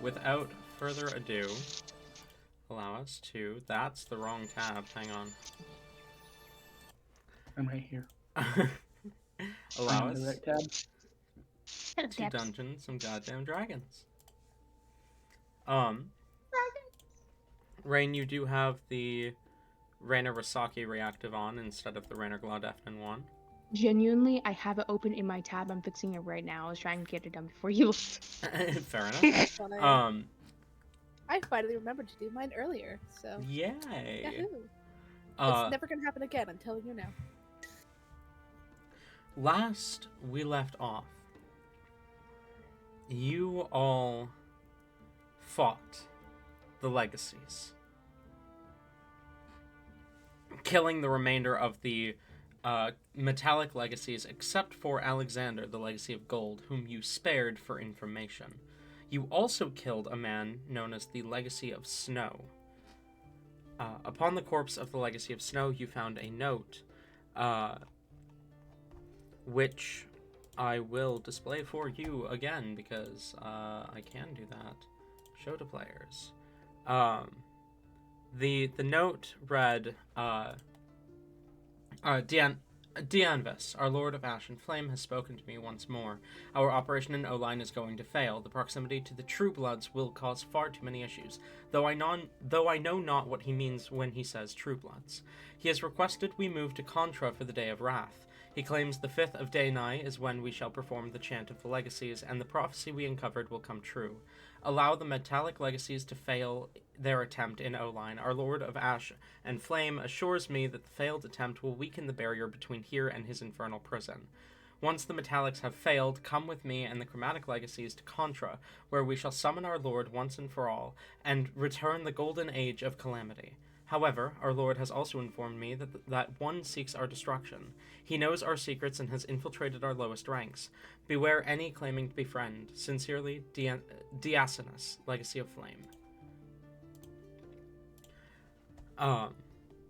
without further ado, allow us to... That's the wrong tab. Hang on. I'm right here. Allow I'm on the us right tab. to dungeon some goddamn dragons. Rain, you do have the Rainer Rasaki reactive on instead of the Rainer Glaudefnin one. Genuinely, I have it open in my tab. I'm fixing it right now. I was trying to get it done before you left. Fair enough. Funny. I finally remembered to do mine earlier, so Yay! yahoo! It's never gonna happen again, I'm telling you now. Last we left off, you all fought the legacies, killing the remainder of the metallic legacies except for Alexander, the legacy of gold, whom you spared for information. You also killed a man known as the Legacy of Snow. Upon the corpse of the Legacy of Snow, you found a note, which I will display for you again, because I can do that. Show to players. The note read, Dianvis, our Lord of Ash and Flame, has spoken to me once more. Our operation in O-Line is going to fail. The proximity to the True Bloods will cause far too many issues, though I know not what he means when he says True Bloods. He has requested we move to Contra for the Day of Wrath. He claims the 5th of Daynai is when we shall perform the Chant of the Legacies, and the prophecy we uncovered will come true. Allow the metallic legacies to fail their attempt in O-Line. Our Lord of Ash and Flame assures me that the failed attempt will weaken the barrier between here and his infernal prison. Once the metallics have failed, come with me and the chromatic legacies to Contra, where we shall summon our Lord once and for all, and return the golden age of calamity. However, our Lord has also informed me that one seeks our destruction. He knows our secrets and has infiltrated our lowest ranks. Beware any claiming to be friend. Sincerely, Diasinus, Legacy of Flame.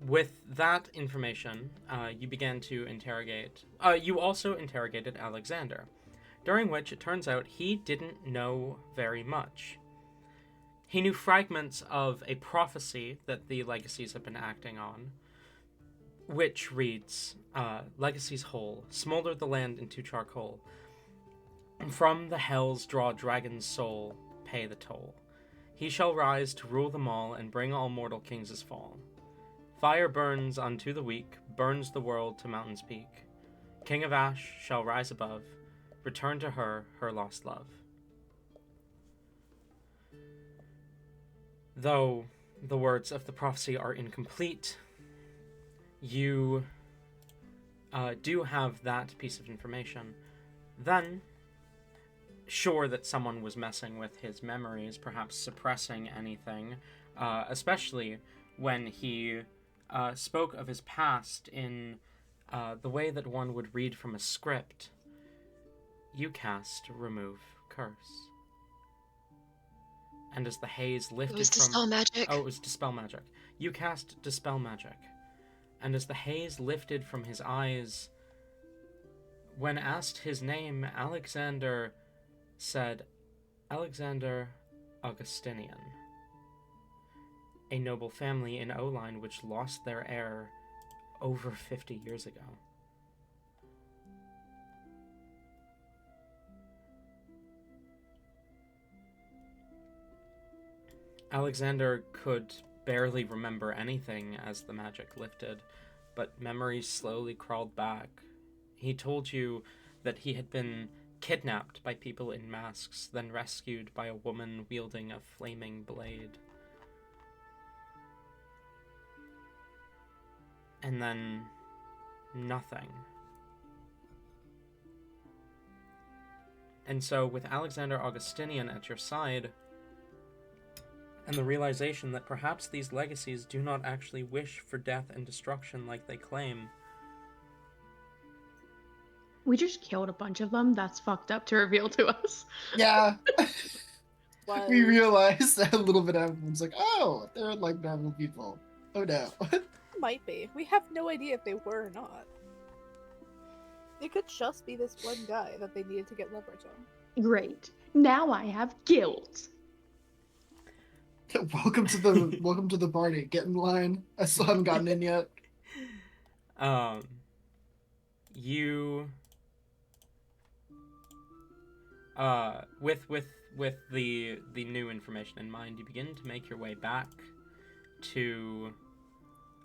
With that information, you began to interrogate... you also interrogated Alexander, during which it turns out he didn't know very much. He knew fragments of a prophecy that the legacies have been acting on, which reads, Legacies whole, smolder the land into charcoal. From the hells draw dragon's soul, pay the toll. He shall rise to rule them all, and bring all mortal kings' fall. Fire burns unto the weak, burns the world to mountain's peak. King of Ash shall rise above, return to her lost love. Though the words of the prophecy are incomplete, you do have that piece of information. Then, sure that someone was messing with his memories, perhaps suppressing anything, especially when he spoke of his past in the way that one would read from a script. You cast Remove Curse. And as the haze lifted from... It was Dispel Magic. Oh, it was Dispel Magic. You cast Dispel Magic. And as the haze lifted from his eyes, when asked his name, Alexander said, Alexander Augustinian. A noble family in O-Line which lost their heir over 50 years ago. Alexander could barely remember anything as the magic lifted, but memories slowly crawled back. He told you that he had been kidnapped by people in masks, then rescued by a woman wielding a flaming blade. And then nothing. And so with Alexander Augustinian at your side, and the realization that perhaps these legacies do not actually wish for death and destruction like they claim. We just killed a bunch of them. That's fucked up to reveal to us. Yeah. What? We realized a little bit afterwards, like, oh, they're like normal people. Oh no. Might be. We have no idea if they were or not. It could just be this one guy that they needed to get leverage on. Great. Now I have guilt. welcome to the party. Get in line. I still haven't gotten in yet. You with the new information in mind, you begin to make your way back to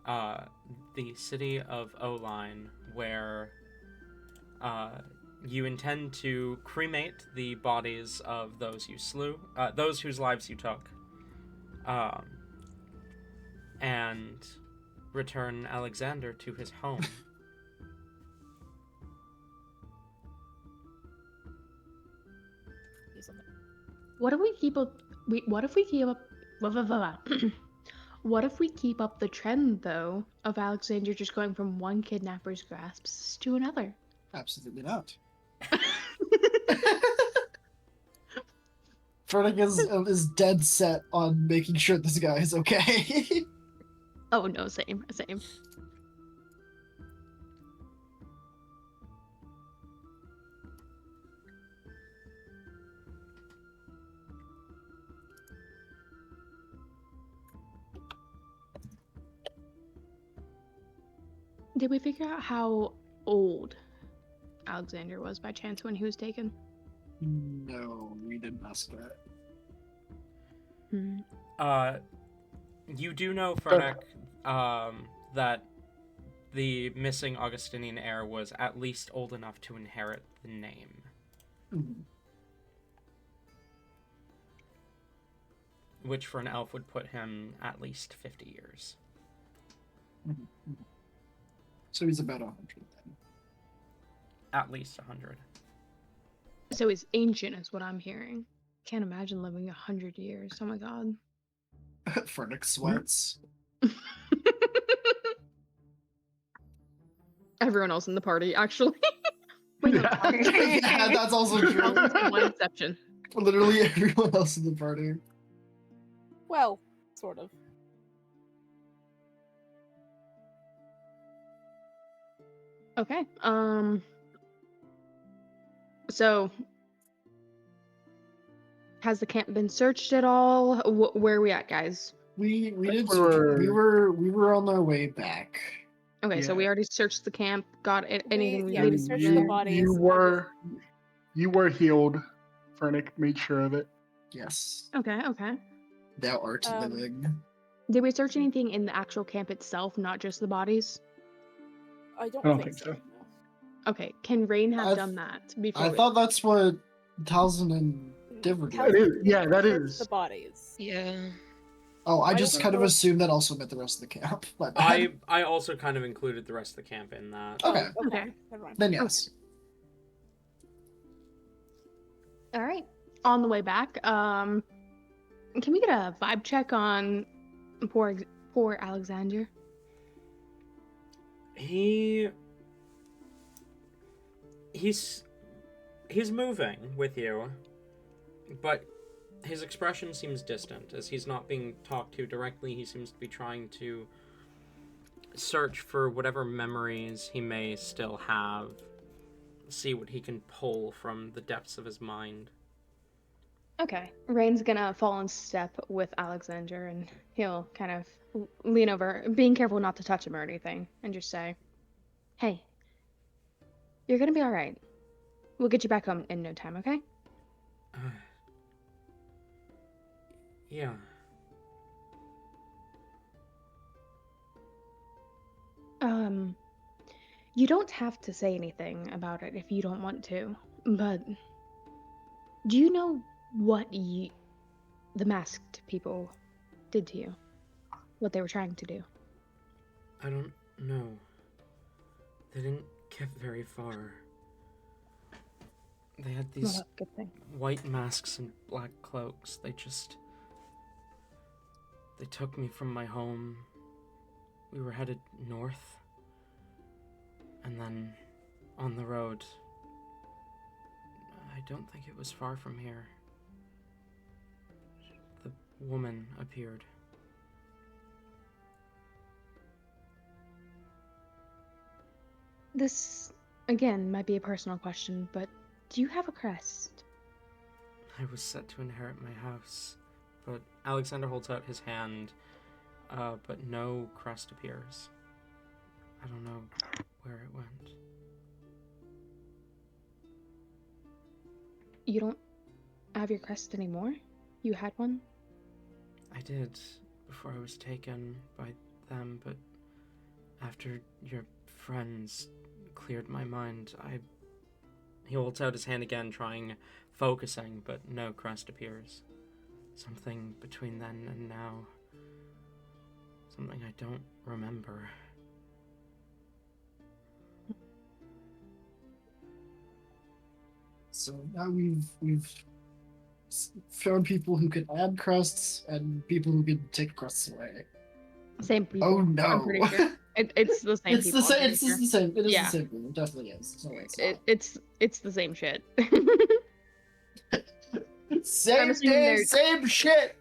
the city of Oline, where you intend to cremate the bodies of those you slew, those whose lives you took, and return Alexander to his home. What if we keep up? What if we keep up? Blah, blah, blah, blah. What if we keep up the trend, though, of Alexander just going from one kidnapper's grasps to another? Absolutely not. Frederick is dead set on making sure this guy is okay. Oh no, same. Did we figure out how old Alexander was by chance when he was taken? No, we didn't ask that. You do know, Frederick, that the missing Augustinian heir was at least old enough to inherit the name. Mhm. Which for an elf would put him at least 50 years. Mhm. So he's about 100 then. At least 100. So he's ancient, is what I'm hearing. Can't imagine living 100 years. Oh my god. Frederick sweats. Everyone else in the party, actually. Wait, no, Yeah, that's also true. one exception. Literally everyone else in the party. Well, sort of. Okay. So, has the camp been searched at all? Where are we at, guys? We did. We were- We were on our way back. Okay, so we Yeah. already searched the camp. Got anything we yeah, needed we to searched do the there? bodies. You were healed. Fernick made sure of it. Yes, Okay. thou art living. Did we search anything in the actual camp itself, not just the bodies? I don't, I don't think think so. no. Okay, can Rain have I've- done that before? I thought that's what Talzin and Div were Talzin doing. That is- yeah, that searched is. the bodies. Yeah. Oh, I I just don't kind of know. assumed that also meant the rest of the camp. My bad. I also kind of included the rest of the camp in that. Okay, Okay. Never mind. then yes. All right. On the way back, can we get a vibe check on poor Alexander? He's moving with you, but his expression seems distant. As he's not being talked to directly, he seems to be trying to search for whatever memories he may still have, see what he can pull from the depths of his mind. Okay. Rain's gonna fall in step with Alexander, and he'll kind of lean over, being careful not to touch him or anything, and just say, "Hey, you're gonna be all right. We'll get you back home in no time, okay?" Yeah. You don't have to say anything about it if you don't want to, but do you know what the masked people did to you? What they were trying to do? I don't know. They didn't get very far. They had Well, these that's a good thing. white masks and black cloaks. They took me from my home. We were headed north. And then on the road, I don't think it was far from here, the woman appeared. This, again, might be a personal question, but do you have a crest? I was set to inherit my house, but Alexander holds out his hand, but no crest appears. I don't know where it went. You don't have your crest anymore? You had one? I did before I was taken by them, but after your friends cleared my mind, He holds out his hand again, focusing, but no crest appears. Something between then and now. Something I don't remember. So now we've found people who can add crests and people who can take crests away. Same people. Oh no! I'm pretty sure. It's the same It's people. the I'm same. pretty It's sure. the same. It is Yeah. the same. It definitely is. So It's the same shit. same assuming day, they're- same shit.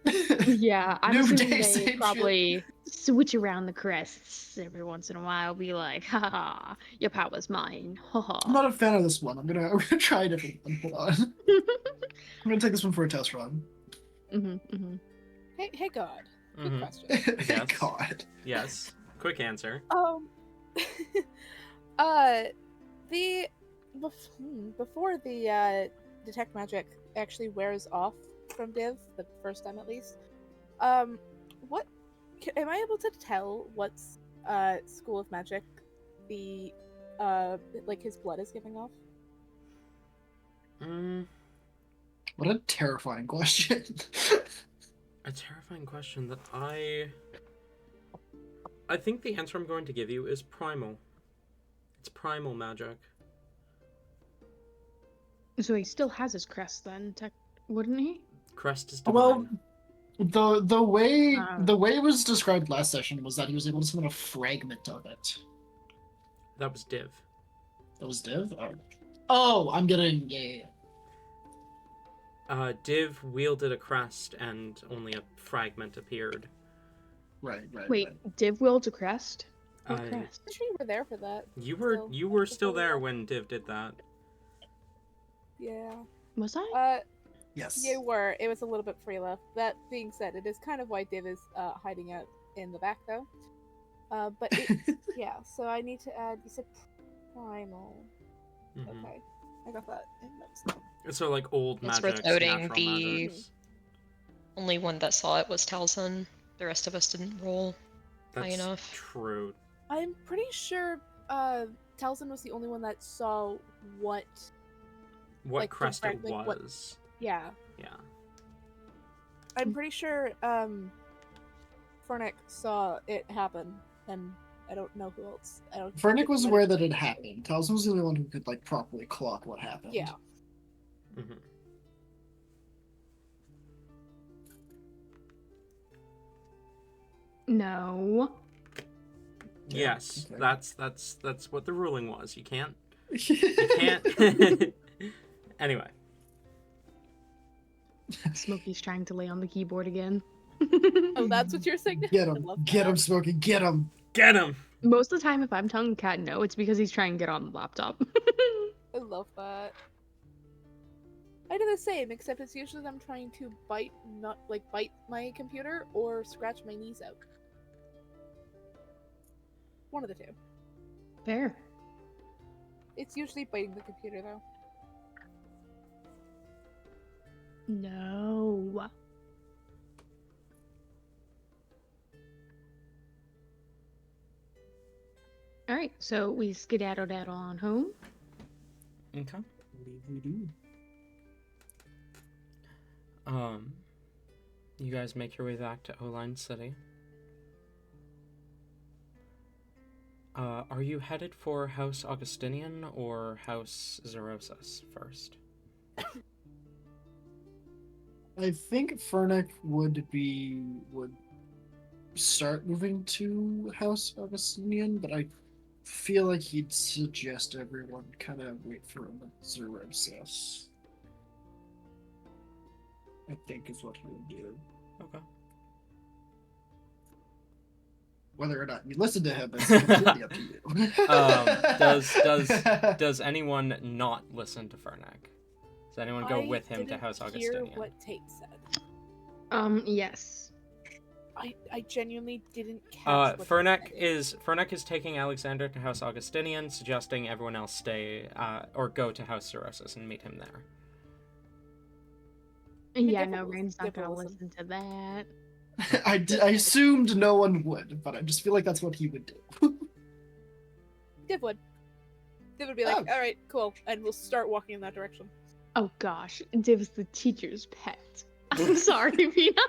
Yeah, I'm New assuming day, they same probably switch around the crests every once in a while. Be like, haha, your power's mine. I'm Haha. not a fan of this one. I'm gonna try a different one. Hold on. I'm gonna take this one for a test run. Hey, God. Good Mhm. question. Yes. God. Yes. Quick answer. Before the detect magic actually wears off from Div, the first time at least, am I able to tell what's school of magic the his blood is giving off? What a terrifying question. A terrifying question that I think the answer I'm going to give you is primal. It's primal magic. So he still has his crest then, wouldn't he? Crest is divine. Well, the way Wow. the way it was described last session was that he was able to summon a fragment of it. That was Div. That was Div? Oh, I'm getting yeah. Div wielded a crest and only a fragment appeared. Right. Wait, Right. Div willed a crest? What I- crest? I'm sure you were there for that. You were still there when Div did that. Yeah. Was I? Yes. You were. It was a little bit free left. That being said, it is kind of why Div is hiding out in the back, though. But yeah. So I need to add. You said primal. Mhm. Okay, I got that in notes. So like old It's magics, worth noting natural the- magics. Only one that saw it was Talzin. The rest of us didn't roll high That's enough. true. I'm pretty sure Talzin was the only one that saw what. What Like, crest it directly what- was. Yeah, Yeah. I'm pretty sure Fernick saw it happen, and I don't know who else. I don't. Fernick was aware that it happened. Talzin was the only one who could like properly clock what happened. Yeah. hmm No. Yes, okay. that's what the ruling was. You can't. You You can't. Anyway. Smokey's trying to lay on the keyboard again. Oh, that's what you're saying. Get I him. love Get that. him, Smokey. Get him. Get him. Most of the time, if I'm telling Cat no, it's because he's trying to get on the laptop. I love that. I do the same, except it's usually I'm trying to bite my computer or scratch my knees out. One of the two. Fair. It's usually biting the computer though. No. All right, so we skedaddled out on home. Okay. We do. You guys make your way back to Oline City. Are you headed for House Augustinian or House Zerosis first? I think Fernick would start moving to House Augustinian, but I feel like he'd suggest everyone kind of wait for him at Zerosis. I think is what he would do. Okay. Whether or not you listen to him is completely up to you. Does anyone not listen to Fernick? Does anyone go I with him to didn't House hear Augustinian? what Tate said. Yes. I genuinely didn't catch what Fernek you said. is taking Alexander to House Augustinian, suggesting everyone else stay or go to House Cirrhosis and meet him there. Yeah, Div no, will- Rain's not Div will gonna listen to that. I assumed no one would, but I just feel like that's what he would do. Div would. Div would be like, Oh. all right, cool, and we'll start walking in that direction. Oh gosh, Div's the teacher's pet. I'm sorry, Vina.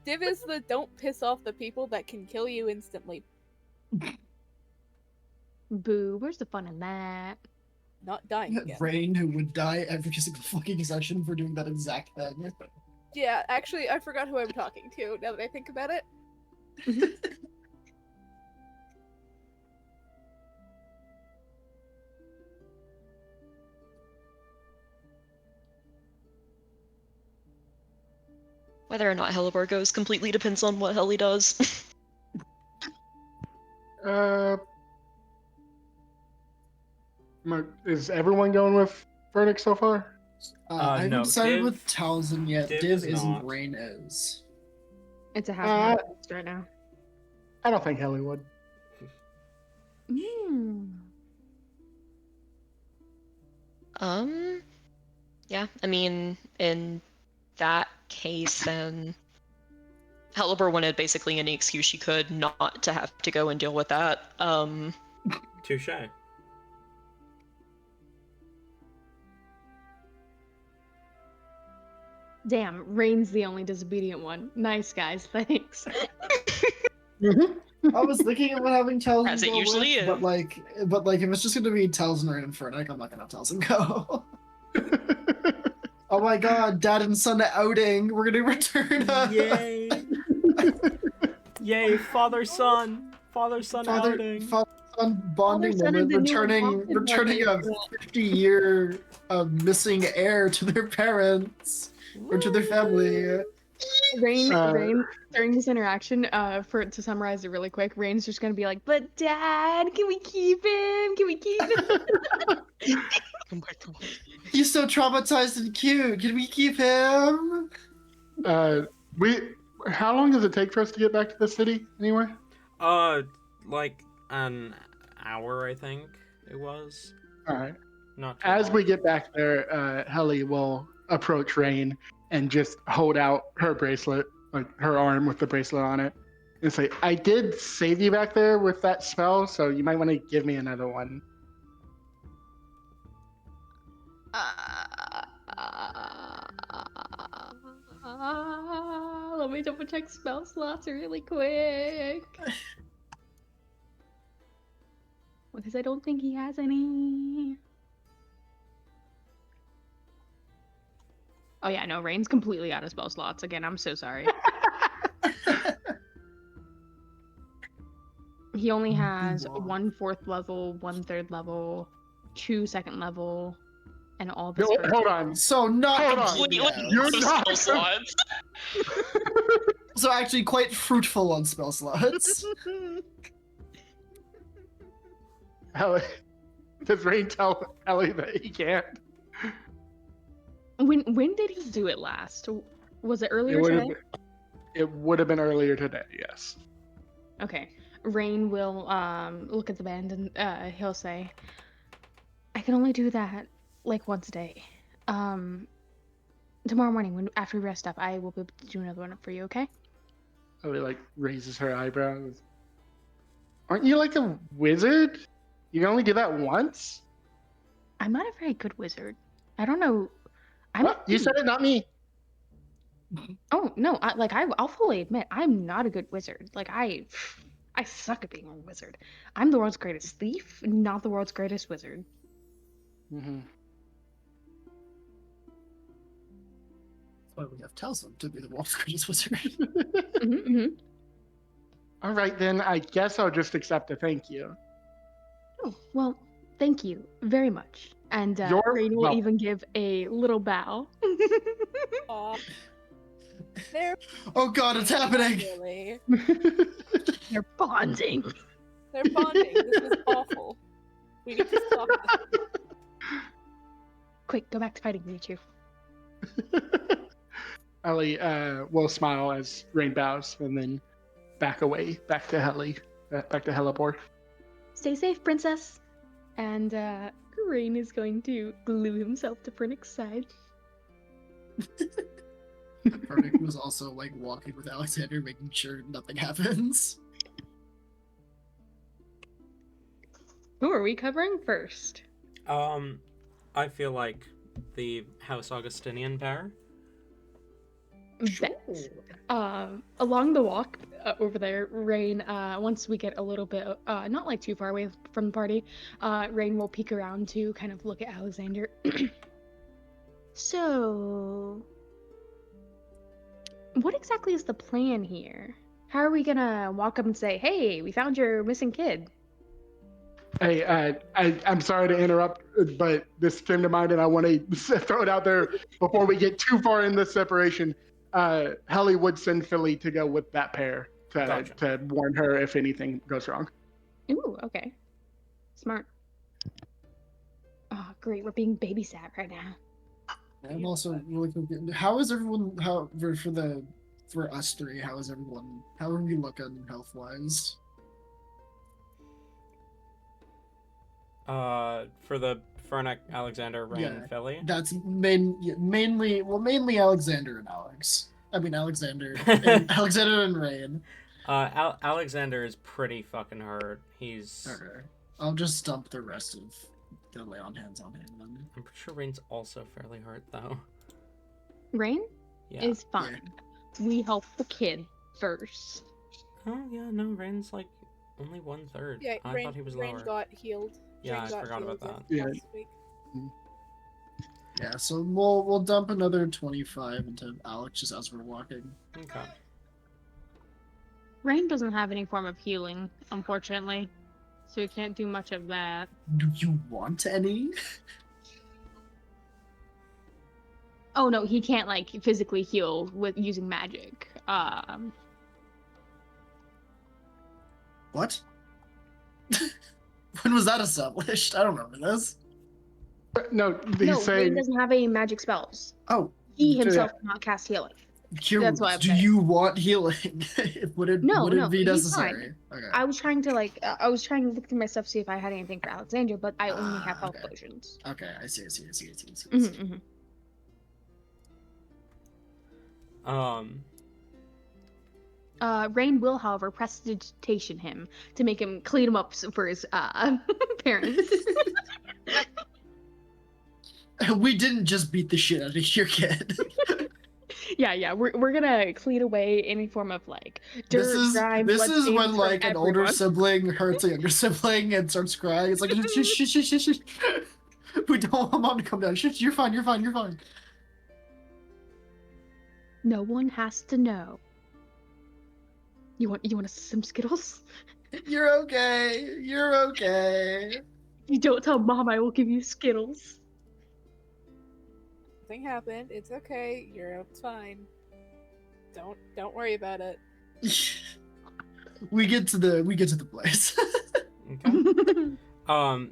Div is the don't piss off the people that can kill you instantly. Boo, where's the fun in that? Not dying again. Rain, who would die every single fucking session for doing that exact thing. Yeah, actually, I forgot who I'm talking to now that I think about it. Whether or not Helleborg goes completely depends on what Helly does. Is everyone going with Verdict so far? I haven't No, decided Div- with Talzin yet. Div Div is isn't, not. Rain is. It's a half right now. I don't think Helly would. Yeah, I mean, in that case, then Helleborg wanted basically any excuse she could not to have to go and deal with that. Touche. Damn, Rain's the only disobedient one. Nice, guys. Thanks. I was thinking about having Talzin As it go usually with, is. but like if it's just gonna be Talzin, Rain, and Fernic, I'm not gonna have Talzin go. Oh my god, dad and son outing. We're gonna return Yay! Yay! Father son outing. father-son bonding Father-son moment, and the new returning adopted a 50-year missing heir to their parents or to their family. Rain, Uh, during this interaction, to summarize it really quick, Rain's just gonna be like, "But Dad, can we keep him? Can we keep him?" Oh my god. He's so traumatized and cute. Can we keep him? How long does it take for us to get back to the city anyway? Like an hour, I think it was. All right. Not too As long. we get back there, Helly will approach Rain and just hold out her bracelet, like her arm with the bracelet on it, and say, "I did save you back there with that spell, so you might want to give me another one." Let me double check spell slots really quick. Because I don't think he has any. Oh yeah, no, Rain's completely out of spell slots. Again, I'm so sorry. He only has Wow. 1 4th level, 1 3rd level, 2 2nd level, and all the No, spells. hold on. So not Hold on. completely Completely out. You're out of not- spell slots. So actually quite fruitful on spell slots. Helly, does Rain tell Helly that he can't? When did he do it last? Was it earlier today? It would have been earlier today. Yes. Okay. Rain will look at the band and he'll say, "I can only do that like once a day. Tomorrow morning after we rest up, I will be able to do another one for you, okay?" Helly like raises her eyebrows. Aren't you like a wizard? You can only do that once? I'm not a very good wizard. I don't know. You said it, not me. Oh no! I'll fully admit I'm not a good wizard. Like I suck at being a wizard. I'm the world's greatest thief, not the world's greatest wizard. Mm-hmm. That's why we have Talzin to be the world's greatest wizard. Mm-hmm. All right, then I guess I'll just accept a thank you. Oh well, thank you very much. And You're Rain will welcome. even give a little bow. Aw. They're Oh god, it's happening! really. They're bonding. They're bonding. This was awful. We need to stop this. Quick, go back to fighting, you two. Ellie will smile as Rain bows and then back away, back to Helly, back to Hellebore. Stay safe, princess. And Rain is going to glue himself to Frennic's side. Frederick was also like walking with Alexander, making sure nothing happens. Who are we covering first? I feel like the House Augustinian pair. Bet. Along the walk over there, Rain, once we get a little bit, not like too far away from the party, Rain will peek around to kind of look at Alexander. So, what exactly is the plan here? How are we gonna walk up and say, hey, we found your missing kid? Hey, I'm sorry to interrupt, but this came to mind, and I want to throw it out there before we get too far in this separation. Helly would send Philly to go with that pair to warn her if anything goes wrong. Ooh, okay. Smart. Oh, great. We're being babysat right now. I'm also really confused. How is everyone? How for us three? How is everyone? How are we looking health wise? For the Fernic, Alexander, Rain, Yeah, Philly. That's mainly Alexander and Alex. I mean Alexander and Rain. Alexander is pretty fucking hurt. He's. Okay. I'll just dump the rest of the lay on hands on him then. I'm pretty sure Rain's also fairly hurt though. Rain Yeah. is fine. We help the kid first. Oh yeah, no, Rain's like only 1/3. Yeah, I thought he was Rain lower. got healed. Yeah, Rain I got forgot about healed that. Yeah. last week. Yeah, so we'll dump another 25 into Alex just as we're walking. Okay. Rain doesn't have any form of healing, unfortunately, so we can't do much of that. Do you want any? Oh no, he can't like physically heal with using magic. What? When was that established? I don't remember this. No, he's No, Rain saying. doesn't have any magic spells. Oh, He himself cannot cast healing. That's why I'm do saying. you want healing? would it No, be he's necessary? Okay. I was trying to I was trying to look through my stuff, see if I had anything for Alexander, but I only have health okay. potions. Okay, I see. Mhm. Rain will, however, prestidigitation him to make him clean him up for his parents. We didn't just beat the shit out of your kid. yeah, we're gonna clean away any form of like dirt, grime, this is when bloodstains like from an older everyone. sibling hurts a younger sibling and starts crying. It's like shh. We don't want mom to come down. Shh, you're fine. No one has to know. You want some Skittles? You're okay. If you don't tell mom, I will give you Skittles. Nothing happened. It's okay. It's fine. Don't worry about it. We get to the place. Okay.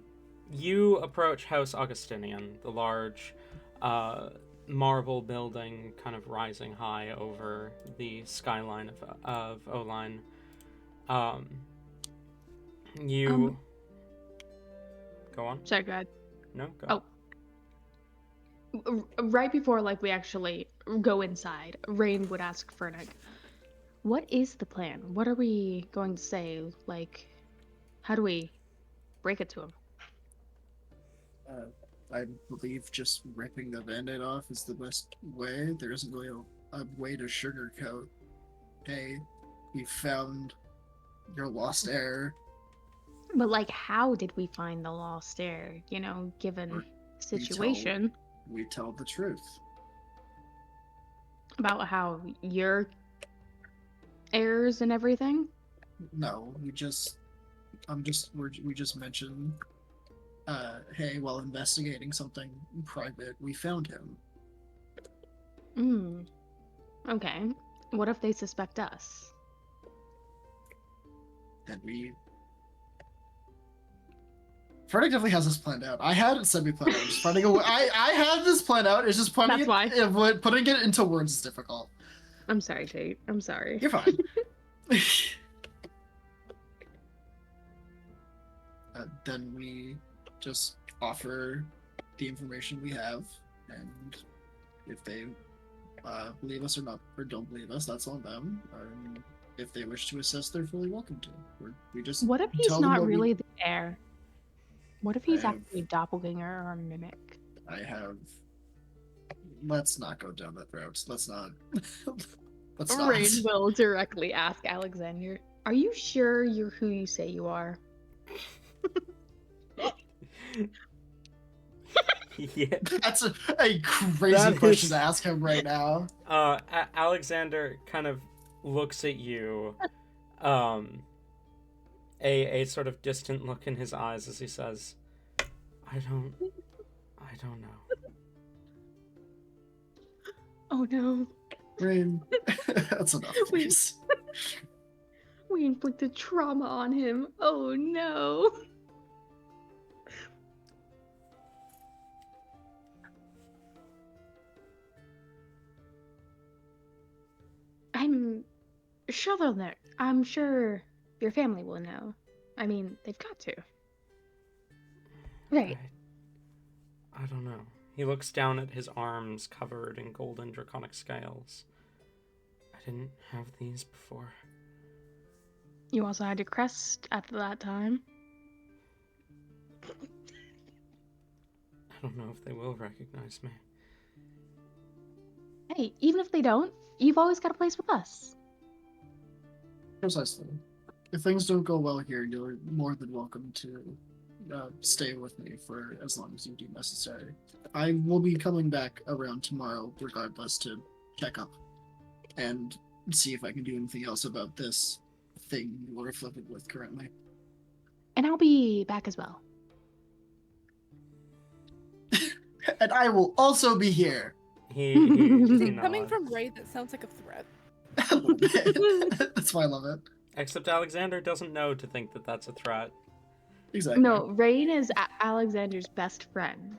You approach House Augustinian, the large, marble building kind of rising high over the skyline of Oline. You go on. Sorry, go ahead. No, go. Oh. Right before like we actually go inside, Rain would ask Fernic, "What is the plan? What are we going to say? Like, how do we break it to him?" I believe just ripping the band-aid off is the best way. There isn't really a way to sugarcoat. Hey, we found your lost heir. But like, how did we find the lost heir? You know, given the situation. We tell the truth. About how your heirs and everything? No, we just mentioned, hey, while investigating something private, we found him. Okay. What if they suspect us? Then we Fernick definitely has this planned out. I had it semi-planned out. Just finding a way. I had this planned out. It's just putting That's why. putting it into words is difficult. I'm sorry, Tate. I'm sorry. You're fine. Then we just offer the information we have, and if they believe us or not, or don't believe us, that's on them. If they wish to assist, they're fully welcome to. We just What if he's tell them not what really the heir? What if he's I have- actually a doppelganger or a mimic? I have. Let's not go down that route. Let's not. Let's not. Rain will directly ask Alexander, "Are you sure you're who you say you are?" Yeah. That's a crazy That question is- to ask him right now. Alexander kind of looks at you, a sort of distant look in his eyes as he says, I don't know. Oh no, Rain, that's enough, please. we inflicted trauma on him. Oh no. I'm sure they'll know. I'm sure your family will know. I mean, they've got to. Right. I don't know. He looks down at his arms covered in golden draconic scales. I didn't have these before. You also had your crest at that time. I don't know if they will recognize me. Hey, even if they don't, you've always got a place with us. Precisely. If things don't go well here, you're more than welcome to stay with me for as long as you deem necessary. I will be coming back around tomorrow, regardless, to check up and see if I can do anything else about this thing you're afflicted with currently. And I'll be back as well. And I will also be here. He Coming nods. from Ray, that sounds like a threat. A little bit. That's why I love it. Except Alexander doesn't know to think that that's a threat. Exactly. No, Rain is Alexander's best friend.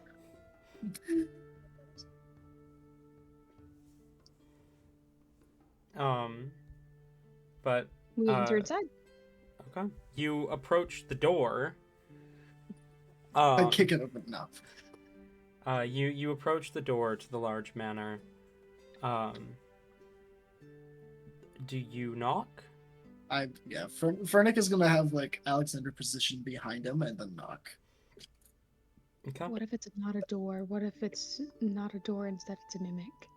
But We enter inside. okay. You approach the door. I kick it open enough. You approach the door to the large manor. Do you knock? Fernick is gonna have like Alexander positioned behind him and then knock. Okay. What if it's not a door? What if it's not a door, instead it's a mimic?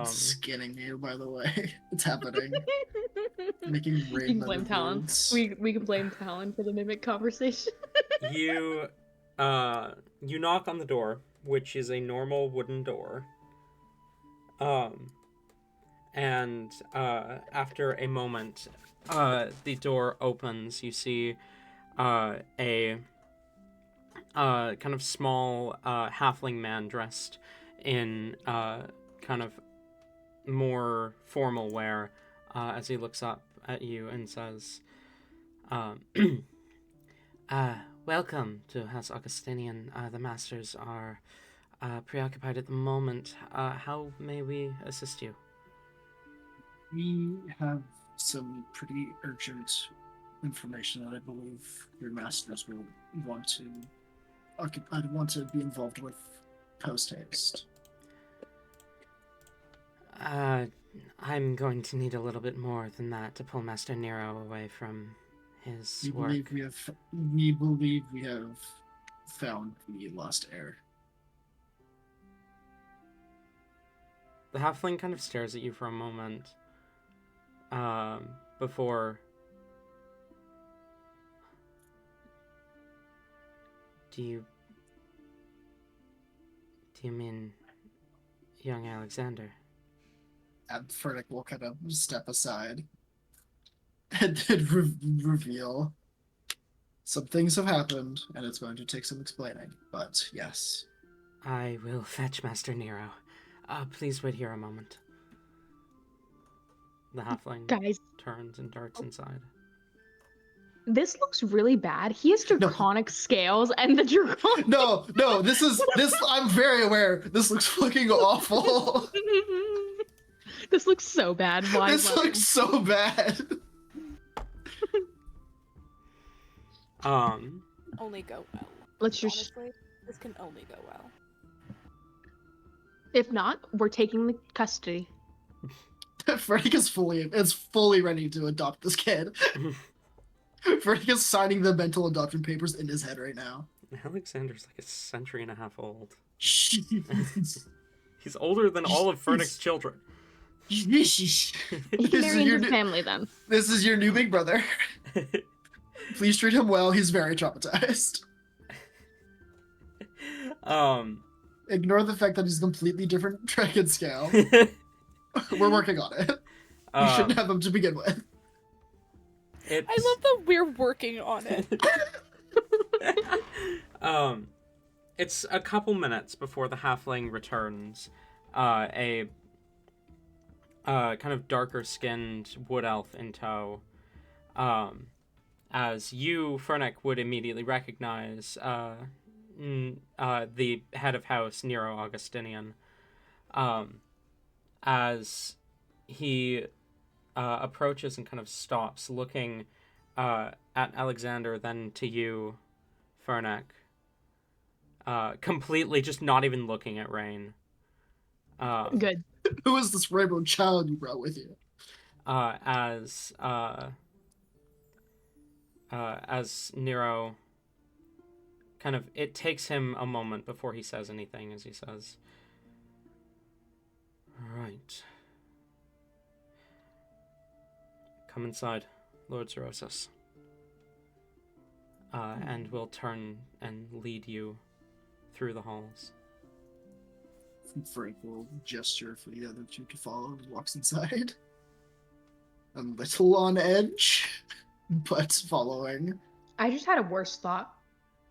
Skinning you, by the way. It's happening. Making You rain can blame Talon. moves. We can blame Talon for the mimic conversation. you knock on the door, which is a normal wooden door. And after a moment, the door opens. You see a kind of small halfling man dressed in kind of more formal wear as he looks up at you and says, welcome to House Augustinian. The masters are preoccupied at the moment. How may we assist you? We have some pretty urgent information that I believe your masters will want to be involved with post haste. I'm going to need a little bit more than that to pull Master Nero away from his We work. believe we have found the lost heir. The halfling kind of stares at you for a moment, before... Do you mean young Alexander? And Fernick will kind of step aside and then reveal some things have happened, and it's going to take some explaining. But yes, I will fetch Master Nero. Please wait here a moment. The halfling Guys, turns and darts inside. This looks really bad. He has draconic scales, and the draconic. No, this. I'm very aware. This looks fucking awful. This looks so bad. Why? This looks so bad. Only go well. Let's just. Honestly, this can only go well. If not, we're taking the custody. Frank is fully ready to adopt this kid. Frank is signing the mental adoption papers in his head right now. Alexander's like a century and a half old. Jeez. He's older than all of Fernix children. He This can is marry your into new- family then. This is your new big brother. Please treat him well. He's very traumatized. Ignore the fact that he's a completely different dragon scale. We're working on it. You shouldn't have him to begin with. I love that we're working on it. It's a couple minutes before the halfling returns. A kind of darker-skinned wood elf in tow. As you, Fernick, would immediately recognize the head of house, Nero Augustinian, as he approaches and kind of stops, looking at Alexander, then to you, Fernick, completely just not even looking at Rain. Good. Who is this rainbow child you brought with you? As Nero kind of, it takes him a moment before he says anything, as he says, "Right. Come inside, Lord Zerosis. And we'll turn and lead you through the halls." Frank will gesture for the other two to follow and walks inside. A little on edge, but following. I just had a worse thought.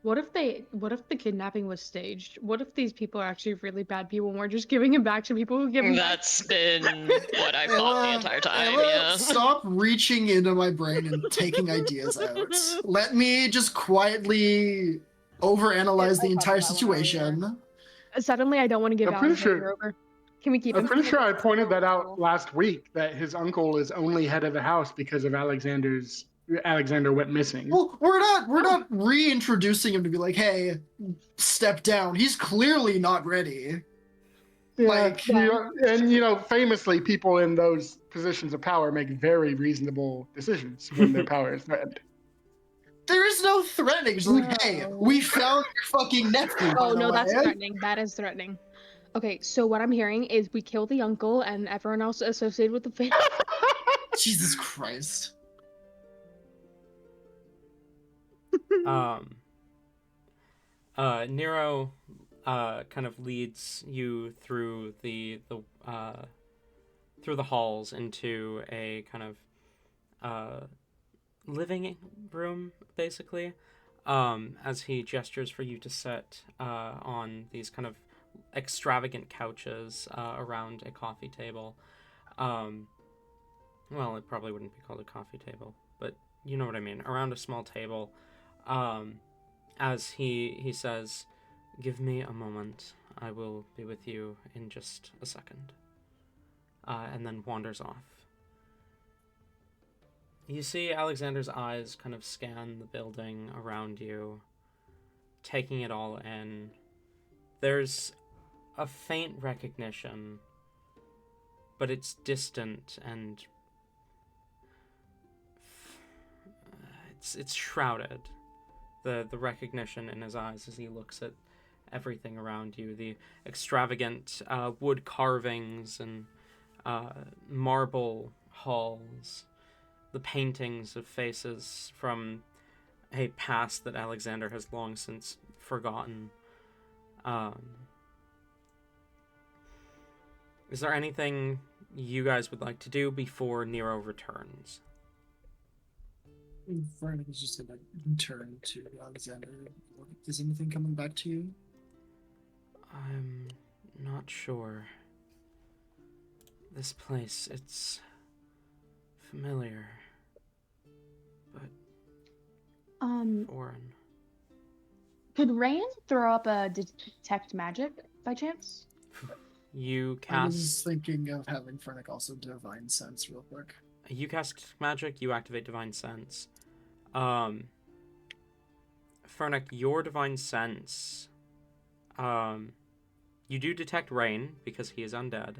What if the kidnapping was staged? What if these people are actually really bad people and we're just giving him back to people who give him back? That's been what I've thought the entire time, yeah. Stop reaching into my brain and taking ideas out. Let me just quietly overanalyze the entire situation. Suddenly, I don't want to give I'm pretty Alexander sure- over. Can we keep I'm him? pretty sure I pointed that out last week, that his uncle is only head of the house because of Alexander went missing. Well, we're not reintroducing him to be like, hey, step down. He's clearly not ready. Like, Famously, people in those positions of power make very reasonable decisions when their power is threatened. there is no threatening. It's like, hey, we found your fucking nephew. by Oh the no, that's way." threatening. That is threatening. Okay, so what I'm hearing is we kill the uncle and everyone else associated with the family. Jesus Christ. Nero kind of leads you through the halls into a kind of living room, basically, as he gestures for you to sit on these kind of extravagant couches around a coffee table. Well, it probably wouldn't be called a coffee table, but you know what I mean. Around a small table, as he says, "Give me a moment. I will be with you in just a second," and then wanders off. You see Alexander's eyes kind of scan the building around you, taking it all in. There's a faint recognition, but it's distant and it's shrouded. The recognition in his eyes as he looks at everything around you, the extravagant wood carvings and marble halls, the paintings of faces from a past that Alexander has long since forgotten. Is there anything you guys would like to do before Nero returns? Vernon is just gonna turn to Alexander. Is anything coming back to you? I'm not sure. This place, it's familiar, but foreign. Could Rain throw up a detect magic by chance? You I was cast thinking of having Fernic also divine sense real quick. magic, you activate divine sense. Fernic, your divine sense, you do detect Rain because he is undead.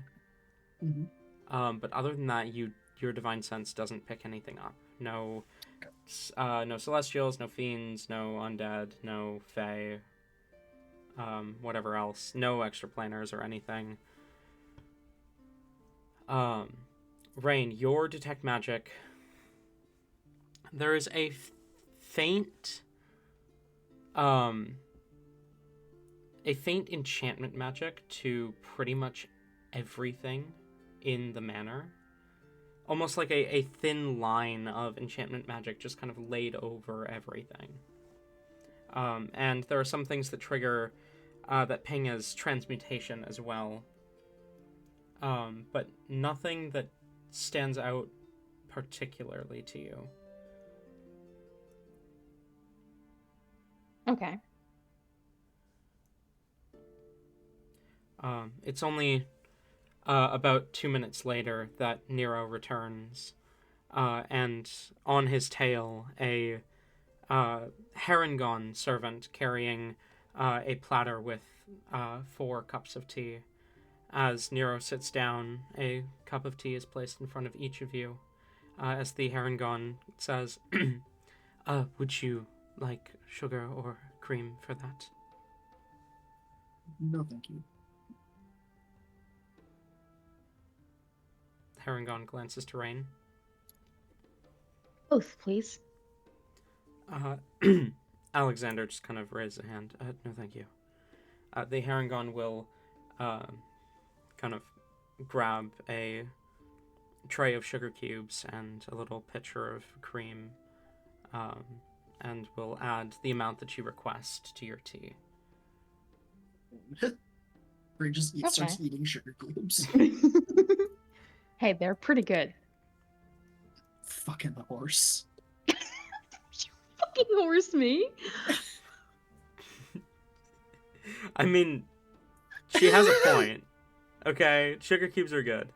Mm-hmm. But other than that, your divine sense doesn't pick anything up. No, no celestials, no fiends, no undead, no fae, whatever else. No extraplaners or anything. Rain, your detect magic. There is a faint enchantment magic to pretty much everything in the manor. Almost like a thin line of enchantment magic just kind of laid over everything. And there are some things that trigger that ping as transmutation as well. But nothing that stands out particularly to you. Okay. It's only about 2 minutes later that Nero returns, and on his tail a Harengon servant carrying a platter with 4 cups of tea. As Nero sits down, a cup of tea is placed in front of each of you. As the Harengon says, would you like sugar or cream for that? No, thank you. Harengon glances to Rain. Both, please. Alexander just kind of raised a hand. No, thank you. The Harengon will kind of grab a tray of sugar cubes and a little pitcher of cream, and will add the amount that you request to your tea. Or he just starts Okay. eating sugar cubes. Hey, they're pretty good. Fucking horse. You fucking horse me. I mean, she has a point. Okay, sugar cubes are good.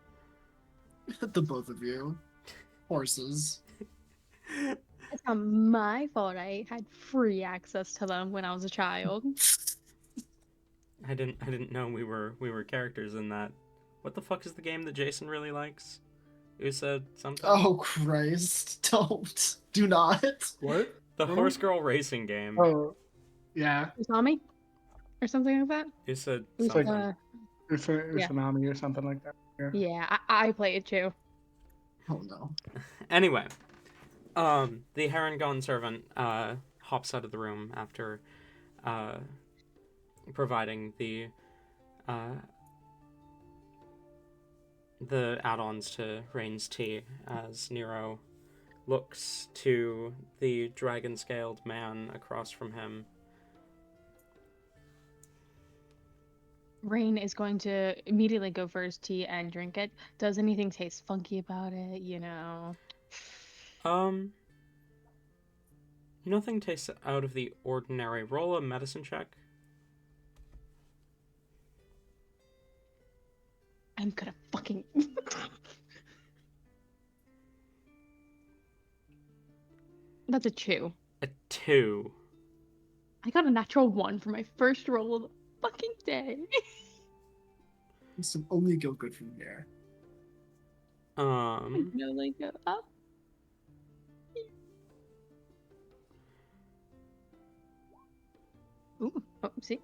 The both of you. Horses. It's not my fault I had free access to them when I was a child. I didn't know we were characters in that. What the fuck is the game that Jason really likes? Usa something? Oh Christ. Don't. Do not. What? The Horse Girl racing game. Oh, yeah. Usami? Or something like that? Usa Usa- something. It's a tsunami or something like that. Yeah, I play it too. Oh no. Anyway, the Harengon servant hops out of the room after providing the add-ons to Rain's tea as Nero looks to the dragon-scaled man across from him. Rain is going to immediately go for his tea and drink it. Does anything taste funky about it, you know? Nothing tastes out of the ordinary. Roll a medicine check. I'm gonna fucking... That's a 2. A 2. I got a natural 1 for my first roll of the fucking day. This will only go good from here. No, like, up. Ooh, oh, see?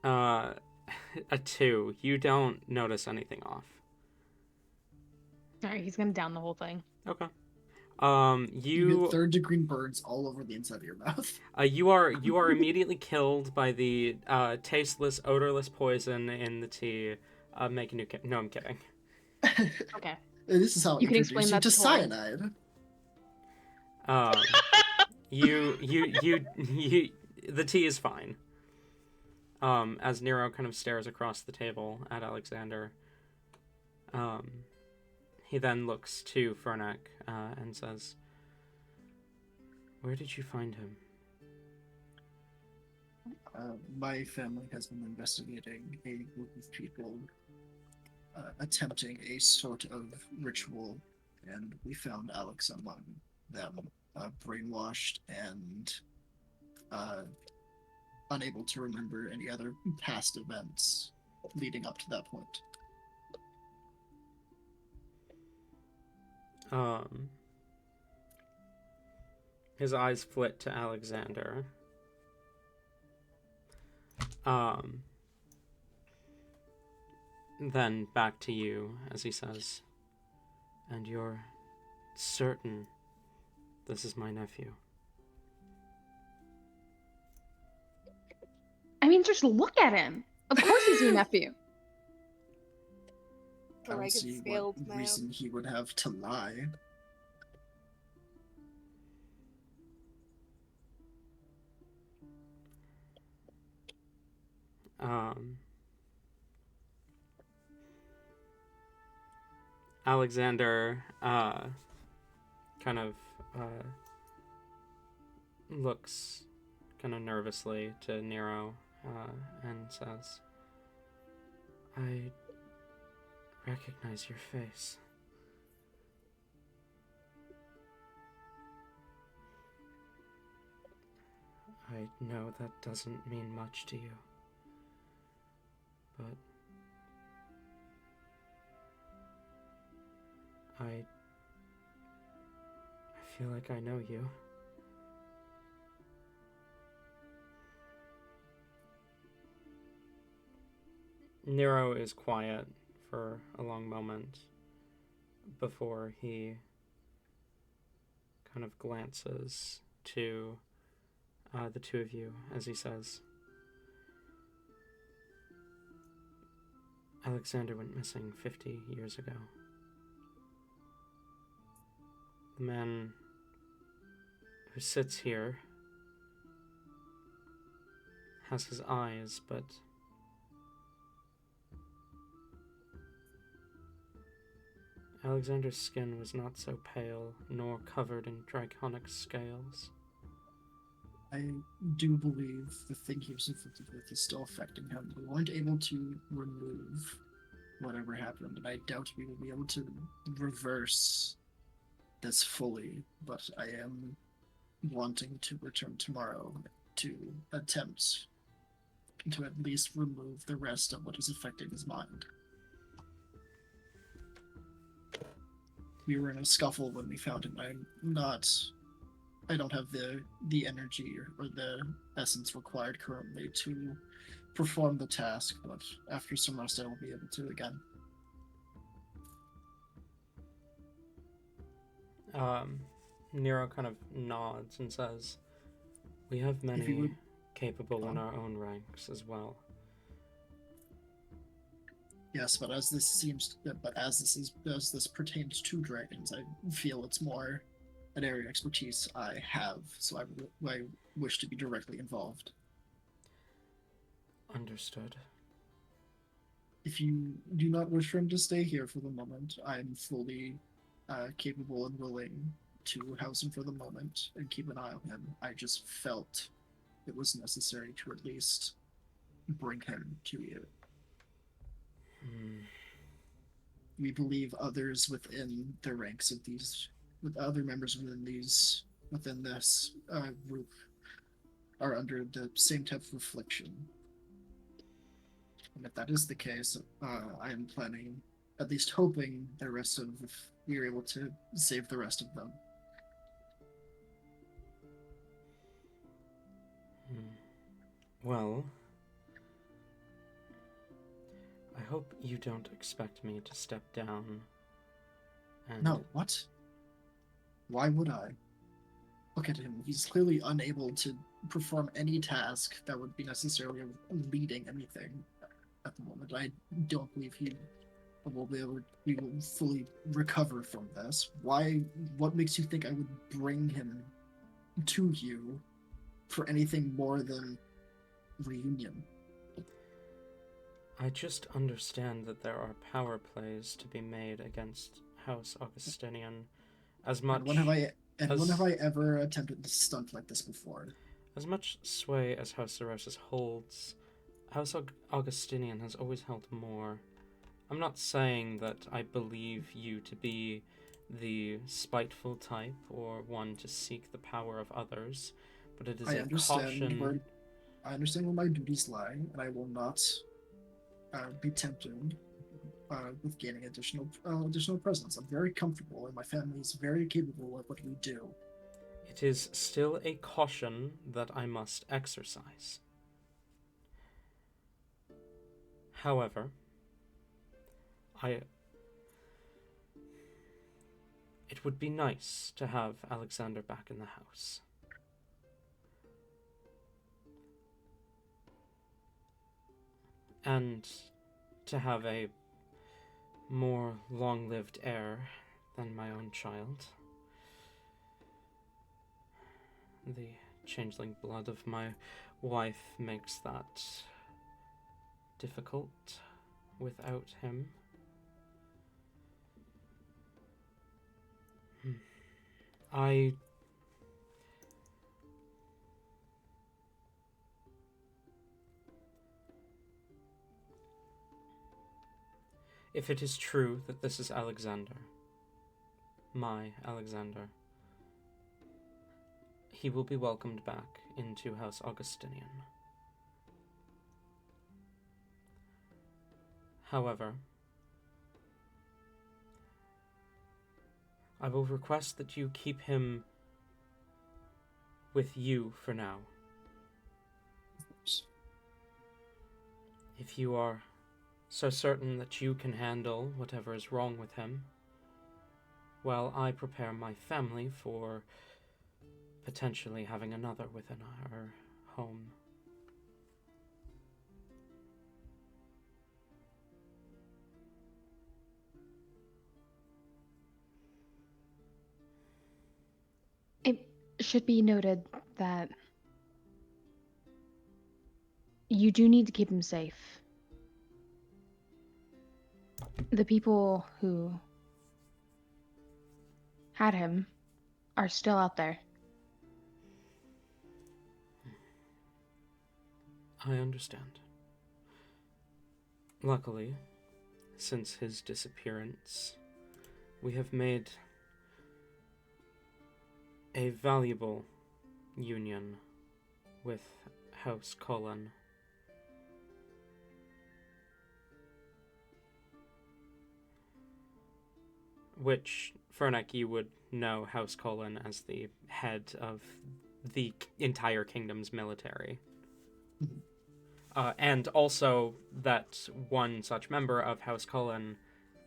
A 2. You don't notice anything off. Alright, he's gonna down the whole thing. Okay. You get third-degree burns all over the inside of your mouth. You are immediately killed by the tasteless, odorless poison in the tea. Making you no, I'm kidding. Okay. This is how You I can introduce explain you that to to Tori. cyanide. You the tea is fine. As Nero kind of stares across the table at Alexander, He then looks to Fernac and says, "Where did you find him?" My family has been investigating a group of people attempting a sort of ritual, and we found Alex among them, brainwashed and unable to remember any other past events leading up to that point. His eyes flit to Alexander. Then back to you as he says, "And you're certain this is my nephew?" I mean, just look at him. Of course he's your nephew. I don't Dragon see scaled what man. reason he would have to lie. Alexander kind of looks kind of nervously to Nero and says, "I recognize your face." I know that doesn't mean much to you, but I feel like I know you. Nero is quiet for a long moment before he kind of glances to the two of you as he says, "Alexander went missing 50 years ago. The man who sits here has his eyes, but Alexander's skin was not so pale, nor covered in draconic scales." I do believe the thing he was inflicted with is still affecting him. We weren't able to remove whatever happened, and I doubt we will be able to reverse this fully, but I am wanting to return tomorrow to attempt to at least remove the rest of what is affecting his mind. We were in a scuffle when we found him. I don't have the energy or the essence required currently to perform the task, but after some rest I will be able to again. Nero kind of nods and says, "We have many would- capable in our own ranks as well." Yes, but as this pertains to dragons, I feel it's more an area of expertise I have, so I wish to be directly involved. Understood. If you do not wish for him to stay here for the moment, I am fully capable and willing to house him for the moment and keep an eye on him. I just felt it was necessary to at least bring him to you. We believe others within the ranks of these, with other members within this group, are under the same type of affliction. And if that is the case, I am planning, at least hoping, if we are able to save the rest of them. Well, I hope you don't expect me to step down and... No, what? Why would I? Look at him. He's clearly unable to perform any task that would be necessarily leading anything at the moment. I don't believe we will fully recover from this. What makes you think I would bring him to you for anything more than reunion? I just understand that there are power plays to be made against House Augustinian. As much And when have I as- when have I ever attempted to stunt like this before? as much sway as House Zerosis holds, House Augustinian has always held more. I'm not saying that I believe you to be the spiteful type or one to seek the power of others, but it is I a caution. I understand where my duties lie, and I will not be tempted with gaining additional presence. I'm very comfortable, and my family is very capable of what we do. It is still a caution that I must exercise. However, it would be nice to have Alexander back in the house. And to have a more long-lived heir than my own child. The changeling blood of my wife makes that difficult without him. If it is true that this is Alexander, my Alexander, he will be welcomed back into House Augustinian. However, I will request that you keep him with you for now. If you are so certain that you can handle whatever is wrong with him, while I prepare my family for potentially having another within our home. It should be noted that you do need to keep him safe. The people who had him are still out there. I understand. Luckily, since his disappearance, we have made a valuable union with House Cullen. Which, Fernek, you would know House Cullen as the head of the entire kingdom's military. And also that one such member of House Cullen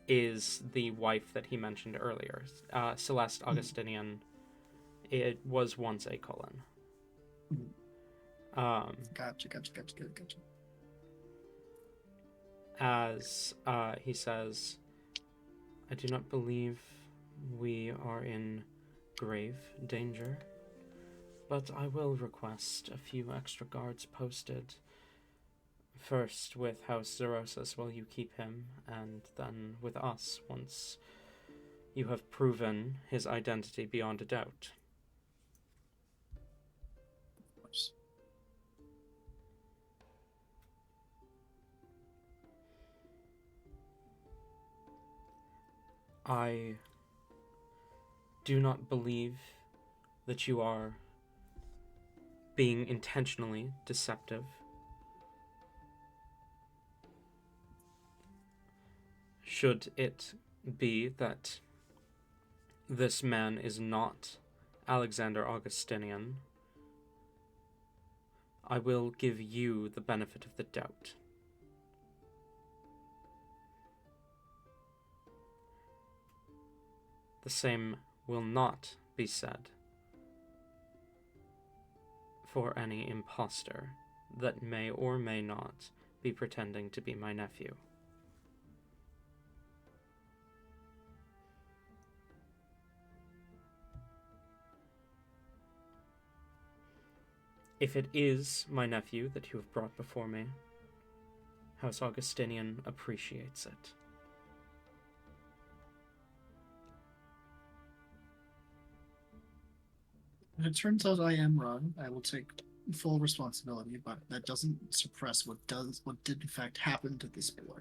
is the wife that he mentioned earlier. Celeste Augustinian. It was once a Cullen. Gotcha. As he says, I do not believe we are in grave danger, but I will request a few extra guards posted. First with House Zerosis while you keep him, and then with us once you have proven his identity beyond a doubt. Of course. I do not believe that you are being intentionally deceptive. Should it be that this man is not Alexander Augustinian, I will give you the benefit of the doubt. The same will not be said for any impostor that may or may not be pretending to be my nephew. If it is my nephew that you have brought before me, House Augustinian appreciates it. If it turns out I am wrong, I will take full responsibility, but that doesn't suppress what did in fact happen to this boy.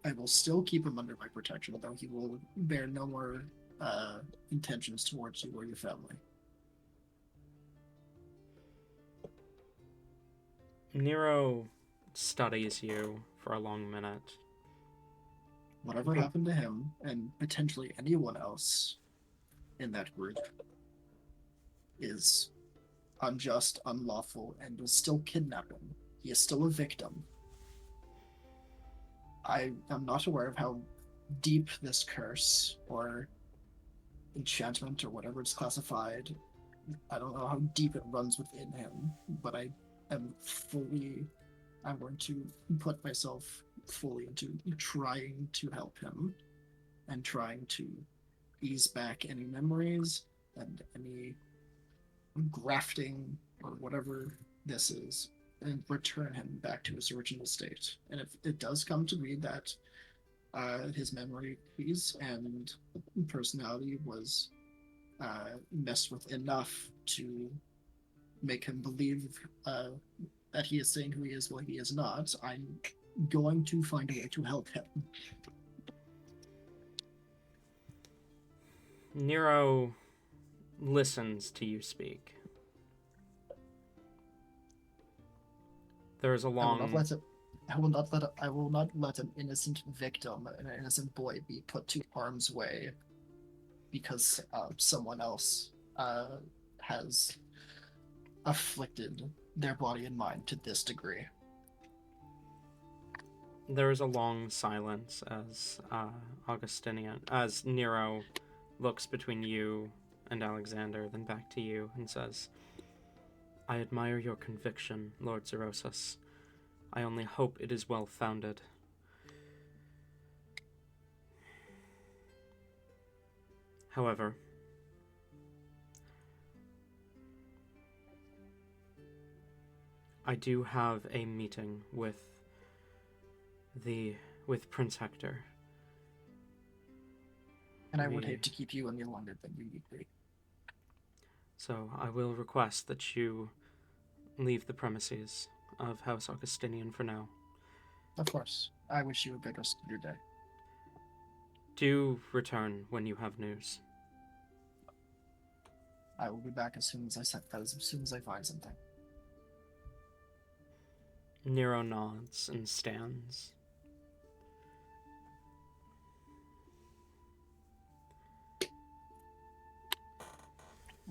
I will still keep him under my protection, though he will bear no more intentions towards you or your family. Nero studies you for a long minute. Whatever happened to him, and potentially anyone else in that group, is unjust, unlawful, and was still kidnapping. He is still a victim. I am not aware of how deep this curse or enchantment or whatever it's classified. I don't know how deep it runs within him, but I'm going to put myself fully into trying to help him and trying to ease back any memories and any grafting or whatever this is and return him back to his original state. And if it does come to be that his memories and personality was messed with enough to make him believe that he is saying who he is while he is not, I'm going to find a way to help him. Nero listens to you speak. There is a long. I will not let an innocent victim, an innocent boy, be put to harm's way because someone else has afflicted their body and mind to this degree. There is a long silence as Nero looks between you and Alexander, then back to you and says, "I admire your conviction, Lord Zerosus. I only hope it is well-founded. However, I do have a meeting with Prince Hector. And I would hate to keep you any longer than you need be. So I will request that you leave the premises of House Augustinian for now. Of course. I wish you a good rest of your day. Do return when you have news. I will be back as soon as I find something. Nero nods and stands.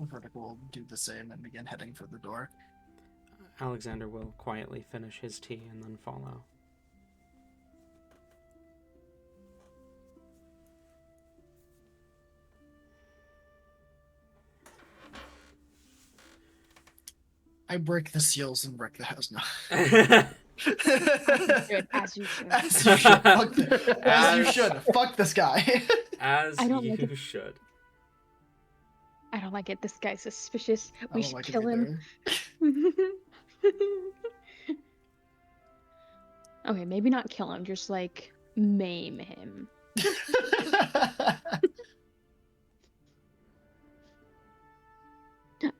Vertical will do the same and begin heading for the door. Alexander will quietly finish his tea and then follow. I break the seals and wreck the house now. As you should. As you should. As you should. Fuck this guy. As I don't you like it. should. I don't like it. This guy's suspicious. We should like it kill him. Okay, maybe not kill him, just like maim him.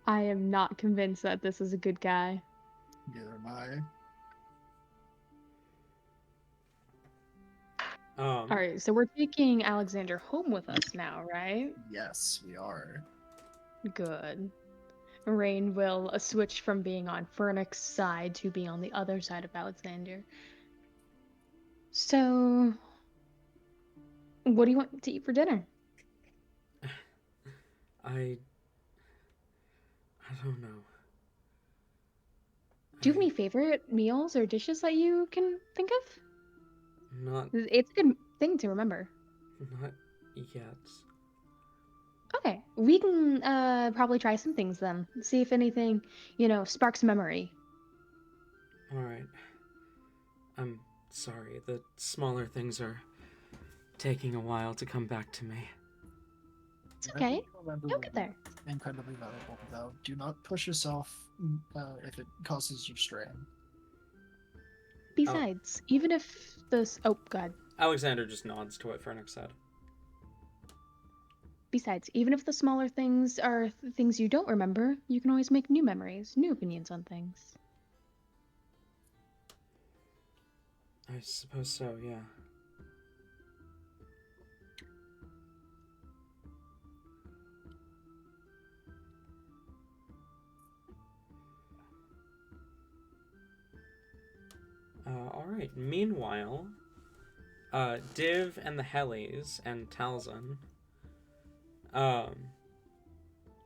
I am not convinced that this is a good guy. Neither am I. Alright, so we're taking Alexander home with us now, right? Yes, we are. Good. Rain will switch from being on Fernix's side to being on the other side of Alexander. So, what do you want to eat for dinner? I don't know. Do you have any favorite meals or dishes that you can think of? Not It's a good thing to remember. yet. Okay, we can probably try some things then. See if anything, sparks memory. Alright. I'm sorry, the smaller things are taking a while to come back to me. It's okay. You'll get there. Incredibly valuable, though. Do not push yourself if it causes you strain. Besides, even if those... Oh, God. Alexander just nods to what Fernix said. Besides, even if the smaller things are things you don't remember, you can always make new memories, new opinions on things. I suppose so, yeah. Alright, meanwhile, Div and the Hellies and Talzin,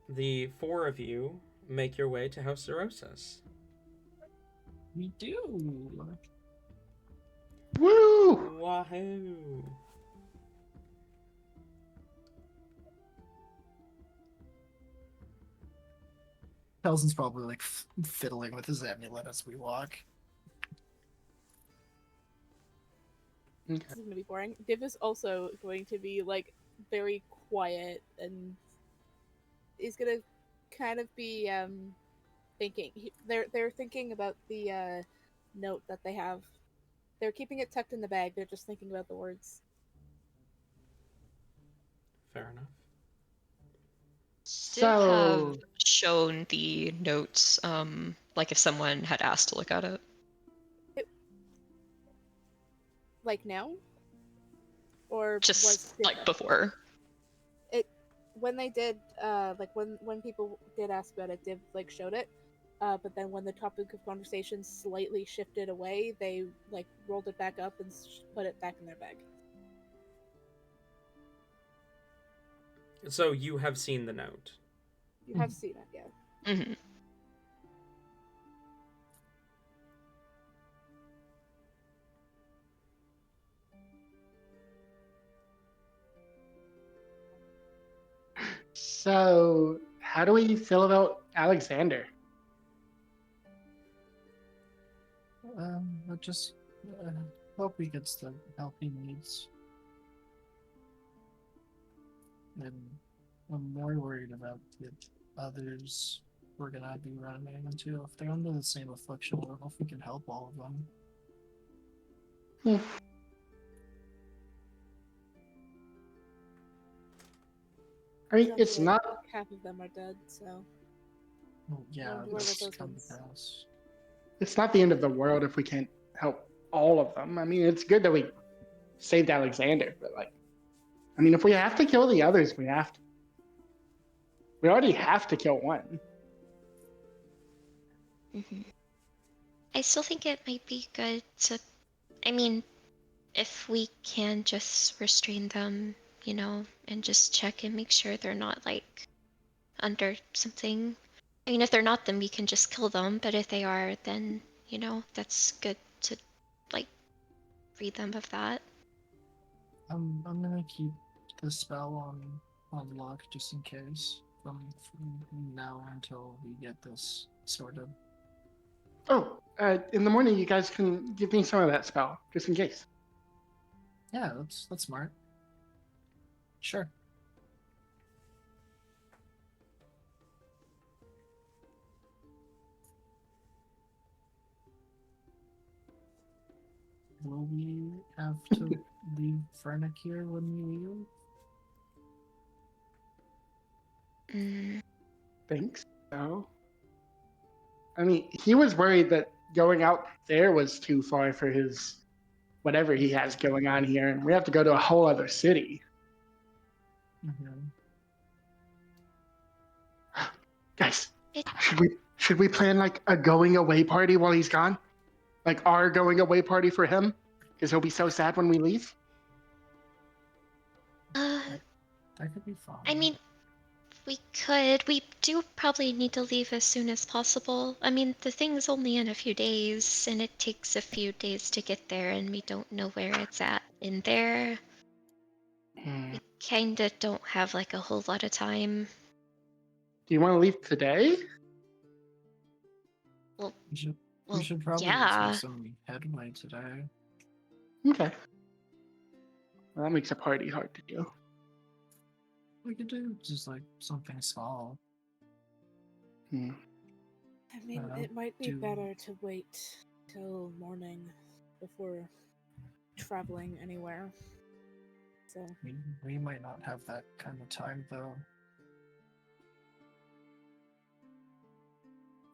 the four of you make your way to House Zerosis. We do. Woo! Wahoo! Telzin's probably like fiddling with his amulet as we walk. Okay. This is gonna be boring. Div is also going to be like very quiet, and he's gonna kind of be thinking. They're thinking about the note that they have. They're keeping it tucked in the bag. They're just thinking about the words. Fair enough. Did have So, shown the notes, like if someone had asked to look at it. Like now, or Just did like that? before. When they did, like when people did ask about it, Div like showed it. But then when the topic of conversation slightly shifted away, they like rolled it back up and put it back in their bag. So you have seen the note. You have seen it, yeah. Hmm. so how do we feel about Alexander? I just hope he gets the help he needs. And I'm more worried about the others we're gonna be running into. If they're under the same affliction, I don't know if we can help all of them. I mean, Sounds it's like not half of them are dead, so Well, yeah, wonder about it's those come ones. to pass. it's not the end of the world if we can't help all of them. I mean, it's good that we saved Alexander, but like, I mean, if we have to kill the others, we have to. We already have to kill one. I still think it might be good to, I mean, if we can just restrain them, and just check and make sure they're not like under something. I mean, if they're not, then we can just kill them, but if they are, then, that's good to like free them of that. I'm gonna keep the spell on lock just in case from now until we get this sorted. Oh, in the morning, you guys can give me some of that spell, just in case. Yeah, that's smart. Sure. Will we have to leave Fernic here when we leave? Think so. I mean, he was worried that going out there was too far for his whatever he has going on here, and we have to go to a whole other city. Mm-hmm. Guys, It, should we plan like a going away party while he's gone? Like our going away party for him? Because he'll be so sad when we leave. That could be fun. I mean, we do probably need to leave as soon as possible. I mean, the thing's only in a few days, and it takes a few days to get there, and we don't know where it's at in there. Hmm. We kinda don't have like a whole lot of time. Do you want to leave today? we Well, should probably just make yeah. some headway today. Okay. Well, that makes a party hard to do. We could do just like something small. Hmm. I mean, Uh, it might be do- better to wait till morning before traveling anywhere. So We might not have that kind of time, though.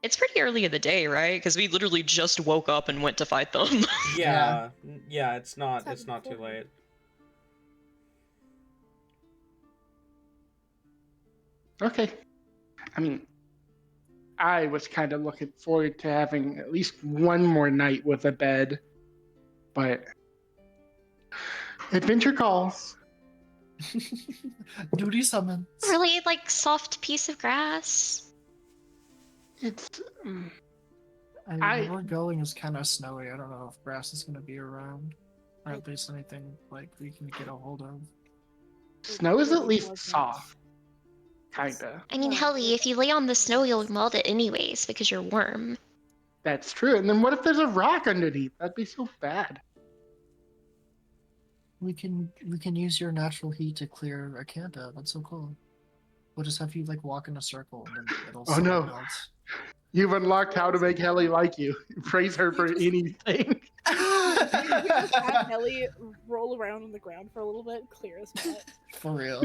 It's pretty early in the day, right? Because we literally just woke up and went to fight them. Yeah, yeah, it's not Let's have too it late. Okay. I mean, I was kind of looking forward to having at least one more night with a bed, but adventure calls. Duty summons. Really, like, soft piece of grass? It's I mean, I- where we're going is kind of snowy. I don't know if grass is going to be around, or at least anything like we can get a hold of. snow is It at least wasn't. soft, kinda. I mean, No, Helly, if you lay on the snow, you'll melt it anyways because you're warm. That's true. And then what if there's a rock underneath? That'd be so bad. We can use your natural heat to clear a Acanta. That's so cool. We'll just have you like walk in a circle and then it'll Oh, slowly no. melt. You've unlocked how to make Helly like you. Praise her for anything. You just have Helly roll around on the ground for a little bit, clear as mud. For real.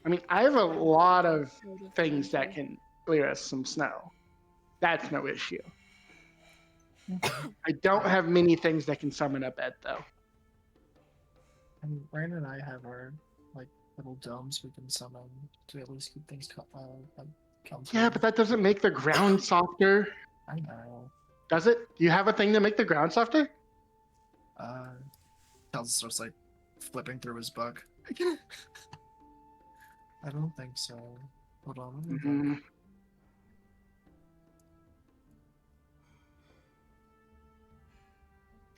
I mean, I have a lot of things that can clear us some snow. That's no issue. I don't have many things that can summon a bed, though. And Brandon and I have our like little domes we can summon to at least keep things comfortable. Yeah, but that doesn't make the ground softer, I know. does it? Do you have a thing to make the ground softer? Tells starts like flipping through his book. I don't think so. Hold on. Let me look. Mhm.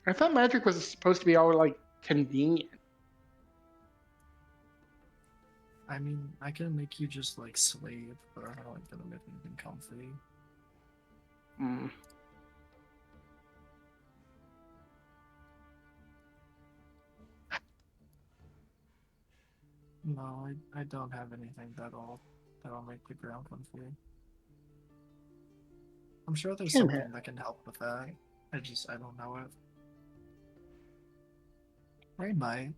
I thought magic was supposed to be all like convenient. I mean, I can make you just like slave, but I'm not like, gonna make anything comfy. Mm. No, I don't have anything that'll make the ground comfy. I'm sure there's Yeah, something man. that can help with that. I don't know it. Rain might.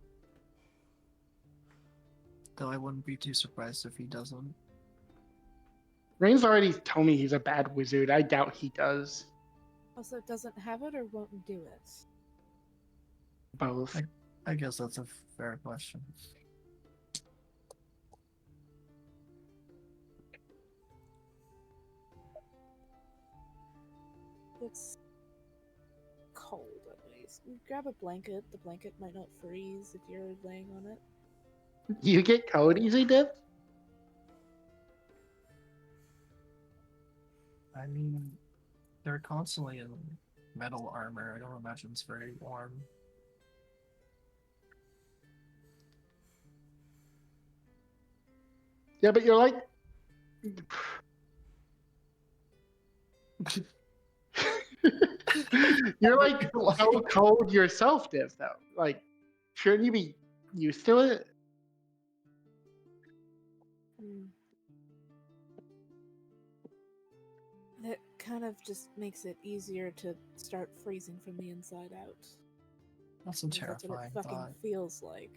Though I wouldn't be too surprised if he doesn't. Rain's already told me he's a bad wizard. I doubt he does. Also, doesn't have it or won't do it. Both. I guess that's a fair question. It's cold at least. Grab a blanket. The blanket might not freeze if you're laying on it. You get cold easy, Div? I mean, they're constantly in metal armor. I don't imagine it's very warm. Yeah, but you're like. You're like so cold yourself, Div, though. Like, shouldn't you be used to it? That kind of just makes it easier to start freezing from the inside out. That's a Because that's what terrifying it fucking thought. feels like.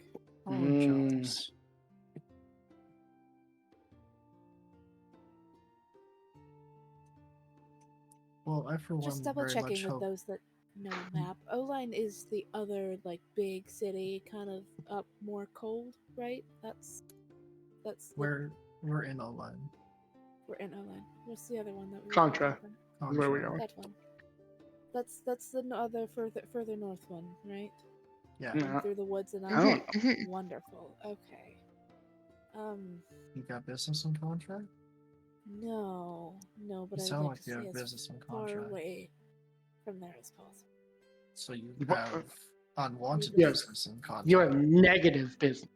Oh, Mm. jealous. Well, I for one Just double very checking much with hope. those that know a map. Oline is the other like big city, kind of up more cold, right? That's the, We're in Olan. we're in Oline. What's the other one that we were Contra. talking about? Where we going? That one. That's the other further north one, right? Yeah. No. Through the woods and I up. don't know. Mhm. Wonderful. Okay. You got business in Contra? No, but You I would sound like like to you see have as business in far Contra. away from there as possible. So you What- have unwanted Yes. business in Contra. You have negative business.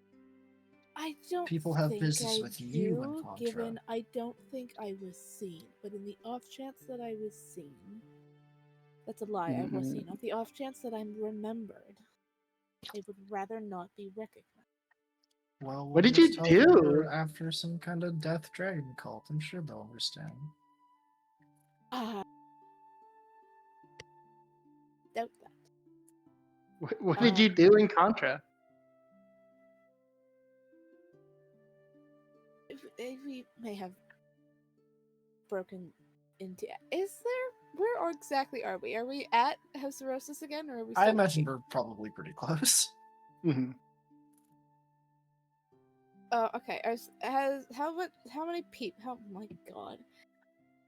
I don't People have think business I with you in do, Contra. given I don't think I was seen. But in the off chance that I was seen, that's a lie, I was seen. On the off chance that I'm remembered, I would rather not be recognized. Well, What we'll did you just tell them do? we're after some kind of death dragon cult. I'm sure they'll understand. Ah, doubt that. What did you do in Contra? We may have broken into. Is there? Where exactly are we? Are we at House of Roses again, or are we? Still I imagine looking? we're probably pretty close. Hmm. Oh, okay. How many people? Oh my god.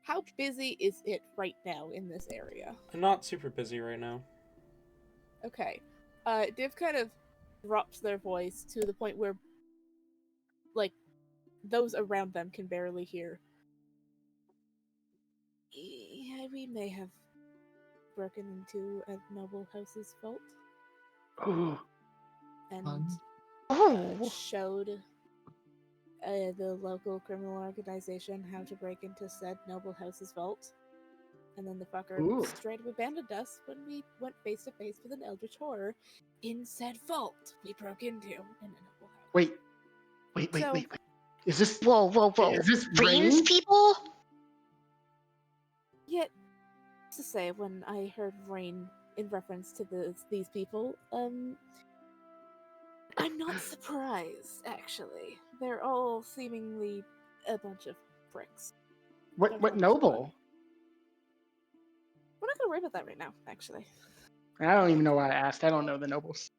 How busy is it right now in this area? I'm not super busy right now. Okay. Div kind of drops their voice to the point where, like, those around them can barely hear. Yeah, we may have broken into a noble house's vault Oh, and Oh. showed the local criminal organization how to break into said noble house's vault. And then the fucker Ooh. straight up abandoned us when we went face to face with an eldritch horror in said vault we broke into in a noble house. wait. So- Is this Whoa, whoa, whoa. Is this Rain's Rain? people? Yet, to say, when I heard Rain in reference to these people, I'm not surprised, actually. They're all seemingly a bunch of pricks. What noble? We're not gonna worry about that right now, actually. I don't even know why I asked. I don't know the nobles.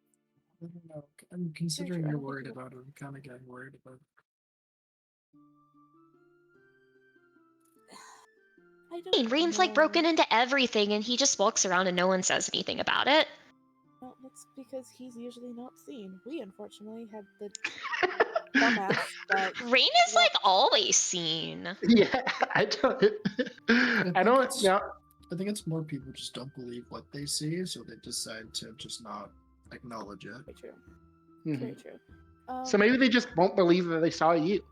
I don't know. I'm considering true, I you're don't think worried you- about it. I'm kind of getting worried about it. I don't Rain's like know. broken into everything and he just walks around and no one says anything about it. Well, that's because he's usually not seen. We unfortunately had the dumbass that Rain is like always seen. Yeah, I don't. I don't know. I think it's more people just don't believe what they see, so they decide to just not acknowledge it. very true. Mhm. Very true. So maybe they just won't believe that they saw you.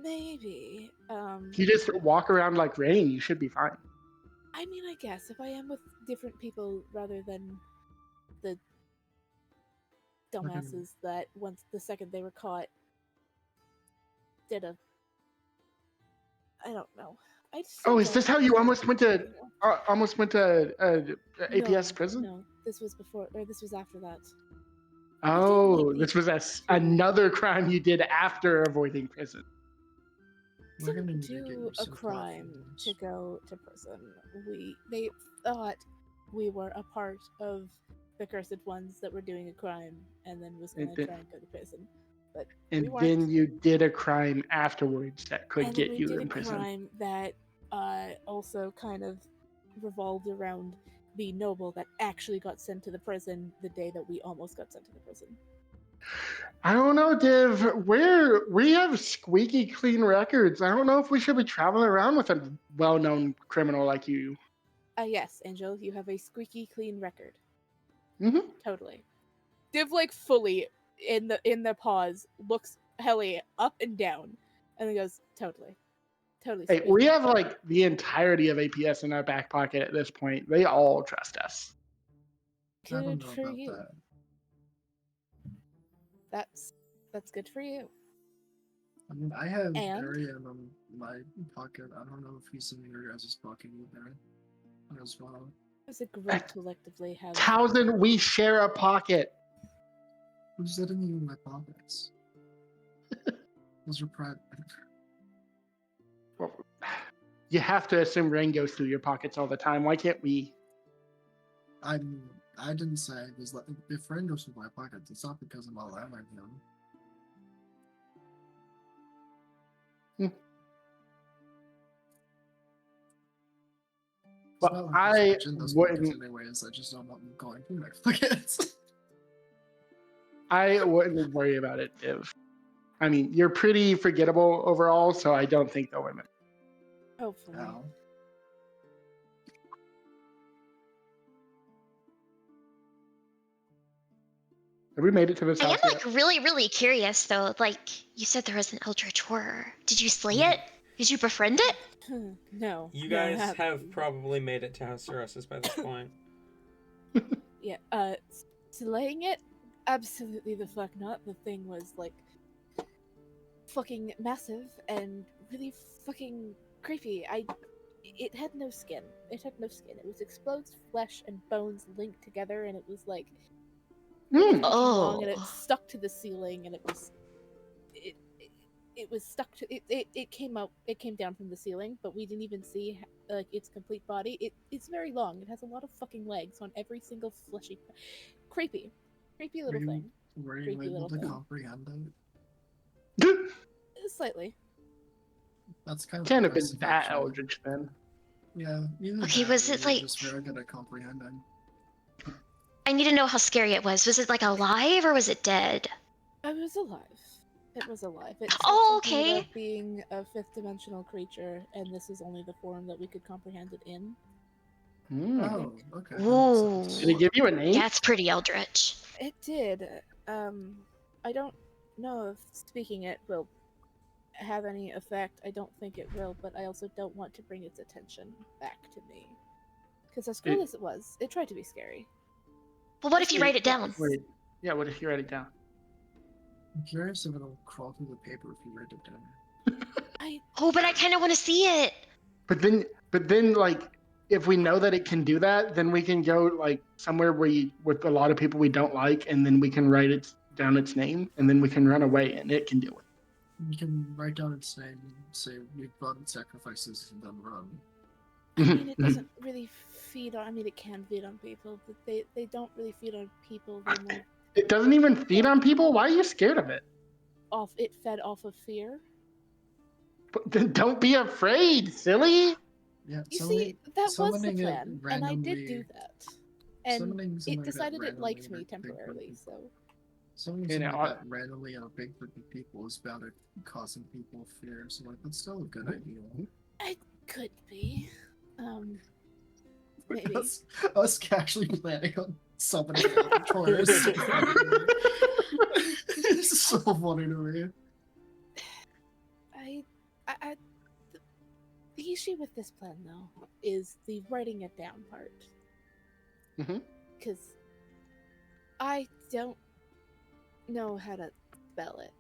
Maybe. If you just walk around like Rain, you should be fine. I mean, I guess if I am with different people rather than the dumbasses that once the second they were caught did a. I don't know. I just Oh, is don't this how you care almost went to anymore. APS prison? No, this was before, or this was after that. Oh, Lately this was another crime you did after avoiding prison. We're gonna Didn't need to get do you a some crime platforms. to go to prison. They thought we were a part of the cursed ones that were doing a crime, and then was gonna And then- try and go to prison. But And we weren't. then you did a crime afterwards that could And then get we you did in a prison. crime that also kind of revolved around the noble that actually got sent to the prison the day that we almost got sent to the prison. I don't know, Div. We have squeaky clean records. I don't know if we should be traveling around with a well-known criminal like you. Yes, Angel, you have a squeaky clean record. Hmm. Totally. Div like fully in the pause looks Helly up and down, and then goes totally Hey, squeaky. we have like the entirety of APS in our back pocket at this point. They all trust us. I don't Good know for about you. that. That's good for you. I mean, I have And? Arian in my pocket. I don't know if he's in your guys' pocket either. As well. As a group collectively have. Townsend, we share a pocket. Who's letting you in my pockets? Those are private. Well, you have to assume Rain goes through your pockets all the time. Why can't we? I didn't say I was like, if Rain goes through my pockets, it's not because I'm allowing him. It's Well, not like I there's much in those pockets wouldn't. anyways. I just don't want them going through my pockets. I wouldn't worry about it, Div. I mean, you're pretty forgettable overall, so I don't think they'll remember. Hopefully. Ow. Have we made it to this I am house like yet? really, really curious though. Like you said, there was an eldritch horror. Did you slay Yeah. it? Did you befriend it? No. You no, I guys haven't. have probably made it to House Ceresis by this point. Yeah, slaying it? Absolutely the fuck not. The thing was, like, fucking massive and really fucking creepy. it had no skin. It had no skin. It was exposed flesh and bones linked together, and it was like really Hmm. fucking long, and it Oh. stuck to the ceiling, and it was stuck to it came out. It came down from the ceiling, but we didn't even see like its complete body. It's very long. It has a lot of fucking legs on every single fleshy, creepy little thing. Were you Creepy able little to thing. comprehend it? Slightly. That's kind of Can't have been impressive, that actually. eldritch then. Yeah, either Okay, that was or it, you're like- just very good at comprehending. I need to know how scary it was. Was it like alive or was it dead? I was alive. It was alive. It said Oh, something okay. about being a fifth dimensional creature, and this is only the form that we could comprehend it in. Hmm. Oh, okay. That Ooh. makes sense. Did it give you a name? Yeah, it's pretty eldritch. It did. I don't know if speaking it will have any effect. I don't think it will, but I also don't want to bring its attention back to me. Because as cool as it was, it tried to be scary. Well, what if you write it down? Wait. Yeah, what if you write it down? I'm curious if it'll crawl through the paper if you write it down. Oh, but I kind of want to see it. But then, like, if we know that it can do that, then we can go like somewhere with a lot of people we don't like, and then we can write it down its name, and then we can run away, and it can do it. You can write down its name and say we've brought sacrifices and then run. I mean, it doesn't really feed on. I mean, it can feed on people, but they don't really feed on people. They more It doesn't even feed on people. Why are you scared of it? it fed off of fear. But then don't be afraid, silly. You Yeah, see, that was the summoning it plan, and I did do randomly- that. And summoning it something like that decided it liked randomly me in a big group temporarily, of- so Summoning You something know, like that randomly in a big group of people is about it causing people fear. So like, that's still a good idea. could be. Maybe. Us casually planning on summoning a Taurus. It's so funny to me. I the issue with this plan though is the writing it down part. Mhm. Because I don't know how to spell it.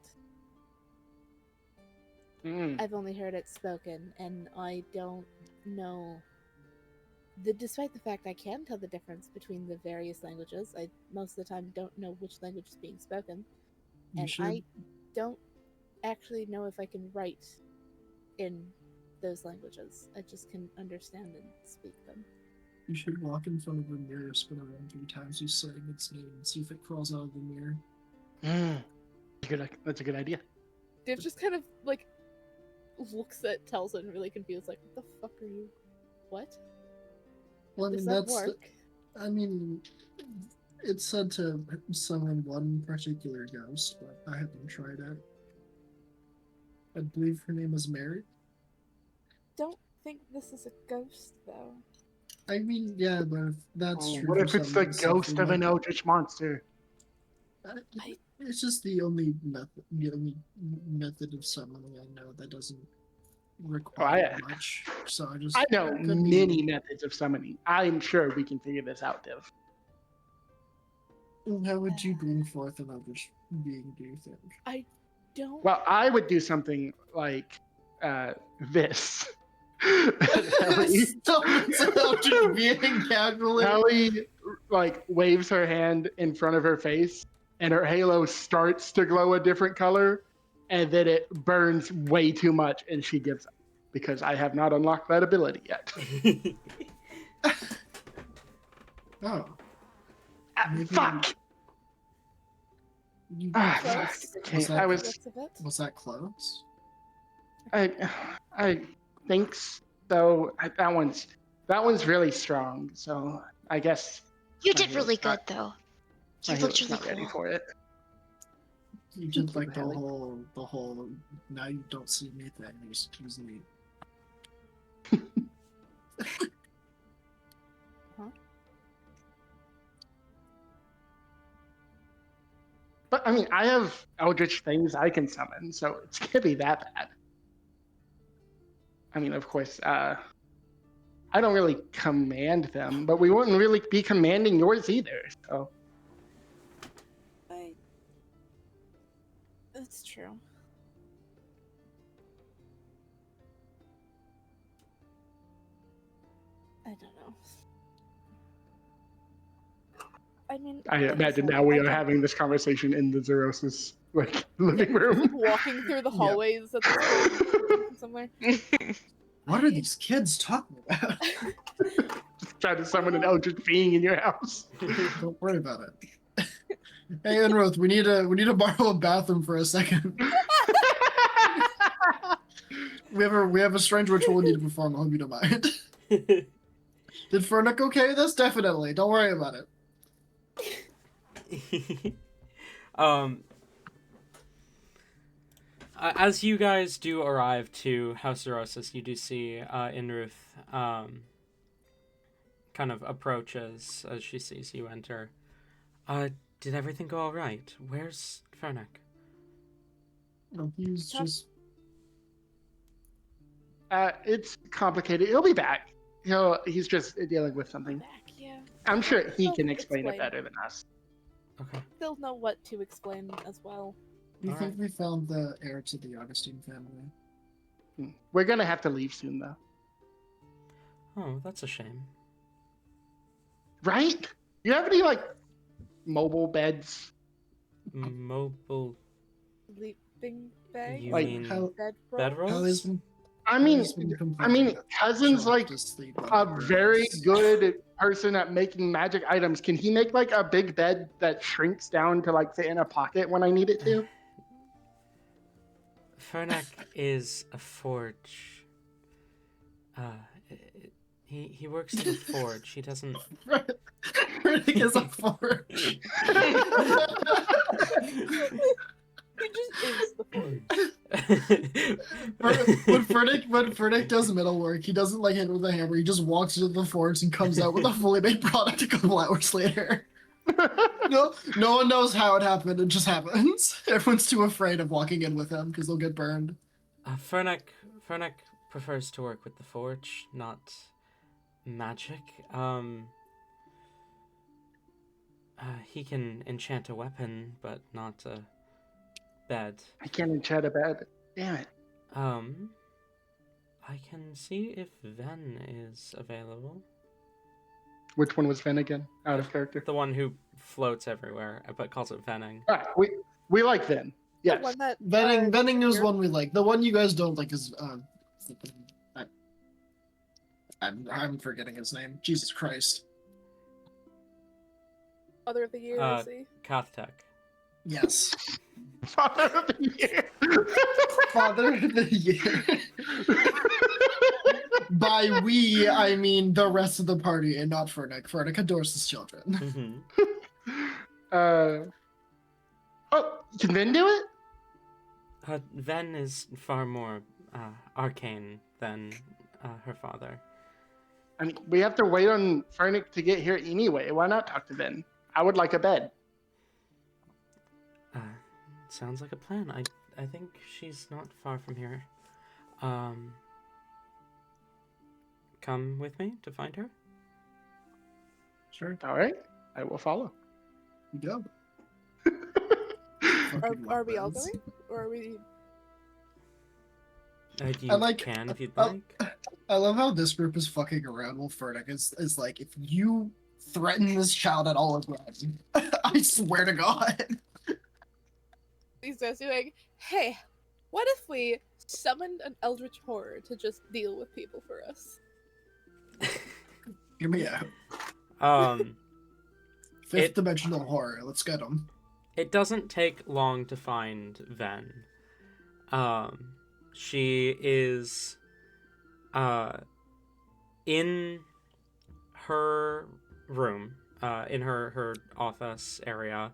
Mm. I've only heard it spoken, and I don't know. Despite the fact I can tell the difference between the various languages, I most of the time don't know which language is being spoken, You and should, I don't actually know if I can write in those languages. I just can understand and speak them. you should walk in front of the mirror, spin around 3 times, just saying its name, and see if it crawls out of the mirror. Mm. That's a good idea. Div just kind of like looks at Telson really confused, like, "What the fuck are you? What? Well, I Does mean, that that's. work?" I mean, it's said to summon one particular ghost, but I haven't tried it. I believe her name is Mary. Don't think this is a ghost though. I mean, yeah, but if that's Oh, true. what for if it's the summoning stuff, ghost we of an might- eldritch monster? It's just the only method of summoning I know that doesn't require much. So I just I know could be- many methods of summoning. I'm sure we can figure this out, Div. How would you bring forth an eldritch being? Do you think? Don't. Well, I would do something like this. Ellie, Summons an eldritch being casually. Ellie like waves her hand in front of her face, and her halo starts to glow a different color, and then it burns way too much, and she gives up because I have not unlocked that ability yet. Oh, Ah, Maybe- fuck! you, Ah, Close. fuck. Okay, Was that- I was Looks of it. was that close? I think so. That one's really strong. So I guess You My did heel's really good, not- though. my You looked heel's really not ready cool. for it. You did Thank you, like the Hallie. whole. Now you don't see me thing. It was neat. But I mean, I have eldritch things I can summon, so it's gonna be that bad. I mean, of course, I don't really command them, but we wouldn't really be commanding yours either. So That's true. I don't know. I mean, I like imagine said, now we I are can- having this conversation in the Zerosis living room. walking through the Yeah. hallways at this point, looking somewhere. What are these kids talking about? Trying to summon an eldritch being in your house. Don't worry about it. Hey, Enroth, we need to borrow a bathroom for a second. We have a strange ritual we need to perform. I hope you don't mind. Did Fernick okay with this? Definitely. Don't worry about it. As you guys do arrive to House Zerosis, you do see Inruth kind of approaches as she sees you enter. Did everything go all right? Where's Fernick? No, he's just It's complicated. He'll be back. He's just dealing with something. Back, yeah. I'm sure he He'll can explain it explain. better than us. Okay. They'll know what to explain as well. we Alright. think we found the heir to the Augustine family. We're gonna have to leave soon, though. Oh, that's a shame. Right? You have any mobile beds? Mobile. Sleeping bag? You Like, mean Bedroll? bedrolls? Hallie's been, I mean, Hallie's been complaining that Cousin's she'll have like to sleep a on the very grass. good person at making magic items. Can he make a big bed that shrinks down to fit in a pocket when I need it to? Fernick is a forge. He works at a forge. He doesn't. Fernick is a forge. He just is the forge. When Fernick does metal work, he doesn't hit it with a hammer. He just walks into the forge and comes out with a fully made product a couple hours later. No one knows how it happened. It just happens. Everyone's too afraid of walking in with him because they'll get burned. Fernick prefers to work with the forge, not magic. He can enchant a weapon, but not a bed. I can't enchant a bed. Damn it. I can see if Ven is available. Which one was Ven again? Out of character. The one who floats everywhere, but calls it Venning. We like Ven. Yes. The one that, Venning is here- one we like. The one you guys don't like is I'm forgetting his name. Jesus Christ. Father of the Year, Uh, is he? Kathtek. Yes. Father of the Year. Father of the Year. By we, I mean the rest of the party and not Fernick. Fernick adores his children. Mm-hmm. Can Ven do it? Ven is far more arcane than her father. I mean, we have to wait on Fernick to get here anyway. Why not talk to Ven? I would like a bed. Sounds like a plan. I think she's not far from here. Come with me to find her? Sure. All right. I will follow. Go. Are we all going? Or are we... You can if you'd like. I love how this group is fucking around while Fernick is like, if you threaten this child at all again, I swear to God. These guys are like, hey, what if we summoned an eldritch horror to just deal with people for us? Hear me out. Fifth It- dimensional horror. Let's get him. It doesn't take long to find Ven. She is in her room, in her office area,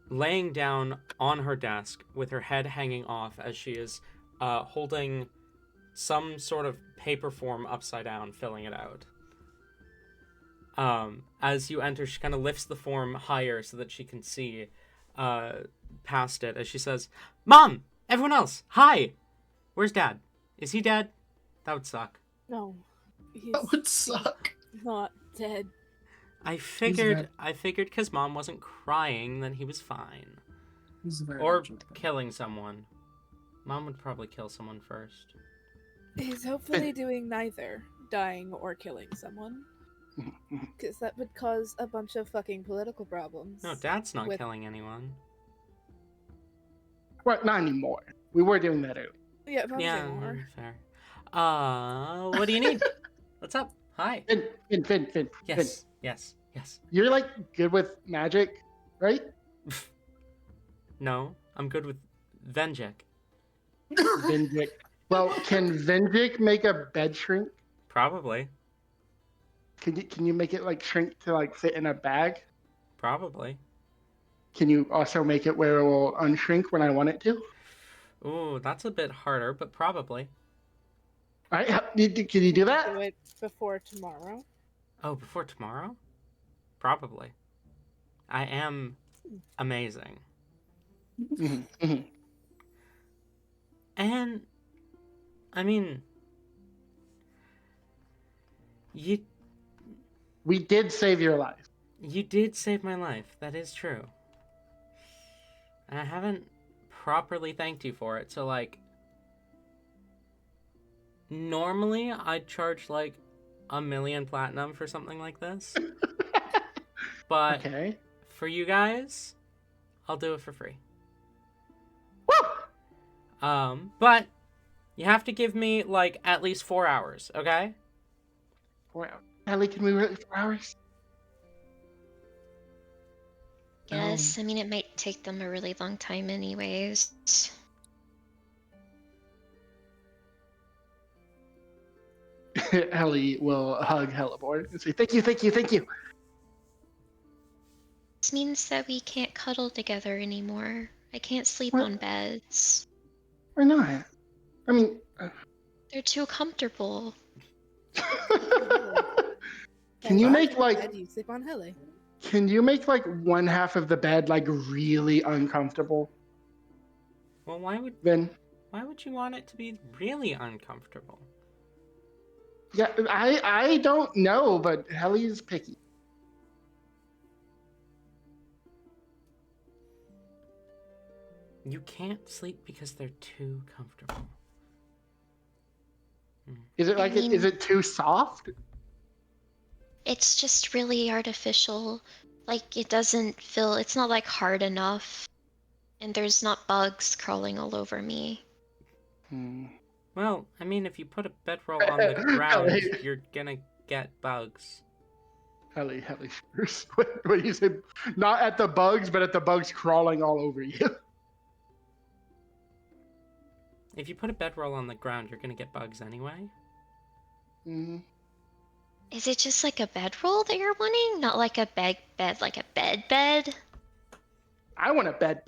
laying down on her desk with her head hanging off as she is holding some sort of paper form upside down, filling it out. As you enter, she kind of lifts the form higher so that she can see past it as she says, "Mom! Everyone else! Hi! Where's Dad? Is he dead? That would suck." No, he's That would suck. not dead. I figured dead. because Mom wasn't crying, then he was fine. He's very Or much okay. killing someone. Mom would probably kill someone first. He's hopefully doing neither, dying or killing someone. Because that would cause a bunch of fucking political problems. No, Dad's not with- killing anyone. Well, not anymore. We were doing that earlier. Yeah, not Yeah, anymore. fair. What do you need? What's up? Hi. Finn. Yes, yes. You're like good with magic, right? No, I'm good with Venjik. Venjik. Well, can Venjik make a bed shrink? Probably. Can you make it like shrink to like fit in a bag? Probably. Can you also make it where it will unshrink when I want it to? Ooh, that's a bit harder, but probably. All right, can you do that? Do it before tomorrow. Oh, before tomorrow? Probably. I am amazing. Mhm. And, I mean, you We did save your life. did save my life. That is true. I haven't properly thanked you for it, so, like, normally I'd charge, like, 1,000,000 platinum for something like this. But Okay. for you guys, I'll do it for free. Woo! But you have to give me, like, at least 4 hours, okay? 4 hours. Ellie, can we wait 4 hours? Yes, I mean, it might take them a really long time anyways. Ellie will hug Hellebore and say, thank you. This means that we can't cuddle together anymore. I can't sleep What? on beds. Why not? I mean, They're too comfortable. can you Well, make like Ed, you sleep on Heli. one half of the bed like really uncomfortable? Well, Then why would you want it to be really uncomfortable? yeah, I don't know, but Helly's picky. You can't sleep because they're too comfortable. Is it like is it too soft? It's just really artificial. Like, it doesn't feel, it's not like hard enough. And there's not bugs crawling all over me. Well, I mean, if you put a bedroll on the ground, Ellie. you're gonna get bugs. Helly, shivers. What you said? Not at the bugs, but at the bugs crawling all over you. If you put a bedroll on the ground, you're gonna get bugs anyway. Is it just like a bedroll that you're wanting? Not like a bed, like a bed? I want a bed.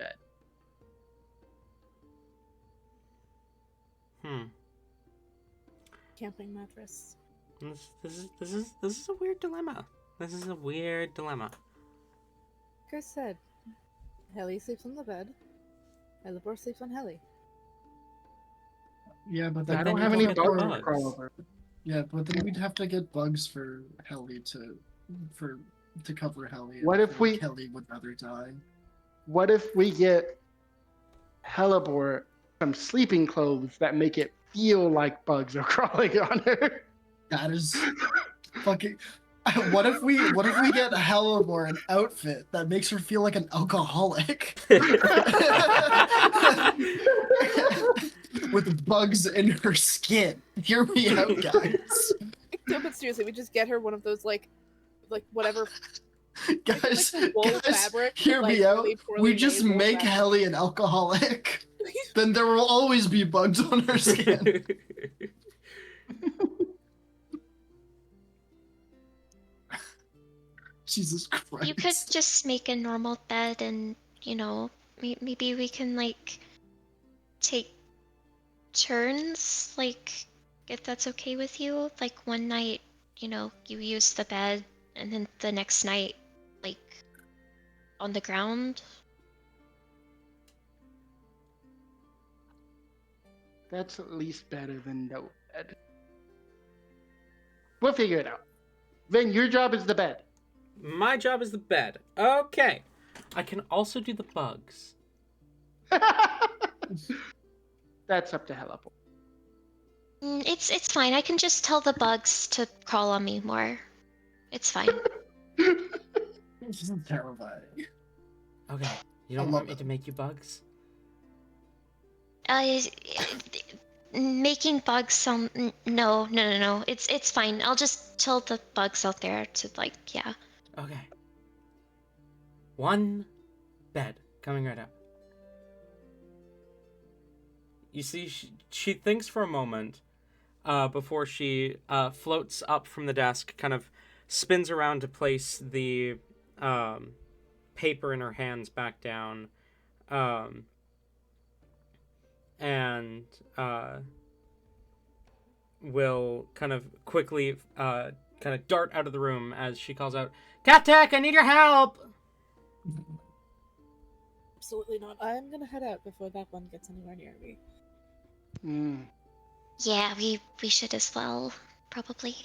Camping mattress. This is a weird dilemma. This is a weird dilemma. Like I said, Heli sleeps on the bed. Elibor sleeps on Heli. Yeah, but I then don't you have don't any get bugs bugs. to crawl over. Yeah, but then we'd have to get bugs for Helly to cover Helly. and What I if feel like Helly would rather die? What if we get Hellebore some sleeping clothes that make it feel like bugs are crawling on her? That is fucking. What if we get Hellebore an outfit that makes her feel like an alcoholic? With bugs in her skin. Hear me out, guys. No, but seriously, we just get her one of those like whatever. Guys, like wool guys, fabric, hear like, me out. really poorly We just made wool make fabric. Helly an alcoholic. Then there will always be bugs on her skin. Jesus Christ. You could just make a normal bed and, maybe we can, like, take turns, like, if that's okay with you. Like, one night, you use the bed, and then the next night, like, on the ground. That's at least better than no bed. We'll figure it out. Then your job is the bed. My job is the bed. Okay. I can also do the bugs. That's up to Hellebore. It's fine. I can just tell the bugs to crawl on me more. It's fine. This is terrifying. Okay. You I don't love want me it. to make you bugs? Uh, making bugs sound no. It's fine. I'll just tell the bugs out there to yeah. Okay. One bed coming right up. You see, she thinks for a moment before she floats up from the desk, kind of spins around to place the paper in her hands back down, um, and will kind of quickly kind of dart out of the room as she calls out, "Captech, I need your help!" Absolutely not. I'm gonna head out before that one gets anywhere near me. Yeah, we should as well, probably.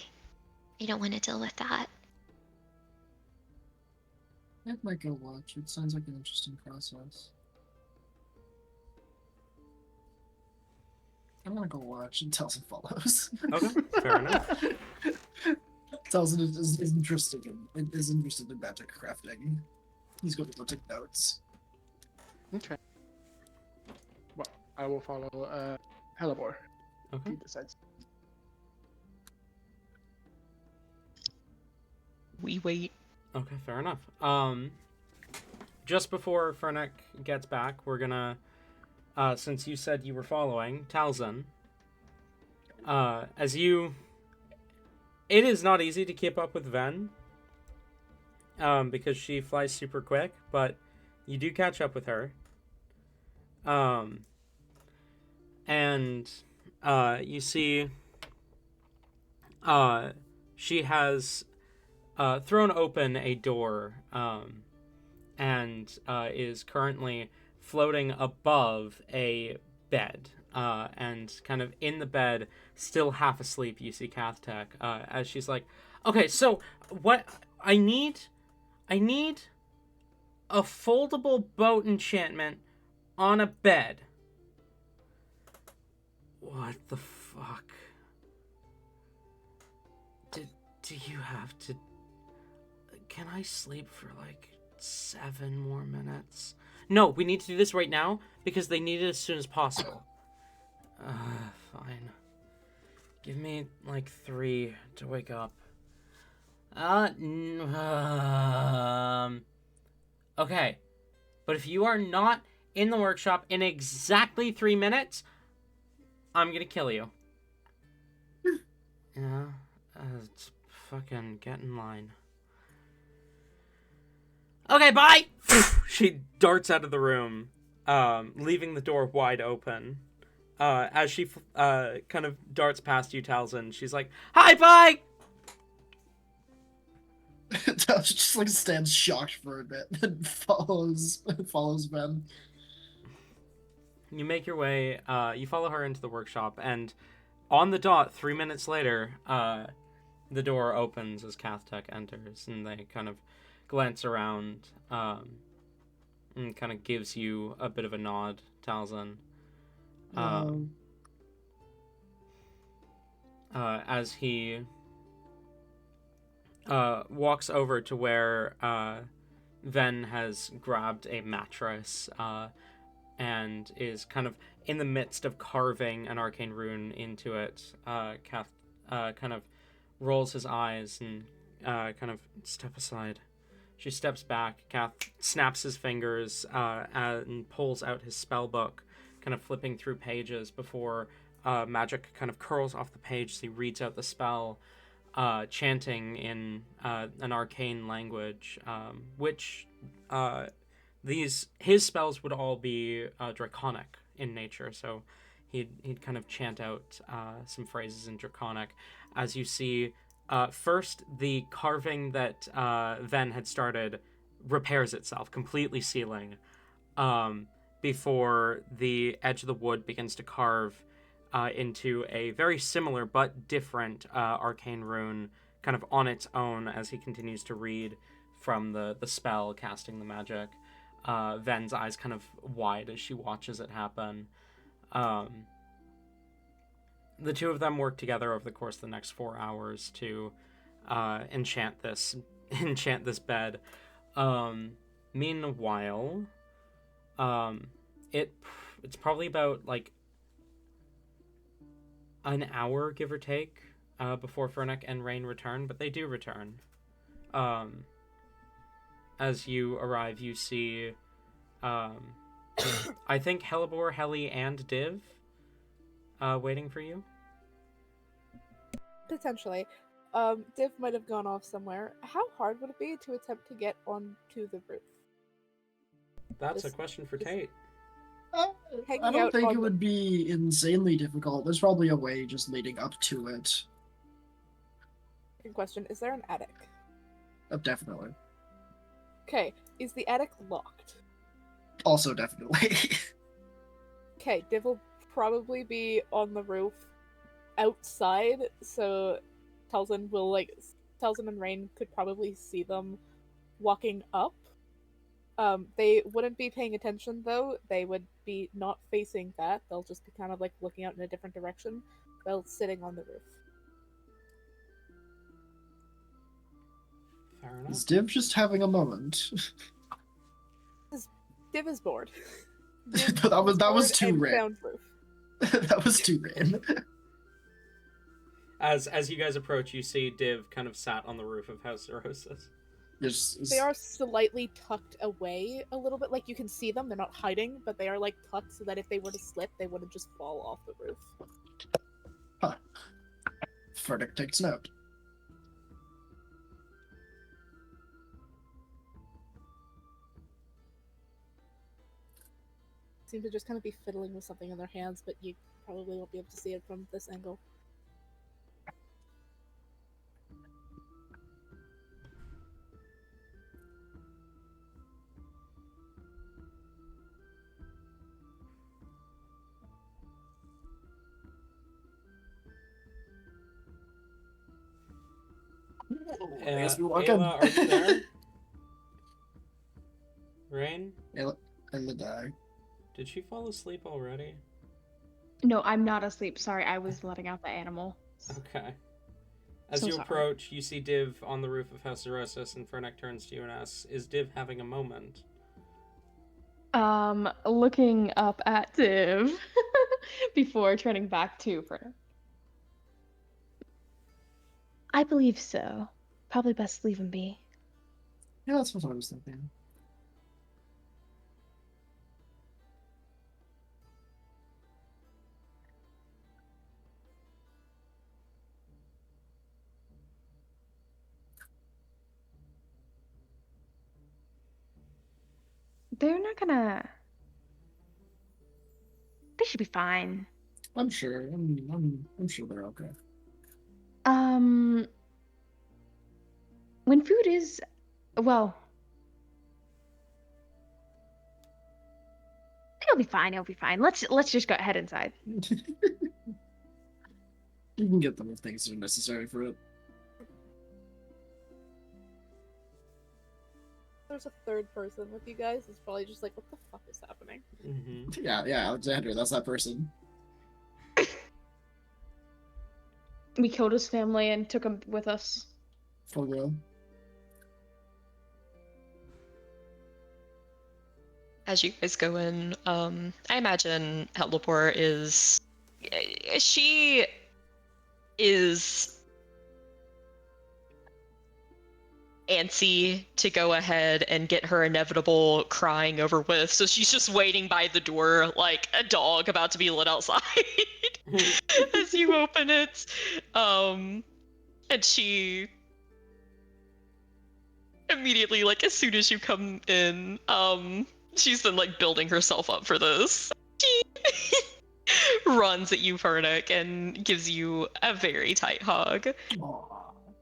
I don't want to deal with that. I might go watch. It sounds like an interesting process. I'm gonna go watch and Telson follows. Okay, fair enough. Telson is interested in magic crafting. He's going to go take notes. Okay. Well, I will follow Hellebore. Okay. He decides. We wait. Okay, fair enough. Just before Fernek gets back, we're gonna, since you said you were following, Talzin, it is not easy to keep up with Ven, because she flies super quick, but you do catch up with her. And, you see, she has, thrown open a door, and is currently floating above a bed. And kind of in the bed, still half asleep, you see Kathtech, as she's like, okay, so what I need a foldable boat enchantment on a bed. What the fuck? Do you have to... Can I sleep for like 7 more minutes? No, we need to do this right now because they need it as soon as possible. Fine. Give me like 3 to wake up. Okay. But if you are not in the workshop in exactly 3 minutes, I'm gonna kill you. Yeah. It's fucking get in line. Okay, bye! She darts out of the room, leaving the door wide open. As she kind of darts past you, Talzin, she's like, "Hi, bye!" Telson just like stands shocked for a bit and follows Ben. You make your way, you follow her into the workshop, and on the dot, 3 minutes later, the door opens as Kathtech enters, and they kind of glance around, and kind of gives you a bit of a nod, Talzin. As he walks over to where Ven has grabbed a mattress, and is kind of in the midst of carving an arcane rune into it. Kath kind of rolls his eyes and kind of step aside. She steps back. Kath snaps his fingers and pulls out his spell book, kind of flipping through pages before magic kind of curls off the page as he reads out the spell, chanting in an arcane language, which his spells would all be draconic in nature. So he'd kind of chant out some phrases in draconic, as you see. First, the carving that Ven had started repairs itself, completely sealing, before the edge of the wood begins to carve into a very similar but different arcane rune, kind of on its own as he continues to read from the spell, casting the magic. Ven's eyes kind of wide as she watches it happen. the two of them work together over the course of the next 4 hours to enchant this bed. Meanwhile, it's probably about like an hour, give or take, before Fernick and Rain return, but they do return. As you arrive, you see, I think Hellebore, Helly, and Div waiting for you. Potentially. Div might have gone off somewhere. How hard would it be to attempt to get onto the roof? That's a question for Tate. I Hanging don't out think on it the- would be insanely difficult. There's probably a way just leading up to it. Good question. Is there an attic? Definitely. Okay. Is the attic locked? Also, definitely. Okay, Div will probably be on the roof outside, so Talzin and Rain could probably see them walking up. They wouldn't be paying attention though. They would be not facing that. They'll just be kind of like looking out in a different direction while sitting on the roof. Fair enough. Is Div just having a moment? Div is bored. that was Bored too and rare. found roof. That was too random. As you guys approach, you see Div kind of sat on the roof of House Zerosis. They are slightly tucked away a little bit. Like, you can see them. They're not hiding, but they are, like, tucked so that if they were to slip, they wouldn't just fall off the roof. Huh. Frederick takes note. Seem to just kind of be fiddling with something in their hands, but you probably won't be able to see it from this angle. I guess we walk Ayla, are you there? Rain? And the die. Did she fall asleep already? No, I'm not asleep. Sorry, I was letting out the animal. Okay. As So you sorry. approach, you see Div on the roof of House Zerosis, and Fernick turns to you and asks, "Is Div having a moment?" Looking up at Div before turning back to Fernick. I believe so. Probably best leave him be. Yeah, that's what I was thinking. They're not gonna. They should be fine. I'm sure. I'm sure they're okay. When food is, well, he'll be fine. He'll be fine. Let's just go head inside. You can get them if things are necessary for it. There's a third person with you guys. It's probably just like, what the fuck is happening? Mm-hmm. Yeah, Alexander, that's that person. We killed his family and took him with us. For real. As you guys go in, I imagine Hellebore is... She is antsy to go ahead and get her inevitable crying over with, so she's just waiting by the door like a dog about to be let outside as you open it. And she immediately, like as soon as you come in, she's been like building herself up for this. She runs at you, Fernick, and gives you a very tight hug. Aw.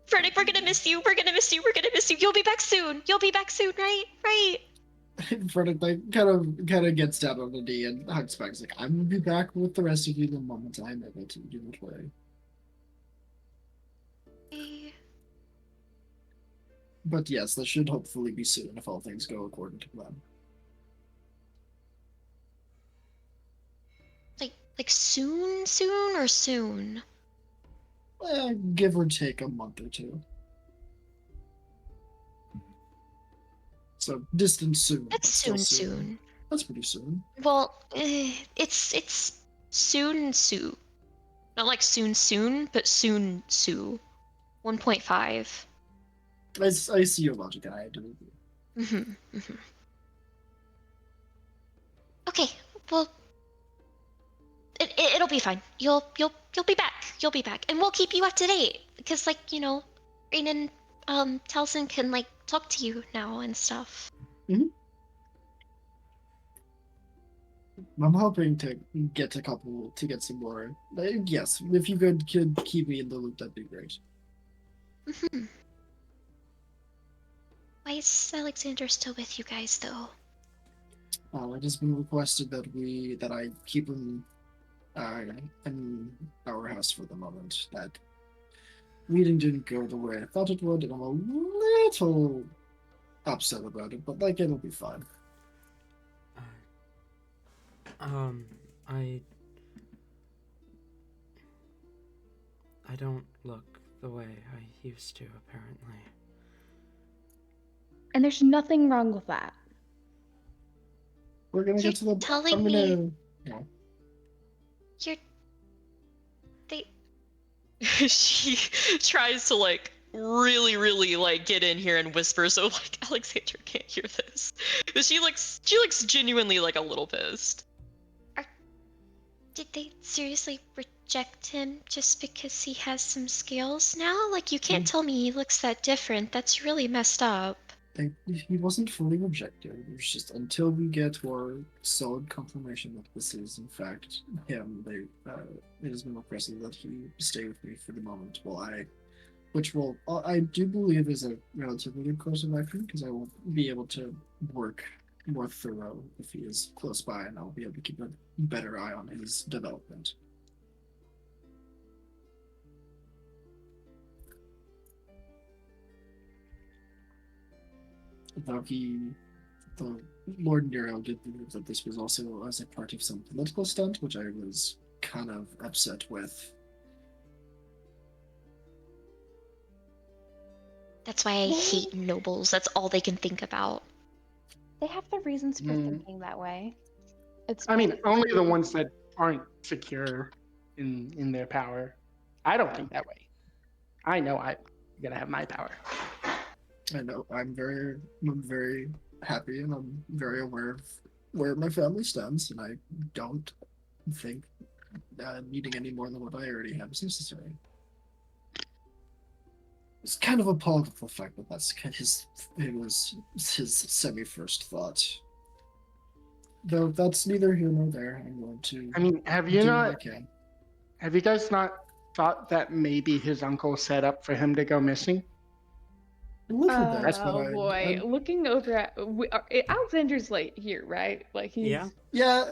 Fernick, we're gonna miss you. We're gonna miss you. We're gonna miss you. You'll be back soon. You'll be back soon, right? Right. Frederick like kind of gets down on the knee and hugs back. He's like, I'm gonna be back with the rest of you the moment I'm able to do it way. But yes, that should hopefully be soon if all things go according to plan. Like soon, or soon? Give or take a month or two. So distant soon. That's but still soon. That's pretty soon. Well, it's soon. Not like soon, but soon. 1.5. I see your logic. I do. Okay, well, it'll be fine. You'll be back. You'll be back, and we'll keep you up to date because, like, Rain and Taliesin can like talk to you now and stuff. I'm hoping to get some more. Yes, if you could keep me in the loop, that'd be great. Why is Alexander still with you guys, though? It has been requested that I keep him in our house for the moment. That meeting didn't go the way I thought it would, and I'm a little upset about it. But like, it'll be fine. I don't look the way I used to, apparently. And there's nothing wrong with that. We're gonna get to the. Telling I'm gonna. Yeah. She tries to like really like get in here and whisper so like Alexander can't hear this. But she looks genuinely like a little pissed. Did they seriously reject him just because he has some scales now? Like, you can't tell me he looks that different. That's really messed up. He wasn't fully rejected. It was just until we get more solid confirmation that this is in fact him. It has been requested that he stay with me for the moment I do believe is a relatively good course of action because I will be able to work more thorough if he is close by, and I'll be able to keep a better eye on his development. Though the Lord Nero did believe that this was also as a part of some political stunt, which I was kind of upset with. That's why I hate nobles. That's all they can think about. They have their reasons for thinking that way. I mean, only the ones that aren't secure in their power. I don't think that way. I know I'm gonna have my power. I know I'm very happy, and I'm very aware of where my family stands, and I don't think needing any more than what I already have is necessary. It's kind of appalled with the fact that it was his semi-first thought. Though that's neither here nor there. I'm going to. I mean, have you guys not thought that maybe his uncle set up for him to go missing? Oh boy! Looking over at Alexander's like here, right? Like he's yeah.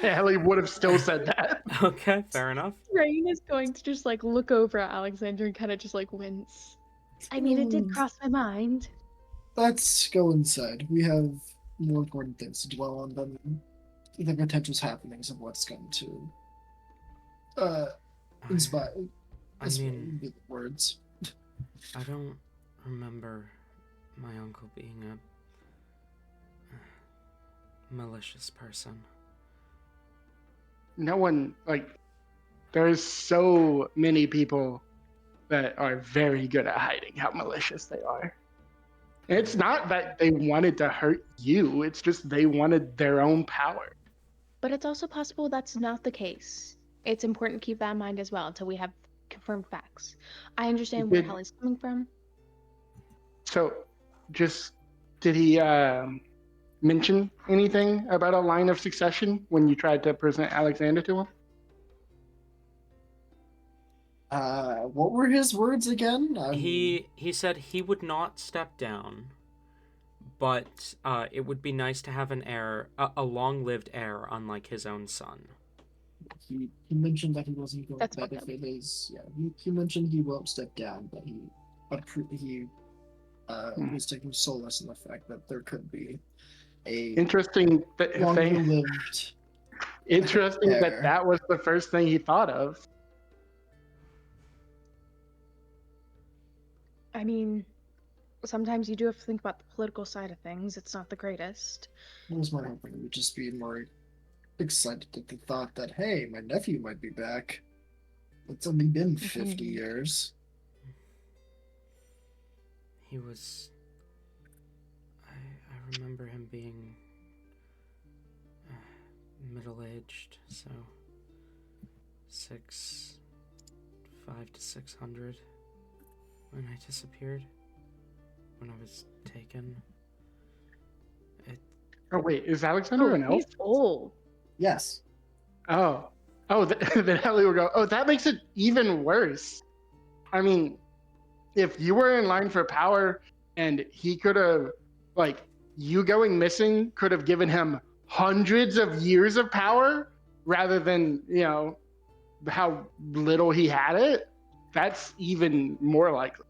Ellie would have still said that. Okay, fair enough. Rain is going to just like look over at Alexander and kind of just like wince. I mean, it did cross my mind. Let's go inside. We have more important things to dwell on than the potential happenings of what's going to inspire. The words. I don't remember my uncle being a malicious person. No one, there's so many people that are very good at hiding how malicious they are. And it's not that they wanted to hurt you, it's just they wanted their own power. But it's also possible that's not the case. It's important to keep that in mind as well until we have confirmed facts. I understand where Hallie's coming from. So, did he mention anything about a line of succession when you tried to present Alexander to him? What were his words again? He said he would not step down, but it would be nice to have an heir, a long-lived heir, unlike his own son. He mentioned that he wasn't going to benefit his. Yeah, he mentioned he won't step down, but he was taking solace in the fact that there could be a interesting longer-lived Interesting that There. that was the first thing he thought of. I mean, sometimes you do have to think about the political side of things. It's not the greatest. I was more hoping he would just be more excited at the thought that, hey, my nephew might be back. It's only been 50 Mhm. years. He was. I remember him being middle-aged, so 5 to 600 when I disappeared, when I was taken. Oh wait, is Alexander an elf? He's old. Yes. Oh, then Ellie will go. Oh, that makes it even worse. I mean, if you were in line for power, and he could have, like, you going missing could have given him hundreds of years of power, rather than how little he had it. That's even more likely.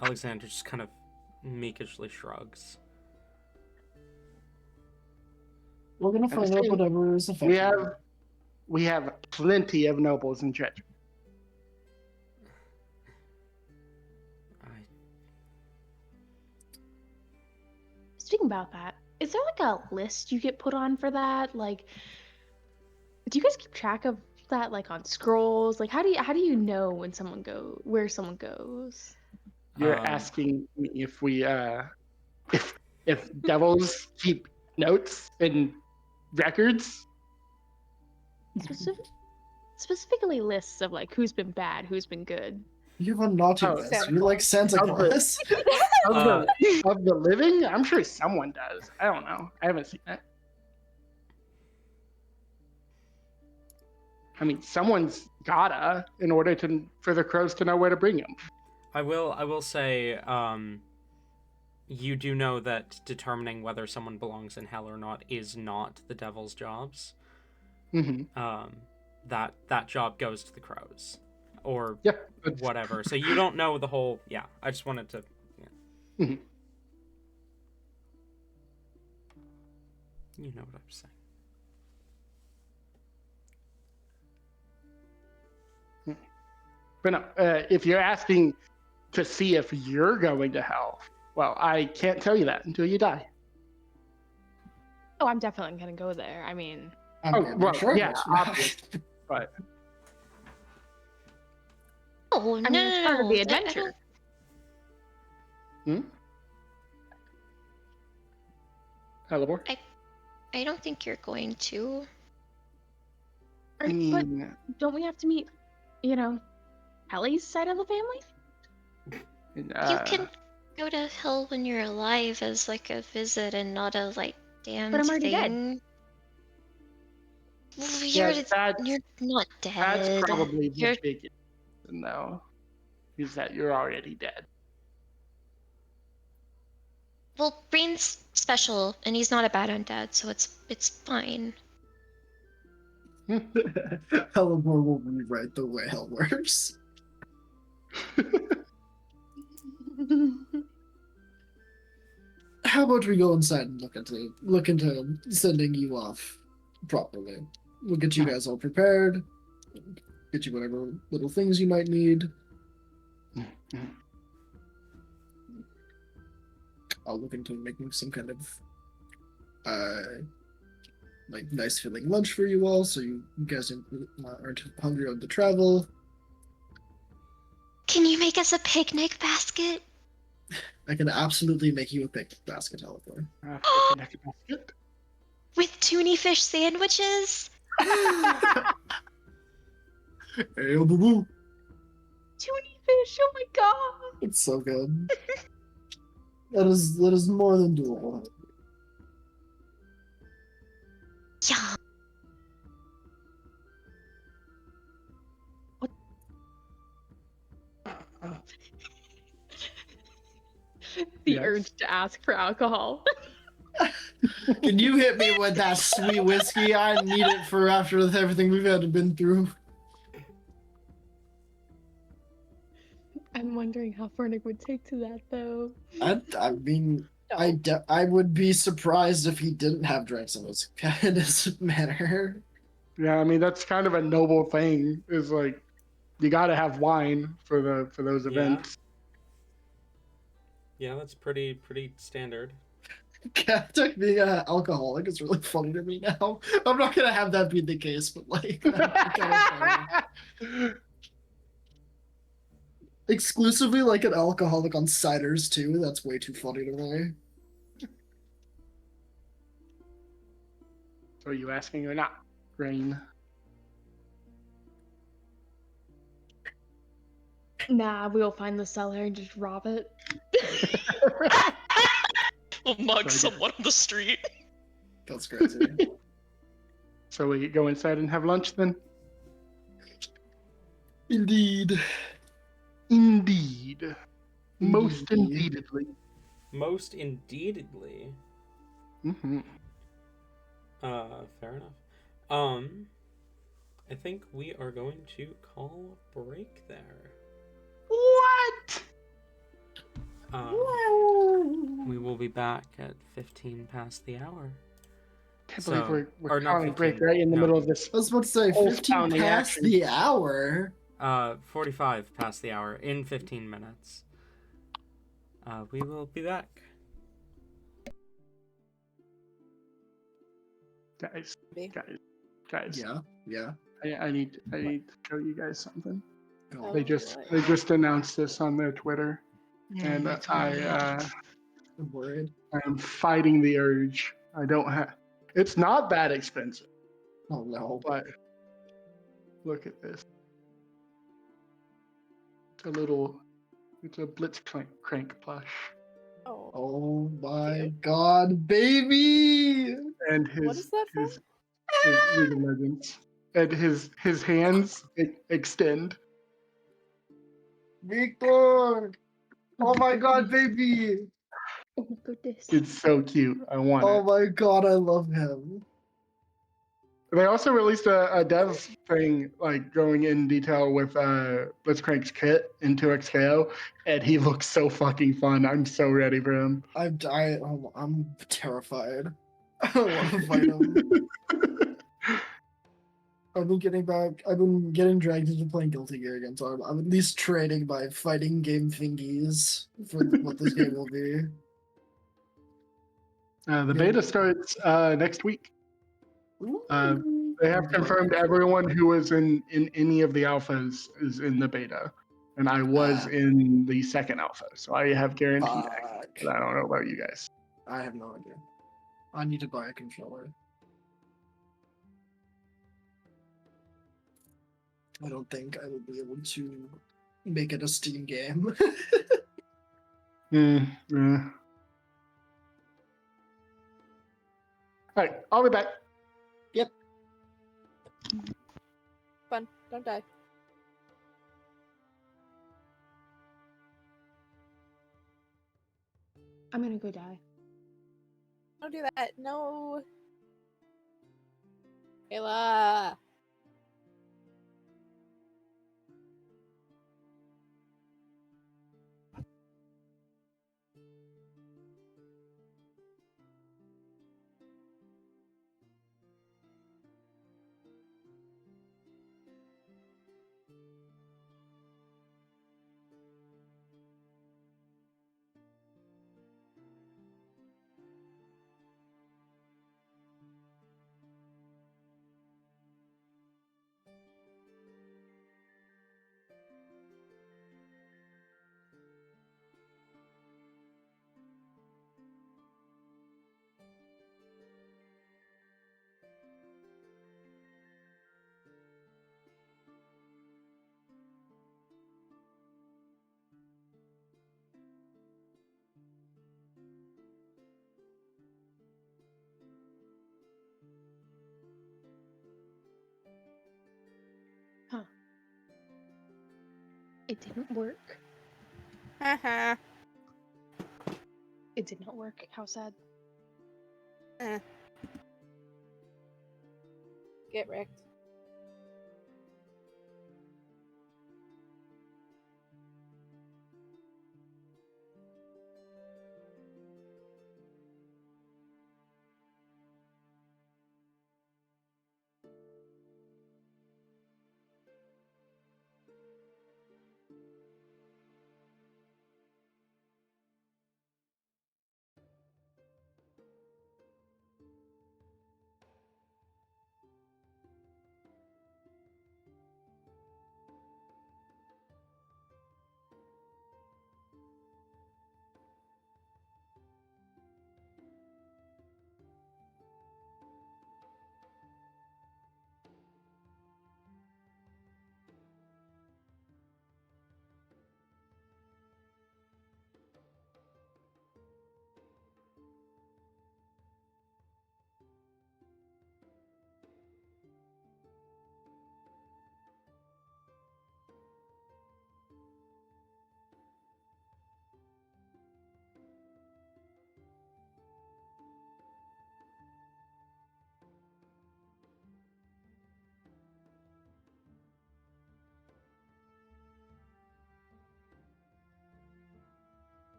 Alexander just kind of meekishly shrugs. We're gonna find out Understand. whatever is affecting We have plenty of nobles in treasure. Speaking about that, is there like a list you get put on for that? Like, do you guys keep track of that, like on scrolls? Like, how do you know when where someone goes? You're Um, asking me if we if devils keep notes and records. Specifically lists of like who's been bad, who's been good. You have a naughty Oh, list. Santa You're like Santa Of the- Claus. Of the living, I'm sure someone does. I don't know. I haven't seen that. I mean, someone's gotta in order for the crows to know where to bring him. I will say, you do know that determining whether someone belongs in hell or not is not the devil's jobs. Mm-hmm. That job goes to the crows, or Yeah. whatever. So you don't know the whole. Yeah, I just wanted to. Yeah. Mhm. You know what I'm saying. But no, if you're asking to see if you're going to hell, well, I can't tell you that until you die. Oh, I'm definitely gonna go there. I mean, I'm Oh, gonna well, make sure yeah, that obvious. But Oh, I no, mean, it's part of no, the no. I adventure. Halibor? I don't think you're going to. I But mean, don't we have to meet, Ellie's side of the family? You can go to hell when you're alive as like a visit and not a like damned But I'm already dead. thing. Well, yeah, you're not that's dead. probably the You're biggest reason, though, is that you're already dead. well, Brain's special and he's not a bad undead, so it's fine. Hellemore will rewrite the way hell works. How about we go inside and look into sending you off properly? We'll get you guys all prepared. Get you whatever little things you might need. I'll look into making some kind of like nice filling lunch for you all, so you guys aren't hungry on the travel. Can you make us a picnic basket? I can absolutely make you a picnic basket, Halibor. With tuna fish sandwiches? Hey, oh, boo boo. Tuna fish, oh my god! It's so good. That is more than doable. Yeah. The Yes. urge to ask for alcohol. Can you hit me with that sweet whiskey? I need it for after everything we've had to been through. I'm wondering how Fernig would take to that, though. I mean, I would be surprised if he didn't have drinks in his manner. Yeah, I mean that's kind of a noble thing. Is like you got to have wine for those Yeah. events. Yeah, that's pretty standard. Captain being an alcoholic is really funny to me now. I'm not gonna have that be the case, but like exclusively like an alcoholic on ciders too. That's way too funny to me. So are you asking or not, Rain? Nah, we'll find the cellar and just rob it. We'll mug Sorry, someone on the street. That's crazy. So we go inside and have lunch then? Indeed. Indeed. Most Indeed. indeededly. Most indeededly. Mm-hmm. Fair enough. I think we are going to call break there. What? We will be back at 15 past the hour. Can't So- believe we're or not calling break 15, right in the no. middle of this. I was about to say Whole 15 founding past action. the hour. 45 past the hour in 15 minutes. We will be back. Guys, Be. guys. Yeah. I need to show you guys something. Go. They just announced this on their Twitter, and I I'm worried. am fighting the urge. I don't have. It's not that expensive, Oh no. but look at this. It's a Blitzcrank plush, Oh. Oh my Cute. god, baby! and What is that from? his League of Legends, and his hands extend. Victor! Oh my god, baby! Oh goodness. It's so cute. I want Oh it. my god, I love him. They also released a dev thing, like going in detail with Blitzcrank's kit in 2XKO, and he looks so fucking fun. I'm so ready for him. I'm terrified. I want to fight him. I've been getting dragged into playing Guilty Gear again, so I'm at least training by fighting game thingies for what this game will be. The Yeah. beta starts next week. Ooh. They have confirmed everyone who was in any of the alphas is in the beta, and I was in the second alpha, so I have guaranteed access. Fuck. But I don't know about you guys. I have no idea. I need to buy a controller. I don't think I will be able to make it a Steam game. Yeah. All right, I'll be back. Fun. Don't die. I'm gonna go die. Don't do that. No. Kayla. It didn't work. Haha. It did not work. How sad. Get wrecked.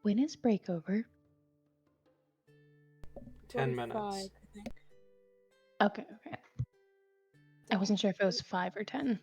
When is break over? 10 25, minutes. I think. Okay. I wasn't sure if it was 5 or 10.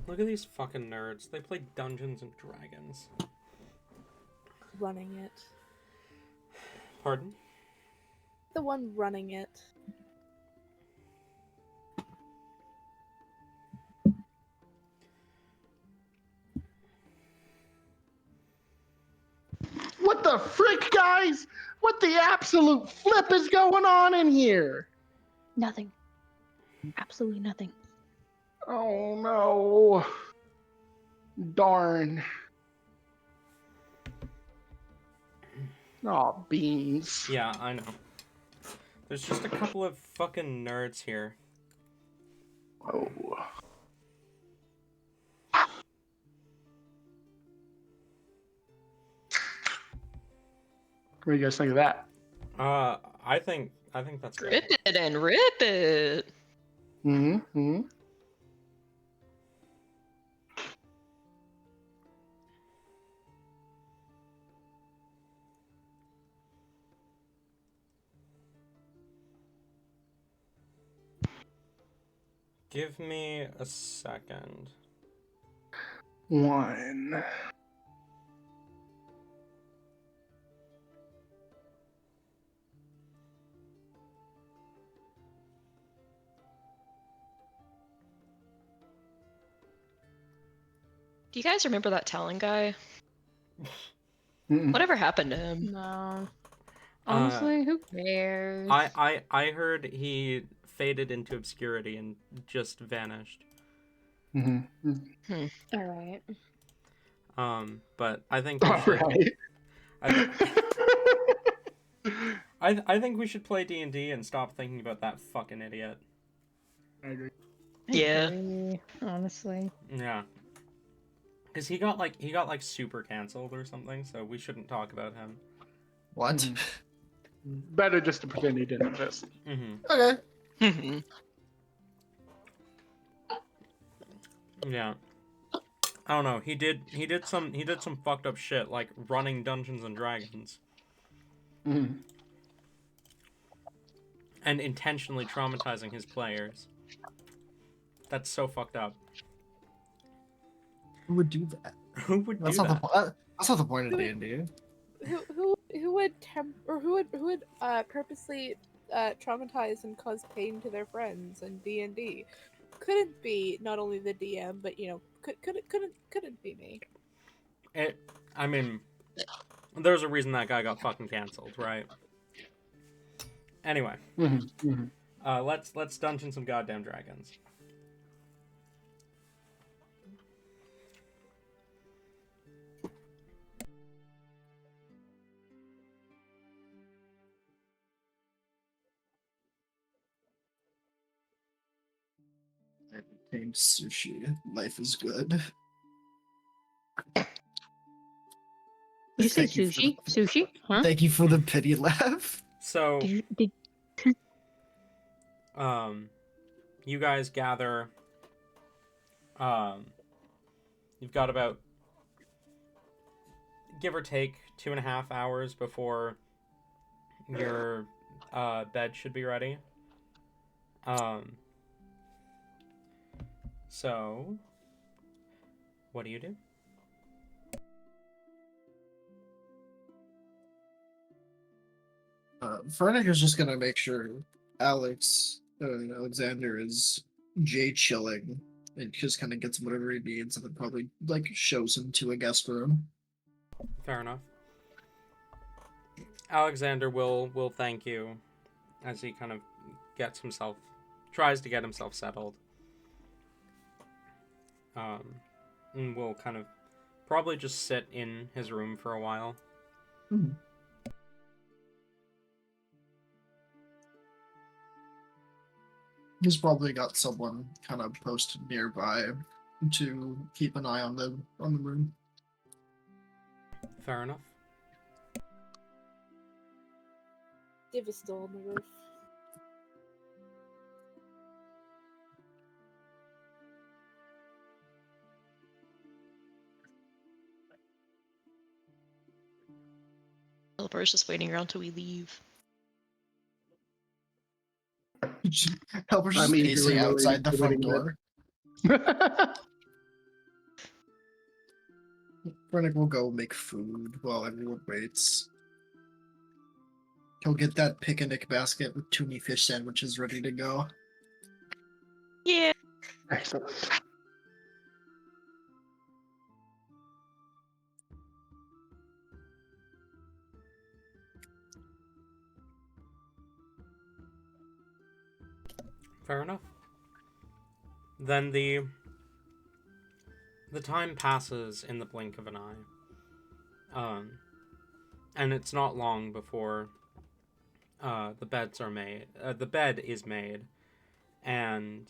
Look at these fucking nerds. They play Dungeons and Dragons. Running it. Pardon? The one running it. What the frick, guys? What the absolute flip is going on in here? Nothing. Absolutely nothing. Oh no. Darn. Oh, beans. Yeah, I know. There's just a couple of fucking nerds here. Oh. What do you guys think of that? I think that's good. Rip it and rip it. Mm-hmm. Give me a second. One. Do you guys remember that Talon guy? Mm-mm. Whatever happened to him? No. Honestly, who cares? I heard he faded into obscurity and just vanished. Mm-hmm. All right. But I think we All should. right. I think we should play D&D and stop thinking about that fucking idiot. I agree. Yeah. Agree, honestly. Yeah. Because he got like super canceled or something, so we shouldn't talk about him. What? Mhm. Better just to pretend he didn't exist. Mm-hmm. Okay. Yeah. I don't know. He did some fucked up shit like running Dungeons and Dragons Mm-hmm. and intentionally traumatizing his players. That's so fucked up. Who would do that? Who would do That's that? not the that's not the point of D&D. Who would purposely traumatize and cause pain to their friends in D&D? Couldn't be not only the DM, but couldn't be me. I mean, there's a reason that guy got fucking canceled, right? Anyway, Mm-hmm. Mm-hmm. let's dungeon some goddamn dragons. Named Sushi. Life is good. You say Thank you for sushi? Sushi? Huh? Thank you for the pity laugh. So, Did you guys gather. You've got about, give or take, 2.5 hours before your bed should be ready. So, what do you do? Fernick is just gonna make sure Alexander is chilling and just kind of gets whatever he needs, and then probably like shows him to a guest room. Fair enough. Alexander will thank you as he kind of tries to get himself settled. And will kind of probably just sit in his room for a while. Hmm. He's probably got someone kind of posted nearby to keep an eye on the room. Fair enough. Div is still on the roof. Philipper's just waiting around till we leave. Helper's just I'm pacing eagerly outside the front waiting door. Fernick will go make food while everyone waits. He'll get that picnic basket with tuna fish sandwiches ready to go. Yeah. Excellent. Fair enough. Then the time passes in the blink of an eye. And it's not long before the beds are made. The bed is made, and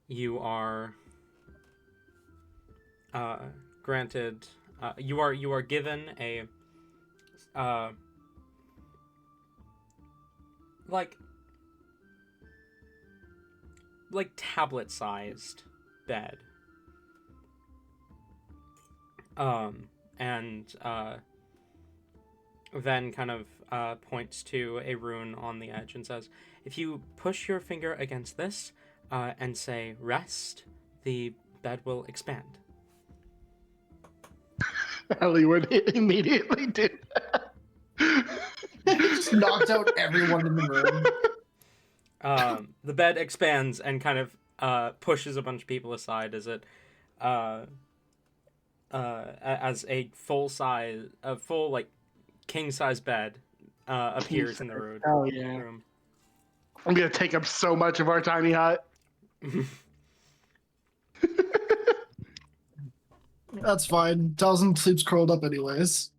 you are granted. You are given a like tablet-sized bed. And then kind of points to a rune on the edge and says, if you push your finger against this and say rest, the bed will expand. Ellie would immediately do that. He just knocked out everyone in the room. The bed expands and kind of pushes a bunch of people aside as it as a full like king size bed appears in the room. Oh yeah. I'm gonna take up so much of our tiny hut. That's fine. Talzin sleeps curled up anyways.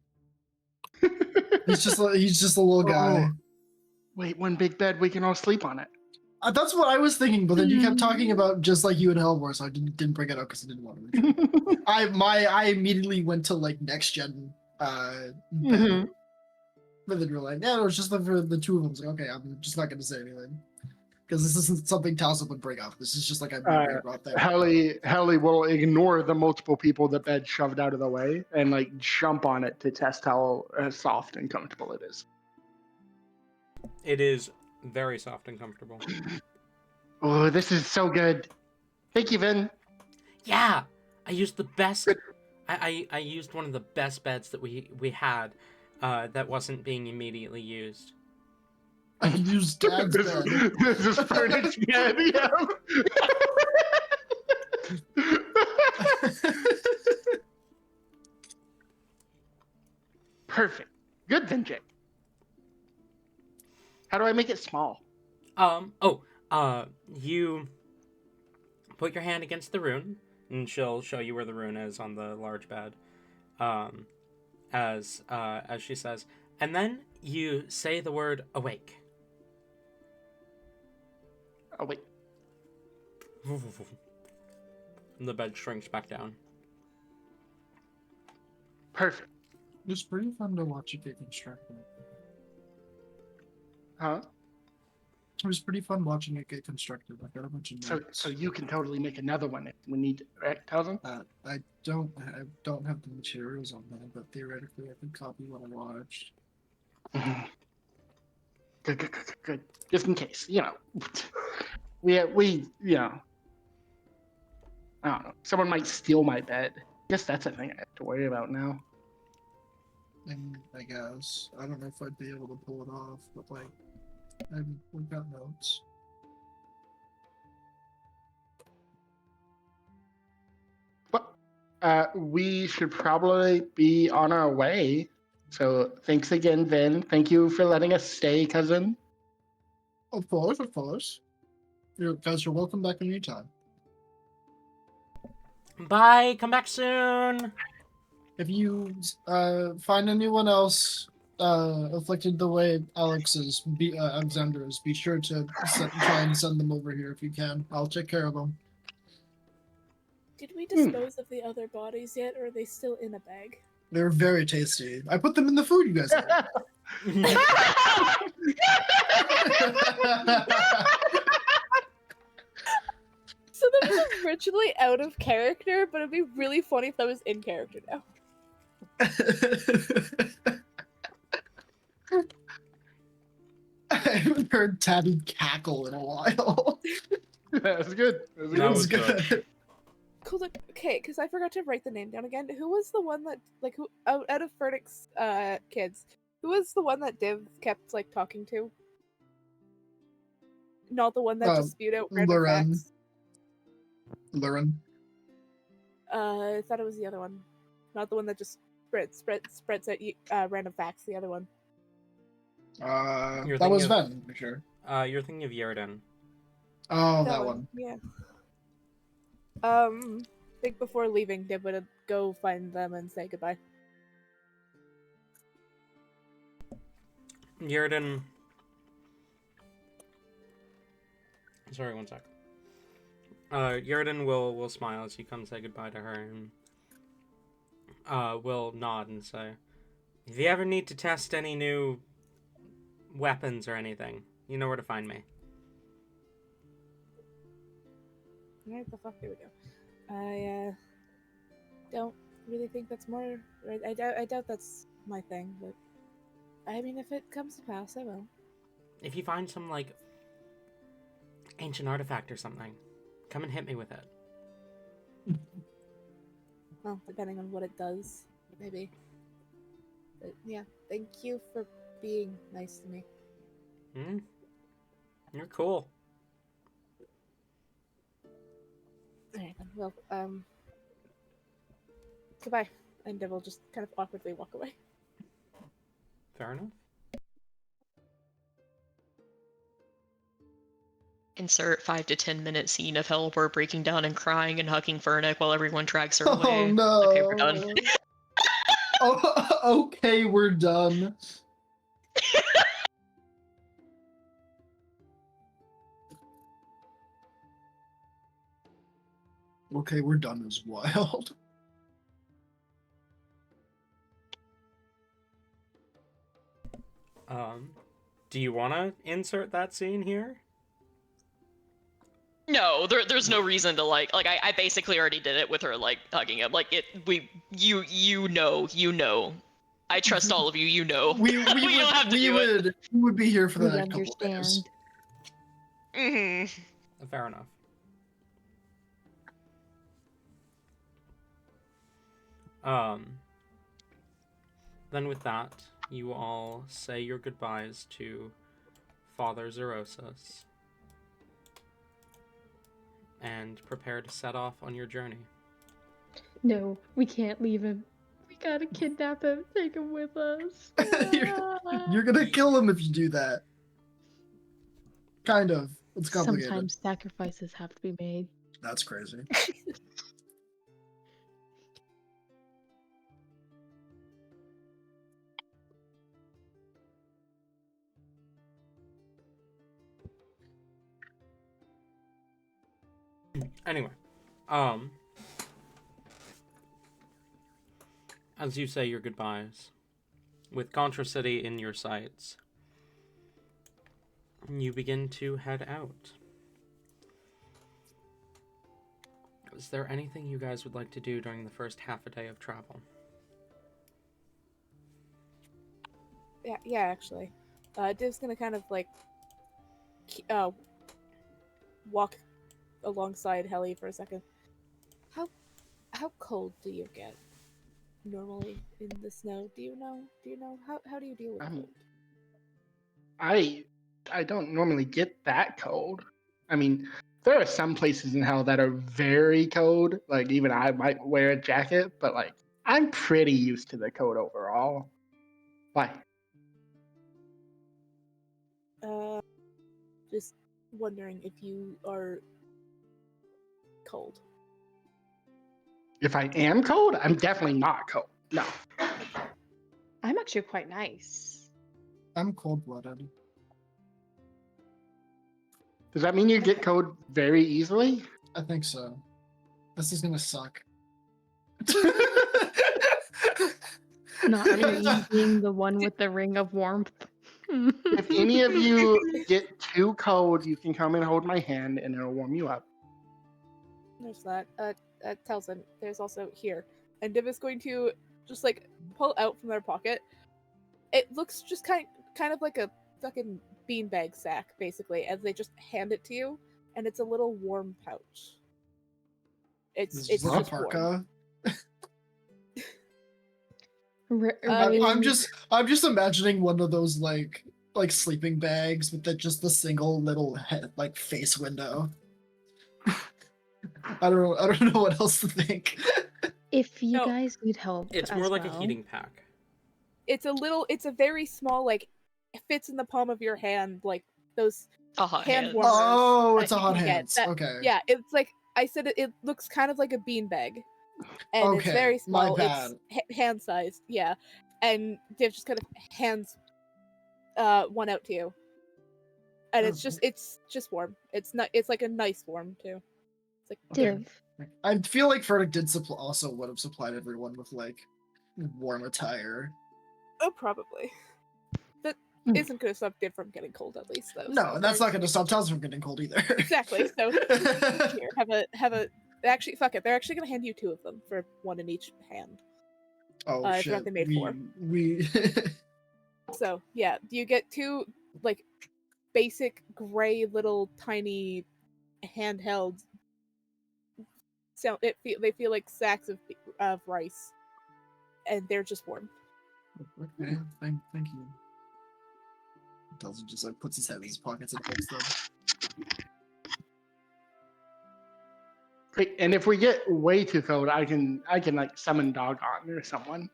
He's just a little guy. Oh. Wait, one big bed, we can all sleep on it. That's what I was thinking, but then you kept talking about just like you and Helmore, so I didn't bring it up because I didn't want to. I immediately went to like next gen bed. But then you're like, yeah, it was just for the two of them. It's like, okay, I'm just not gonna say anything. Because this isn't something Talzin would bring up. This is just like I brought that. Helly will ignore the multiple people the bed shoved out of the way and like jump on it to test how soft and comfortable it is. It is very soft and comfortable. Oh, this is so good. Thank you, Vin. Yeah, I used the best. I used one of the best beds that we had that wasn't being immediately used. I used Dad's bed. This is Furnick's bed, yeah. Perfect. Good, then, Jake. How do I make it small? You put your hand against the rune, and she'll show you where the rune is on the large bed. As she says, and then you say the word awake. Oh wait. And the bed shrinks back down. Perfect. It's pretty fun to watch it get constructed. Huh? It was pretty fun watching it get constructed. I got a bunch of So notes. you can totally make another one if we need to, right, Talzin? I don't have the materials on that, but theoretically I could copy what I watched. Good. Just in case, we I don't know. Someone might steal my bed. Guess that's a thing I have to worry about now. And I guess I don't know if I'd be able to pull it off, but like we've got notes. But we should probably be on our way. So thanks again, Vin. Thank you for letting us stay, cousin. Of course, of course. You guys are welcome back anytime. Bye. Come back soon. If you find anyone else afflicted the way Alexander is, be sure to try and send them over here if you can. I'll take care of them. Did we dispose of the other bodies yet, or are they still in a bag? They're very tasty. I put them in the food you guys ate. So that was originally out of character, but it'd be really funny if that was in character now. I haven't heard Tabby cackle in a while. That's good. That was good. Cool. Okay, because I forgot to write the name down again. Who was the one that, like, who out of Furtick's kids? Who was the one that Div kept like talking to? Not the one that just spewed out random Loren. facts. Luren. I thought it was the other one. Not the one that just spreads out random facts. The other one. You're That was thinking Ven, for sure. You're thinking of Yerden. Oh, that one. Yeah. Think before leaving, Div would go find them and say goodbye. Yerden. Sorry, one sec. Yerden will smile as you come say goodbye to her, and will nod and say, "If you ever need to test any new weapons or anything, you know where to find me." Where the fuck do we go? I don't really think that's more. I doubt that's my thing, but I mean, if it comes to pass, I will. If you find some like ancient artifact or something, come and hit me with it. Well, depending on what it does, maybe. But yeah, thank you for being nice to me. You're cool. Alright then, well, goodbye. And Div will just kind of awkwardly walk away. Fair enough. Insert 5 to 10 minute scene of Heliport breaking down and crying and hugging Furnick while everyone drags her away. Oh no. Okay, we're done. Oh, okay, we're done. Okay, we're done is wild. Do you want to insert that scene here? No, there's no reason to like I basically already did it with her like hugging him. Like you know. I trust all of you, you know. We don't have to do it. We would be here for the We next couple of days. understand. Fair enough. Then with that, you all say your goodbyes to Father Zerosas and prepare to set off on your journey. No, we can't leave him. We gotta kidnap him, take him with us. You're gonna kill him if you do that. Kind of. It's complicated. Sometimes sacrifices have to be made. That's crazy. Anyway, as you say your goodbyes, with Contra City in your sights, you begin to head out. Is there anything you guys would like to do during the first half a day of travel? Yeah, actually. Div's gonna kind of like walk alongside Helly for a second. How cold do you get normally in the snow? Do you know? How do you deal with cold? I don't normally get that cold. I mean, there are some places in hell that are very cold. Like even I might wear a jacket, but like I'm pretty used to the cold overall. Why? Just wondering if you are cold. If I am cold, I'm definitely not cold. No. I'm actually quite nice. I'm cold-blooded. Does that mean you get cold very easily? I think so. This is gonna suck. Not me being the one with the ring of warmth. If any of you get too cold, you can come and hold my hand and it'll warm you up. There's that. Tells him there's also here. And Div is going to just like pull out from their pocket. It looks just kind of like a fucking beanbag sack, basically, as they just hand it to you, and it's a little warm pouch. It's This is like a just warm. parka. Rain- I'm just imagining one of those like sleeping bags with just the single little head like face window. I don't know what else to think. If you No. guys need help, It's more like a heating pack. It's a very small, like, it fits in the palm of your hand, like those A hot hand hand. warmers. Oh, that it's a you hot can get. hands. That- Okay. Yeah, it's like I said, it looks kind of like a beanbag, and it's Okay, very my small. bad. It's hand sized, yeah. And Div just kind of hands one out to you, and it's just warm. It's not. It's like a nice warm too. It's like Div, I feel like Furtick did also would have supplied everyone with like warm attire. oh, probably. That Hmm. isn't going to stop Div from getting cold, at least though. No, so that's not there's- going to stop Tals from getting cold either. Exactly. So here, have a. Actually, fuck it. They're actually going to hand you two of them for one in each hand. Oh It's shit! what they made for. We So yeah, you get two like basic gray little tiny handheld. They feel like sacks of rice, and they're just warm. Okay, thank you. Tals just like puts his head in his pockets and puts them. Great. And if we get way too cold, I can like summon Dogon or someone.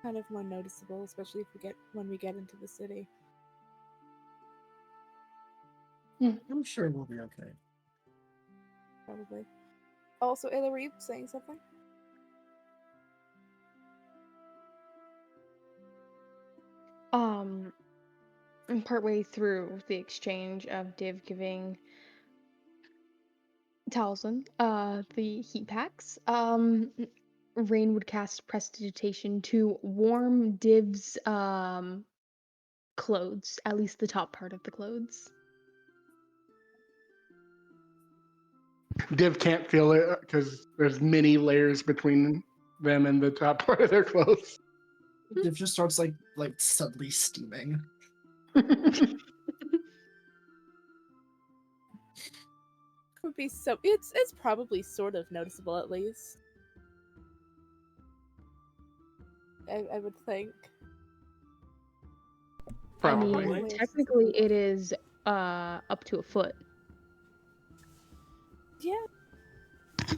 Kind of more noticeable, especially when we get into the city. I'm sure we'll be okay. Probably. Also, Ayla, were you saying something? Partway through the exchange of Div giving Talzin the heat packs, Rain would cast prestidigitation to warm Div's clothes, at least the top part of the clothes. Div can't feel it because there's many layers between them and the top part of their clothes. It just starts like suddenly steaming. Would be so. It's probably sort of noticeable at least. I would think. I Probably. mean, technically it is up to a foot. Yeah.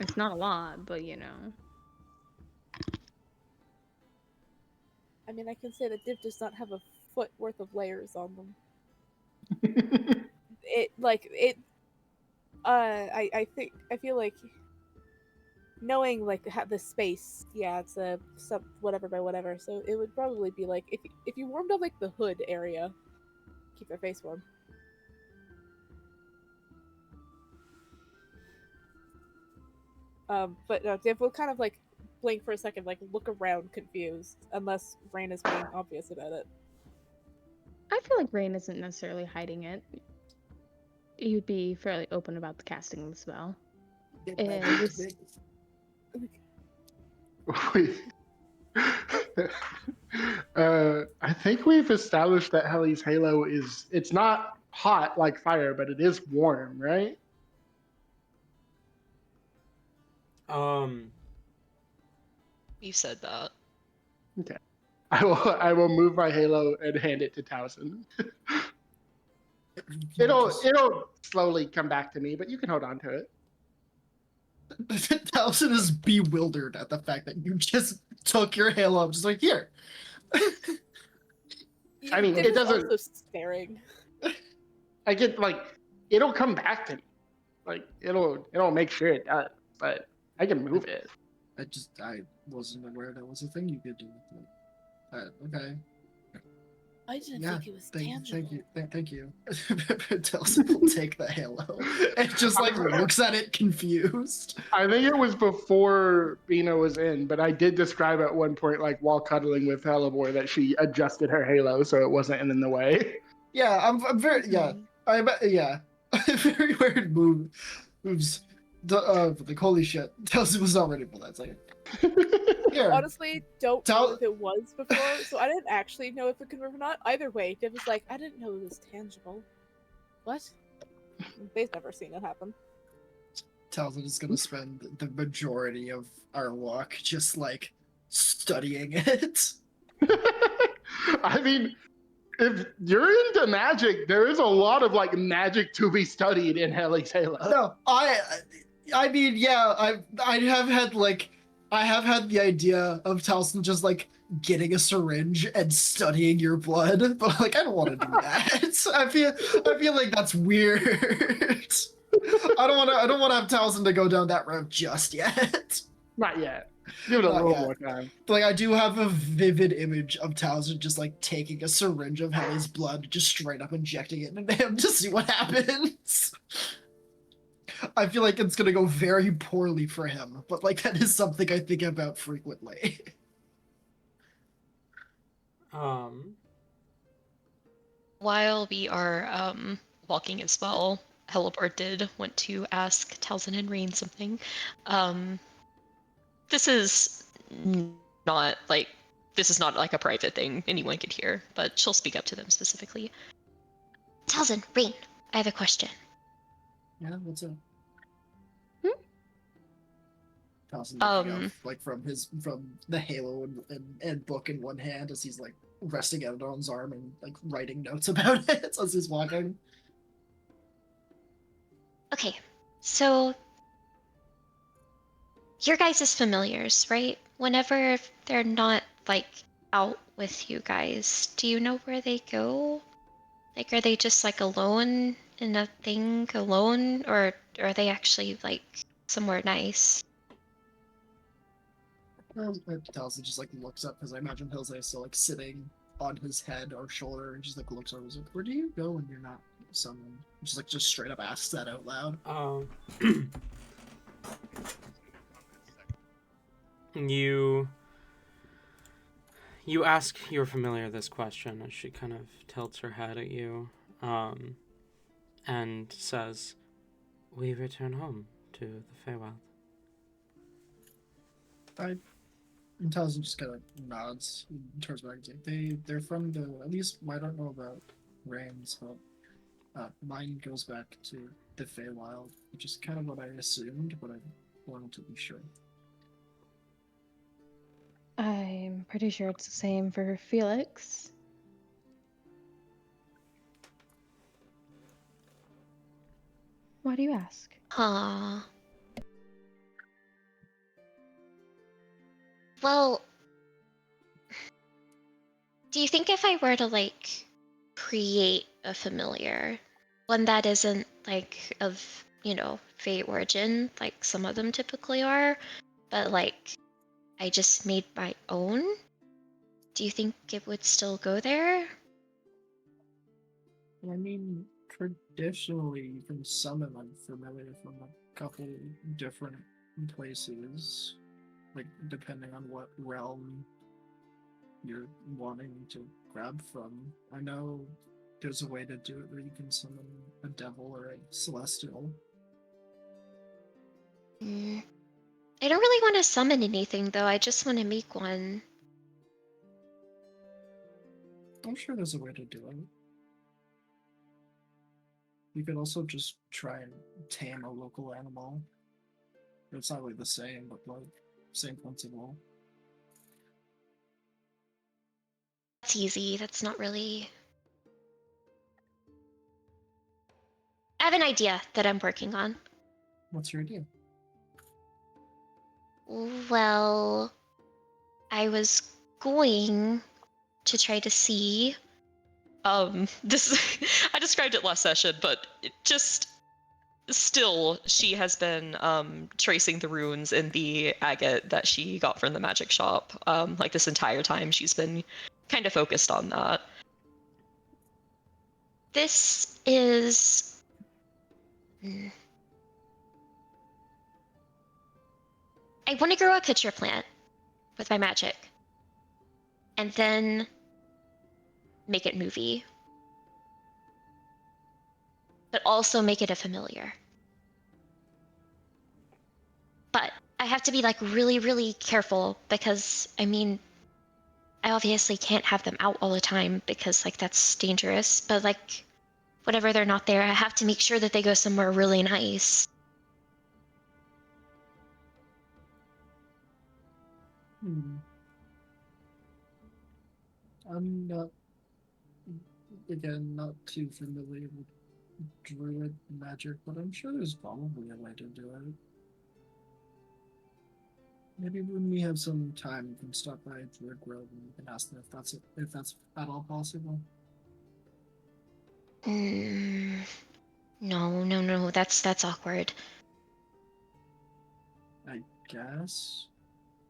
It's not a lot, but you know. I mean, I can say that Div does not have a foot worth of layers on them. I feel like knowing like the space, yeah, it's a sub whatever by whatever. So it would probably be like if you warmed up like the hood area, keep their face warm. But no, Div will kind of like blink for a second, like look around confused, unless Rain is being obvious about it. I feel like Rain isn't necessarily hiding it. You'd be fairly open about the casting of the spell. Get back to This- Vegas. I think we've established that Helly's halo it's not hot like fire, but it is warm, right? You said that. Okay. I will move my halo and hand it to Towson. It'll slowly come back to me, but you can hold on to it. Towson is bewildered at the fact that you just took your halo, just like here. I mean, Div it is doesn't- also staring. I get like it'll come back to me. Like it'll make sure it does, but I can move it. I wasn't aware that was a thing you could do with it. Okay. I didn't Yeah, think it was tangible. Thank you. Towson will take the halo and just like looks at it confused. I think it was before Bina was in, but I did describe at one point, like while cuddling with Hellebore, that she adjusted her halo so it wasn't in the way. Yeah, I'm very yeah. Very weird moves. Like holy shit, Towson was not ready for that. It's like here. Honestly, don't Tell- know if it was before, so I didn't actually know if it could move or not. Either way, Div was like, I didn't know it was tangible. What? They've never seen it happen. Towson is gonna spend the majority of our walk just like studying it. I mean, if you're into magic, there is a lot of like magic to be studied in Helly's Halo. No, I mean, yeah, I have had the idea of Towson just like getting a syringe and studying your blood, but like I don't want to do that. I feel like that's weird. I don't want to have Towson to go down that road just yet. Not yet. Give it a Not little yet. more time. Like I do have a vivid image of Towson just like taking a syringe of Helly's blood, just straight up injecting it into him to see what happens. I feel like it's gonna go very poorly for him, but like that is something I think about frequently. While we are walking as well, Heliport did want to ask Talzin and Rain something. This is not like a private thing anyone could hear, but she'll speak up to them specifically. Talzin, Rain, I have a question. Yeah, what's up? Towson looking off, like from the halo and book in one hand as he's like resting it on his arm and like writing notes about it as he's walking. Okay, so your guys' familiars, right? Whenever they're not like out with you guys, do you know where they go? Like, are they just like alone in a thing alone, or are they actually like somewhere nice? Towson just like looks up because I imagine Hills is still like sitting on his head or shoulder and just like looks over. He's like, "Where do you go when you're not summoned?" Just straight up asks that out loud. You ask your familiar this question as she kind of tilts her head at you, and says, "We return home to the Feywild." And Towson just kind of nods and turns back and says, they're from the, at least I don't know about Rain's, but mine goes back to the Feywild, which is kind of what I assumed, but I wanted to be sure. I'm pretty sure it's the same for Felix. Why do you ask? Huh. Well, do you think if I were to like create a familiar, one that isn't like of, Fey origin, like some of them typically are, but like I just made my own, do you think it would still go there? I mean, traditionally, you can summon a familiar from a couple different places, like depending on what realm you're wanting to grab from. I know there's a way to do it where you can summon a devil or a celestial. I don't really want to summon anything, though. I just want to make one. I'm sure there's a way to do it. You could also just try and tame a local animal. It's not really the same, but like same principle. That's easy. That's not really. I have an idea that I'm working on. What's your idea? Well, I was going to try to see. This I described it last session, but it just still, she has been tracing the runes in the agate that she got from the magic shop. Like this entire time, she's been kind of focused on that. This is. I want to grow a pitcher plant with my magic, and then make it movie, but also make it a familiar. But I have to be like really, really careful because I mean, I obviously can't have them out all the time because like that's dangerous. But like, whenever they're not there, I have to make sure that they go somewhere really nice. I'm not, again, not too familiar with druid magic, but I'm sure there's probably a way to do it. Maybe when we have some time, we can stop by Druid Grove and we can ask them if that's at all possible. No, that's awkward. I guess.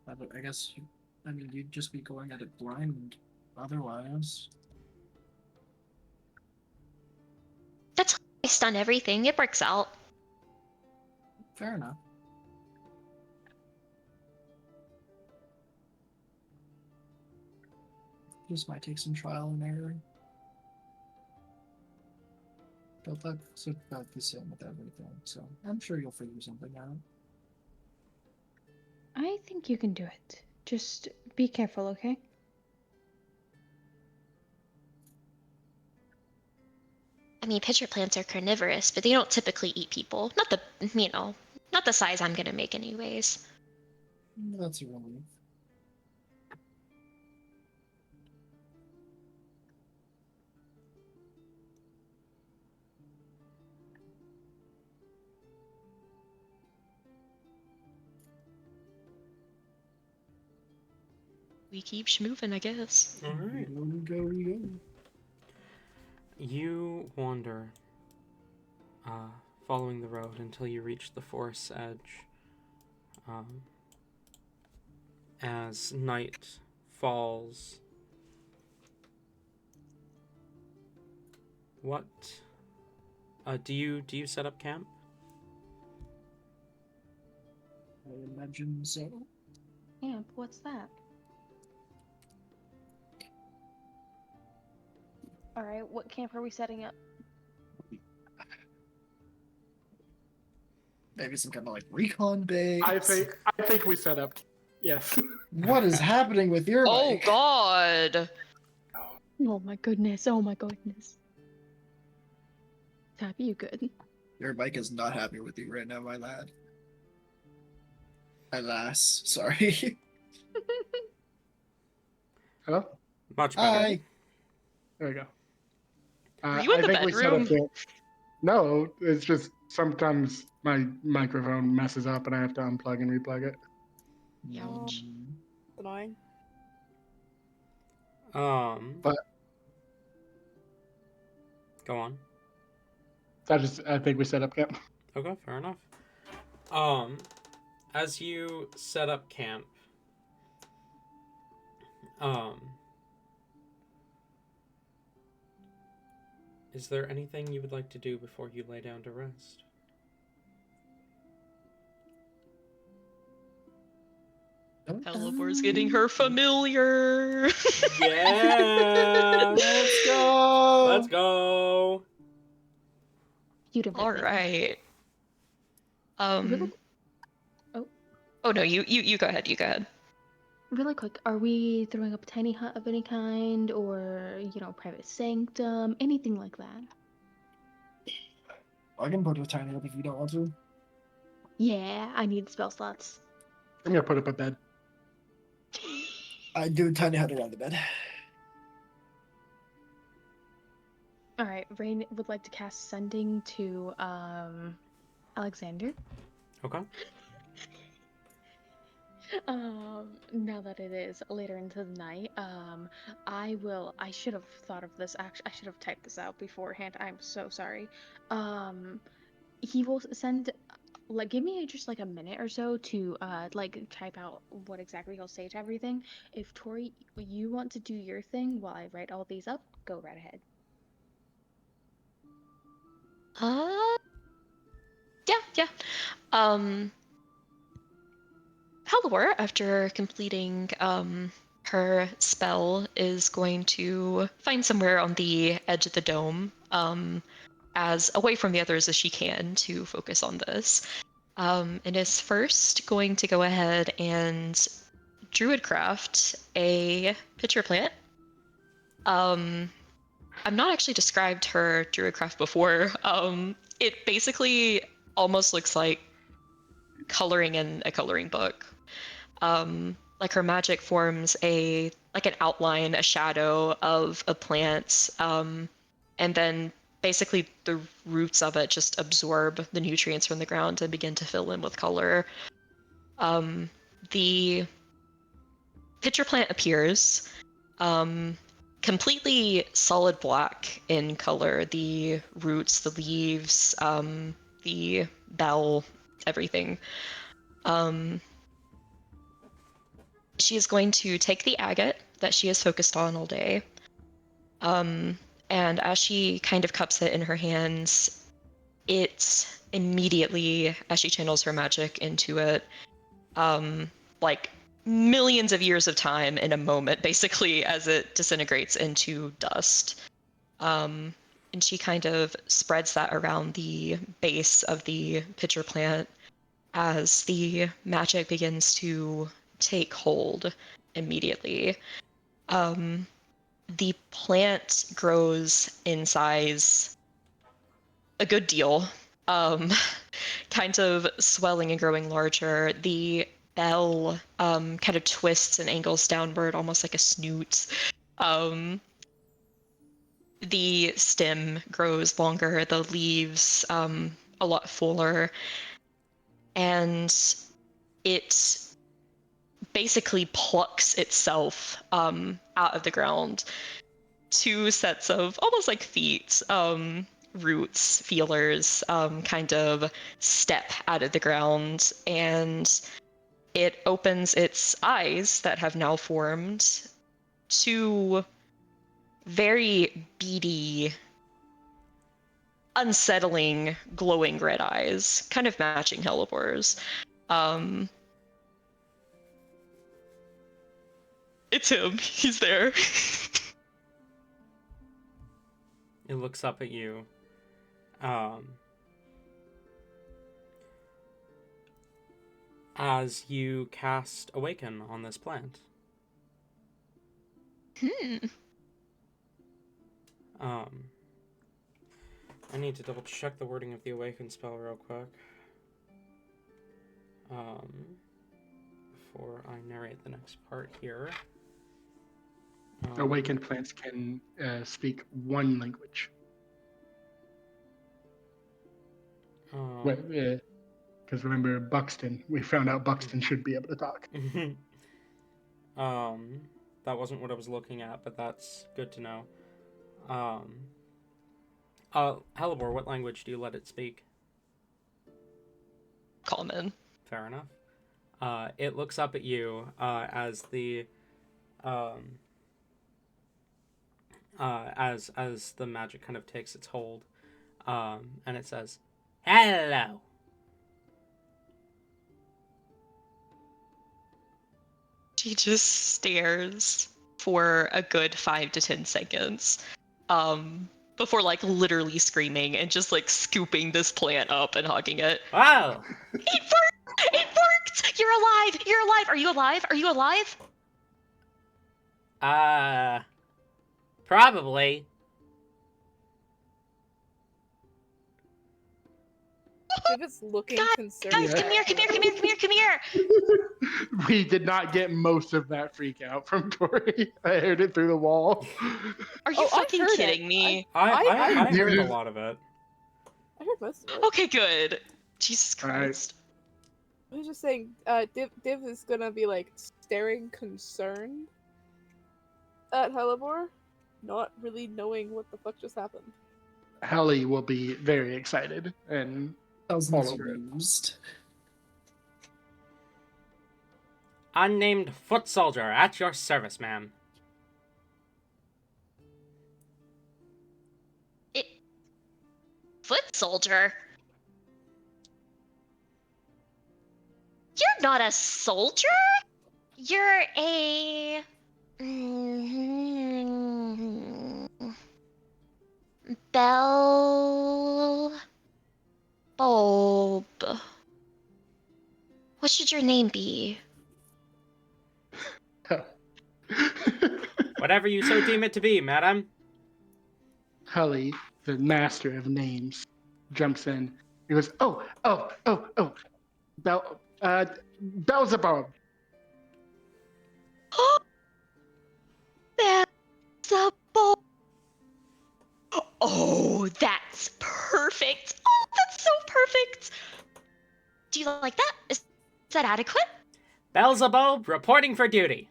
I guess. I mean, you'd just be going at it blind. Otherwise, That's how I've done everything. It works out. fair enough. This might take some trial and error. But that's about the same with everything, so I'm sure you'll figure something out. I think you can do it. Just be careful, okay? I mean, pitcher plants are carnivorous, but they don't typically eat people. Not the size I'm gonna make anyways. That's a relief. We keep schmoving, I guess. All right. We go. You wander, following the road until you reach the forest's edge. As night falls, what? Do you set up camp? I imagine so. Camp, what's that? Alright, what camp are we setting up? Maybe some kind of like recon base. I think we set up. Yes. What is happening with your Oh mic? God! Oh my goodness, oh my goodness. Tab, you good? Your mic is not happy with you right now, my lad. My lass, sorry. Hello? Much better. Hi. There we go. Were you in the we set up bedroom? camp. No, it's just sometimes my microphone messes up and I have to unplug and replug it. Ouch. Annoying. But- Go on. I think we set up camp. Okay, fair enough. As you set up camp, is there anything you would like to do before you lay down to rest? Helibor's getting her familiar. Yeah. Let's go. Let's go. Beautiful. All right. Really, oh, Oh no, you go ahead. You go ahead. really quick, are we throwing up a tiny hut of any kind, or private sanctum, anything like that? I can put a tiny up if you don't want to. Yeah, I need spell slots. I'm gonna put up a bed. I do a tiny hut around the bed. All right, Rain would like to cast Sending to Alexander. Okay. Now that it is later into the night, I should have thought of this. Actually, I should have typed this out beforehand. I'm so sorry. He will send, like, give me just like a minute or so to like type out what exactly he'll say to everything. If Tori, you want to do your thing while I write all these up, go right ahead. Yeah. Halvor, after completing her spell, is going to find somewhere on the edge of the dome, as away from the others as she can, to focus on this. And is first going to go ahead and druidcraft a pitcher plant. I've not actually described her druidcraft before. It basically almost looks like coloring in a coloring book. Like her magic forms an outline, a shadow of a plant, and then basically the roots of it just absorb the nutrients from the ground and begin to fill in with color. The pitcher plant appears completely solid black in color. The roots, the leaves, the bell, everything. She is going to take the agate that she has focused on all day. And as she kind of cups it in her hands, it immediately, as she channels her magic into it, like millions of years of time in a moment, basically, as it disintegrates into dust. And she kind of spreads that around the base of the pitcher plant as the magic begins to take hold immediately. The plant grows in size a good deal, kind of swelling and growing larger. The bell kind of twists and angles downward, almost like a snoot. The stem grows longer, the leaves a lot fuller, and it basically plucks itself out of the ground. Two sets of almost like feet, roots, feelers, kind of step out of the ground, and it opens its eyes that have now formed to very beady, unsettling, glowing red eyes, kind of matching Helibor's. It's him. He's there. It looks up at you. As you cast Awaken on this plant. I need to double check the wording of the Awaken spell real quick. Before I narrate the next part here. Awakened plants can speak one language. Because remember, Buxton. We found out Buxton should be able to talk. That wasn't what I was looking at, but that's good to know. Helibor, what language do you let it speak? Common. Fair enough. It looks up at you as the as the magic kind of takes its hold, and it says, "Hello." She just stares for a good 5 to 10 seconds, before like literally screaming and just like scooping this plant up and hugging it. Wow. It worked! It worked! You're alive! You're alive! Are you alive? Are you alive? Probably. Div is looking Guys, concerned. Guys, come here, come here, come here, come here, come here! We did not get most of that freak out from Tori. I heard it through the wall. Are you Oh, I fucking heard it. kidding me? I You heard a just- lot of it. I heard most of it. Okay, good. Jesus All right. Christ. I was just saying, Div is gonna be like staring concerned at Helibor, not really knowing what the fuck just happened. Helly will be very excited and Thousands All over it. used. Unnamed foot soldier at your service, ma'am. Foot soldier? You're not a soldier? You're a... Bell... Bulb. What should your name be? Whatever you so deem it to be, madam. Helly, the master of names, jumps in. He goes, oh, Beelzebub. Beelzebub. Oh, that's perfect. Oh, that's so perfect. Do you like that? Is that adequate? Beelzebub reporting for duty.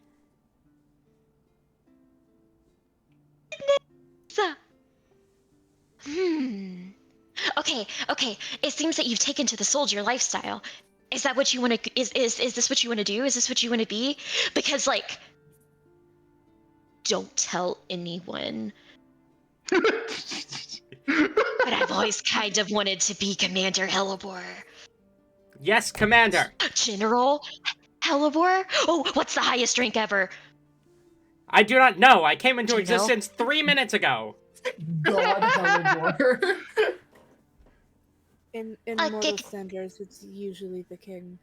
Okay. It seems that you've taken to the soldier lifestyle. Is that what you want to? Is this what you want to do? Is this what you want to be? Because like, don't tell anyone. But I've always kind of wanted to be Commander Helibor. Yes, Commander. General Helibor? Oh, what's the highest rank ever? I do not know. I came into Do you know? existence 3 minutes ago. God, Helibor. In A mortal gig- standards, it's usually the king.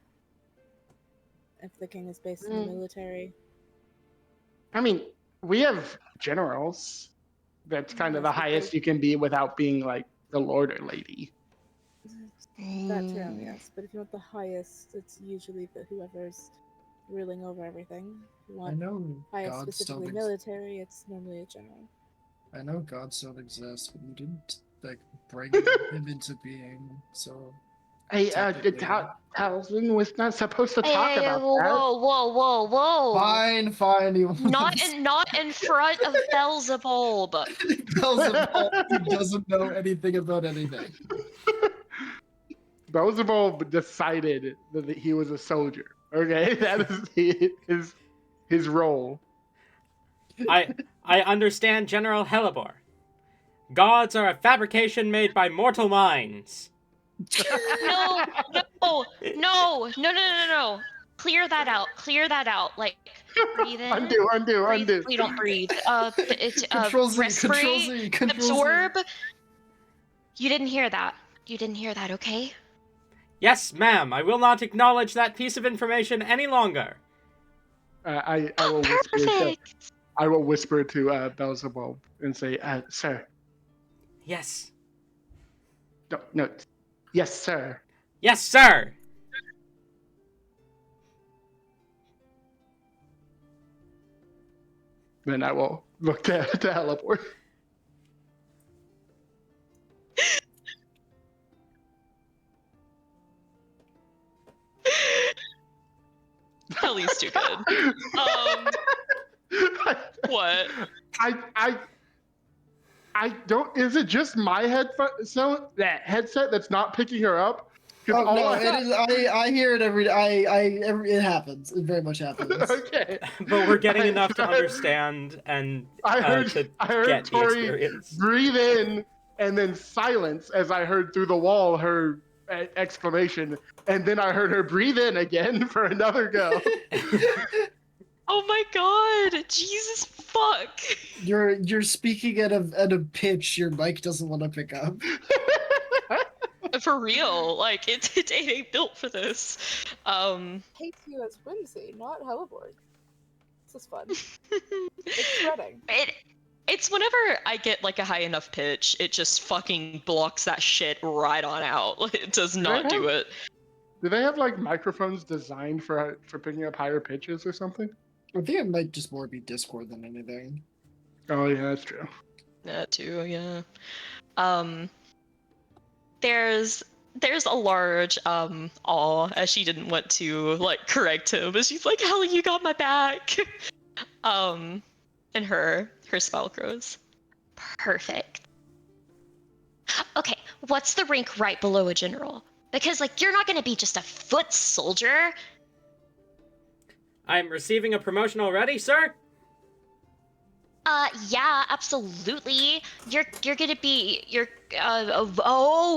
If the king is based in the military. I mean, we have generals. That's kind of the Yes, but highest you can be without being like the lord or lady. That term, yes. But if you want the highest, it's usually whoever's ruling over everything. If you I want know highest God still specifically exists. military, it's normally a general. I know God still exists, but you didn't like bring him into being. So Hey, Technically. Talzin was not supposed to talk Hey, about whoa. fine. He Not in front of Beelzebub. Beelzebub, he doesn't know anything about anything. that. Beelzebub decided that he was a soldier. Okay, that is his role. I understand General Helibor. Gods are a fabrication made by mortal minds. No. Clear that out. Like, breathe in. Undo. Breathe. We don't breathe. Control Z, respirate, Control Z, Control Z. absorb. You didn't hear that. Okay? Yes, ma'am. I will not acknowledge that piece of information any longer. I will whisper. Perfect. I will whisper to Beelzebub and say, "Sir, Yes. no, yes, sir." Yes, sir. Then I will look to Helibor. Helly's too good. What? I don't. Is it just my headset that's not picking her up? 'Cause Oh all no, I it have- is. I hear it every. It happens. It very much happens. Okay. But we're getting enough to understand and I heard to Tori get the experience. breathe in and then silence as I heard through the wall her exclamation, and then I heard her breathe in again for another go. Oh my god! Jesus fuck! You're speaking at a pitch your mic doesn't want to pick up. For real, like it ain't built for this. Hate you as Whimsy, not Hellborg. This is fun. It's shredding. It's whenever I get like a high enough pitch, it just fucking blocks that shit right on out. It does not do it. Do they have like microphones designed for picking up higher pitches or something? I think it might just more be Discord than anything. Oh yeah, that's true. That too, yeah. There's a large awe as she didn't want to like correct him, but she's like, "Hell, you got my back." And her spell grows. Perfect. Okay, what's the rank right below a general? Because, like, you're not gonna be just a foot soldier. I'm receiving a promotion already, sir? Yeah, absolutely. You're gonna be,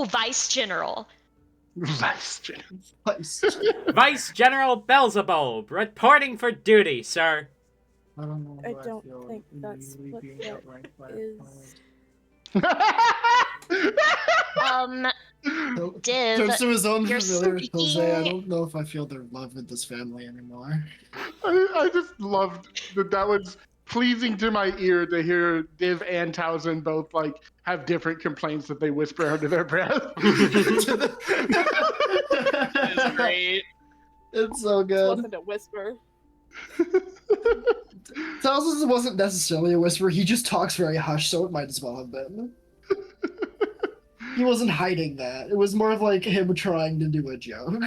vice general. Vice General. Vice General Beelzebub, reporting for duty, sir. I don't know. I why don't feel think that's immediately what being that outranked by a is. Div, Turns to his own you're familiar, Jose. I speaking- don't know if I feel their love with this family anymore. I just loved that was pleasing to my ear to hear Div and Towson both like have different complaints that they whisper under their breath. It's great. It's so This good. wasn't a whisper. Thousands wasn't necessarily a whisper. He just talks very hushed, so it might as well have been. He wasn't hiding that. It was more of like him trying to do a joke.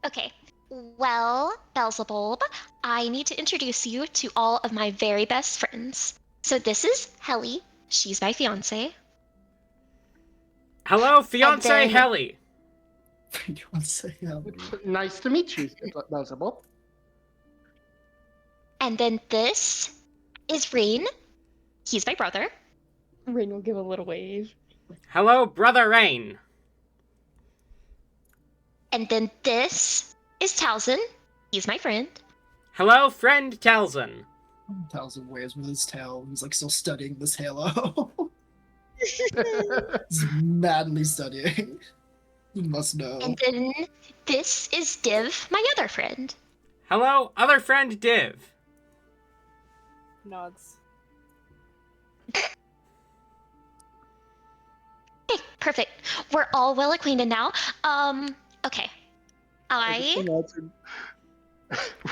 Okay. Well, Beelzebub, I need to introduce you to all of my very best friends. So this is Helly. She's my fiance. Hello, fiance then- Helly. You want to say Nice to meet you, Beelzebub. And then this is Rain. He's my brother. Rain will give a little wave. Hello, Brother Rain. And then this is Towson. He's my friend. Hello, friend Telson. Thousand ways with his tail. He's like still studying this halo. He's madly studying. You must know. And then this is Div, my other friend. Hello, other friend Div. Nods. Okay, perfect. We're all well acquainted now. Okay. I just imagine-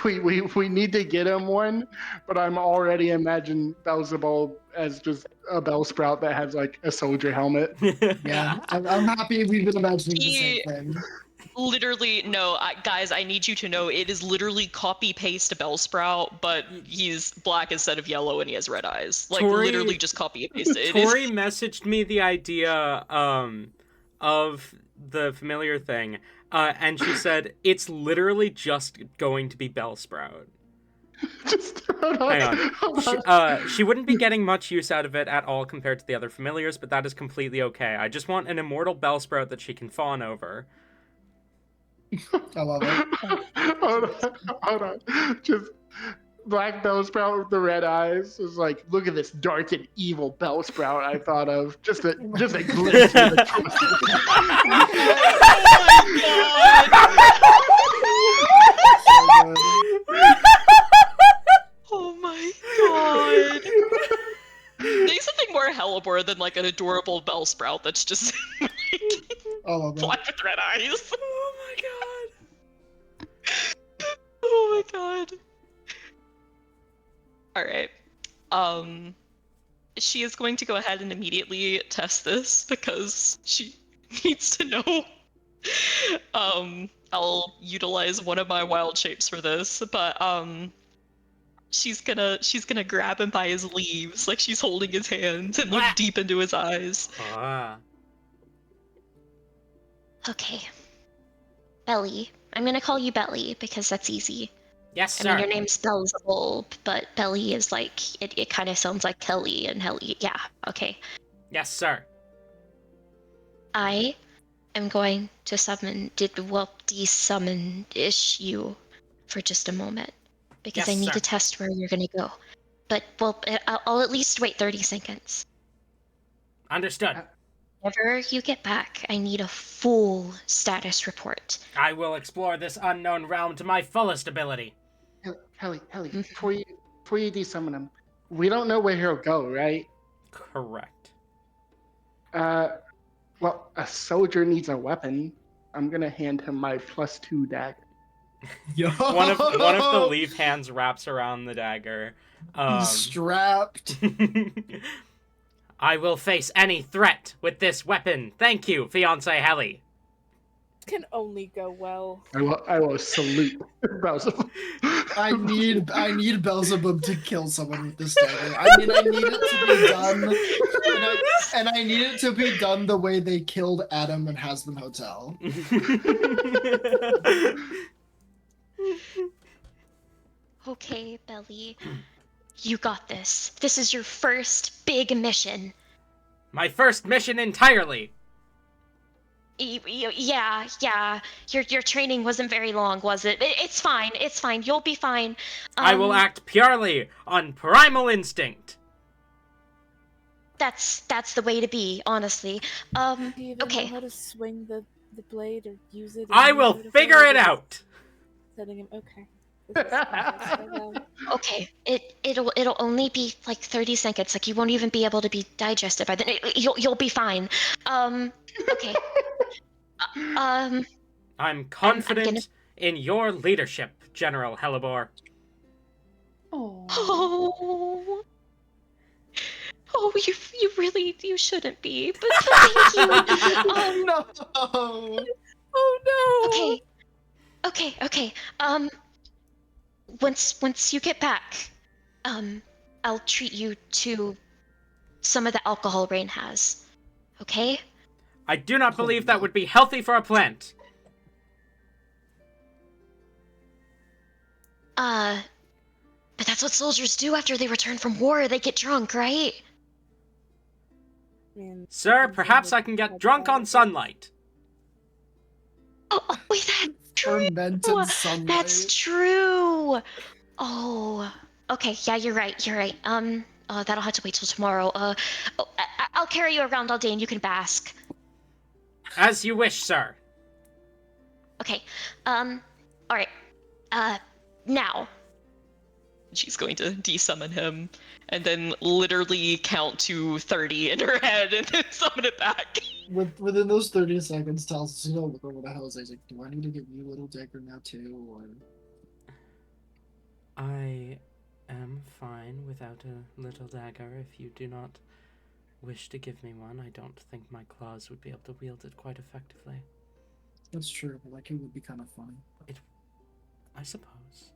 we need to get him one, but I'm already imagining Beelzebub as just a Bellsprout that has like a soldier helmet. Yeah, I'm happy we've been imagining the same He- thing. Literally, no, guys, I need you to know it is literally copy-paste a Bellsprout, but he's black instead of yellow and he has red eyes. Like, Tori- literally just copy and paste it. Tori messaged me the idea of the familiar thing, and she said it's literally just going to be Bellsprout. Just Hang on. She wouldn't be getting much use out of it at all compared to the other familiars, but that is completely okay. I just want an immortal Bellsprout that she can fawn over. I love it. Hold on. Just black Bellsprout with the red eyes is like, look at this dark and evil Bellsprout I thought of. Just a glimpse of the Oh my god. Need something more Hellebore than like an adorable Bellsprout that's just like, I love it. black with red eyes. Oh my god. Oh my god. Alright. She is going to go ahead and immediately test this because she needs to know. I'll utilize one of my wild shapes for this, but she's gonna grab him by his leaves, like she's holding his hands and look Ah. deep into his eyes. Ah. Okay. Belly. I'm gonna call you Belly because that's easy. Yes, I sir. mean, your name's Beelzebub, but Belly is like, it kind of sounds like Helly and Helly. Yeah, okay. Yes, sir. I am going to desummon-ish you for just a moment, because Yes, I need sir. to test where you're gonna go. But, well, I'll at least wait 30 seconds. Understood. Whenever you get back, I need a full status report. I will explore this unknown realm to my fullest ability. Helly, before you desummon him, we don't know where he'll go, right? Correct. Well, a soldier needs a weapon. I'm gonna hand him my +2 dagger. Yo! One of the leaf hands wraps around the dagger. He's strapped. I will face any threat with this weapon. Thank you, fiance Helly. Can only go well. I will salute Beelzebub. I need Beelzebub to kill someone with this dagger. I mean, I need it to be done, and I need it to be done the way they killed Adam in Hasbin Hotel. Okay, Belly. You got this. This is your first big mission. My first mission entirely. Yeah. Your training wasn't very long, was it? It's fine. It's fine. You'll be fine. I will act purely on primal instinct. That's the way to be, honestly. Do you even Okay. know how to swing the blade or use it? I will figure it out. Setting him. Okay. Okay. It'll only be like 30 seconds. Like, you won't even be able to be digested by then. You'll be fine. Okay. I'm confident in your leadership, General Hellebore. Oh. Oh, you really shouldn't be, but thank you. No. Oh no. Okay. Once you get back, I'll treat you to some of the alcohol Rain has. Okay? I do not believe that would be healthy for a plant. But that's what soldiers do after they return from war. They get drunk, right? Sir, perhaps I can get drunk on sunlight. Oh, wait, that's true. Fermented sunlight. That's true. Oh, okay. Yeah, you're right. That'll have to wait till tomorrow. I'll carry you around all day and you can bask. As you wish, sir. Okay. All right. Now. She's going to desummon him and then literally count to 30 in her head and then summon it back. Within those 30 seconds, tells you know what the hell is. He's like, do I need to give you a little dagger now too, or? I am fine without a little dagger. If you do not wish to give me one, I don't think my claws would be able to wield it quite effectively. That's true, but like it would be kind of funny. I suppose.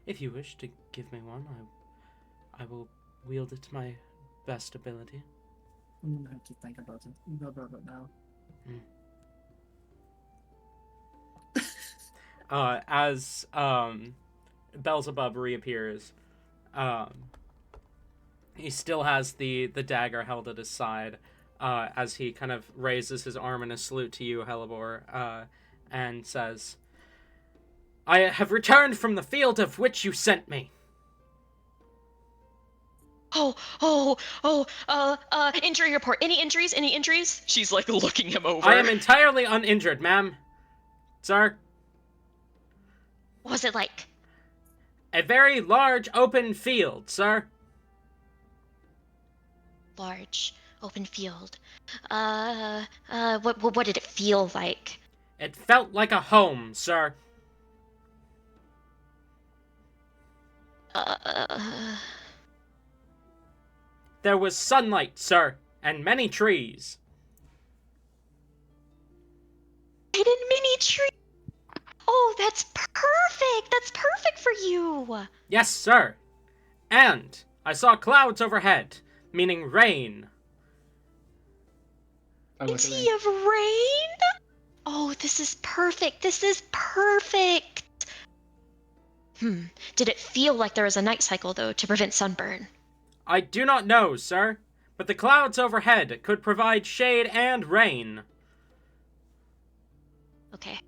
If you wish to give me one, I will wield it to my best ability. I'm gonna have to think about it now. As Beelzebub reappears, he still has the dagger held at his side, as he kind of raises his arm in a salute to you, Hellebore, and says, I have returned from the field of which you sent me. Injury report. Any injuries? She's like looking him over. I am entirely uninjured, ma'am. Sir? What was it like? A very large open field, sir. Large, open field. What did it feel like? It felt like a home, sir. There was sunlight, sir, and many trees. I did mini tree. Oh, that's perfect. That's perfect for you. Yes, sir. And I saw clouds overhead, meaning rain. Plenty of rain? Oh, this is perfect. Did it feel like there was a night cycle, though, to prevent sunburn? I do not know, sir, but the clouds overhead could provide shade and rain. Okay.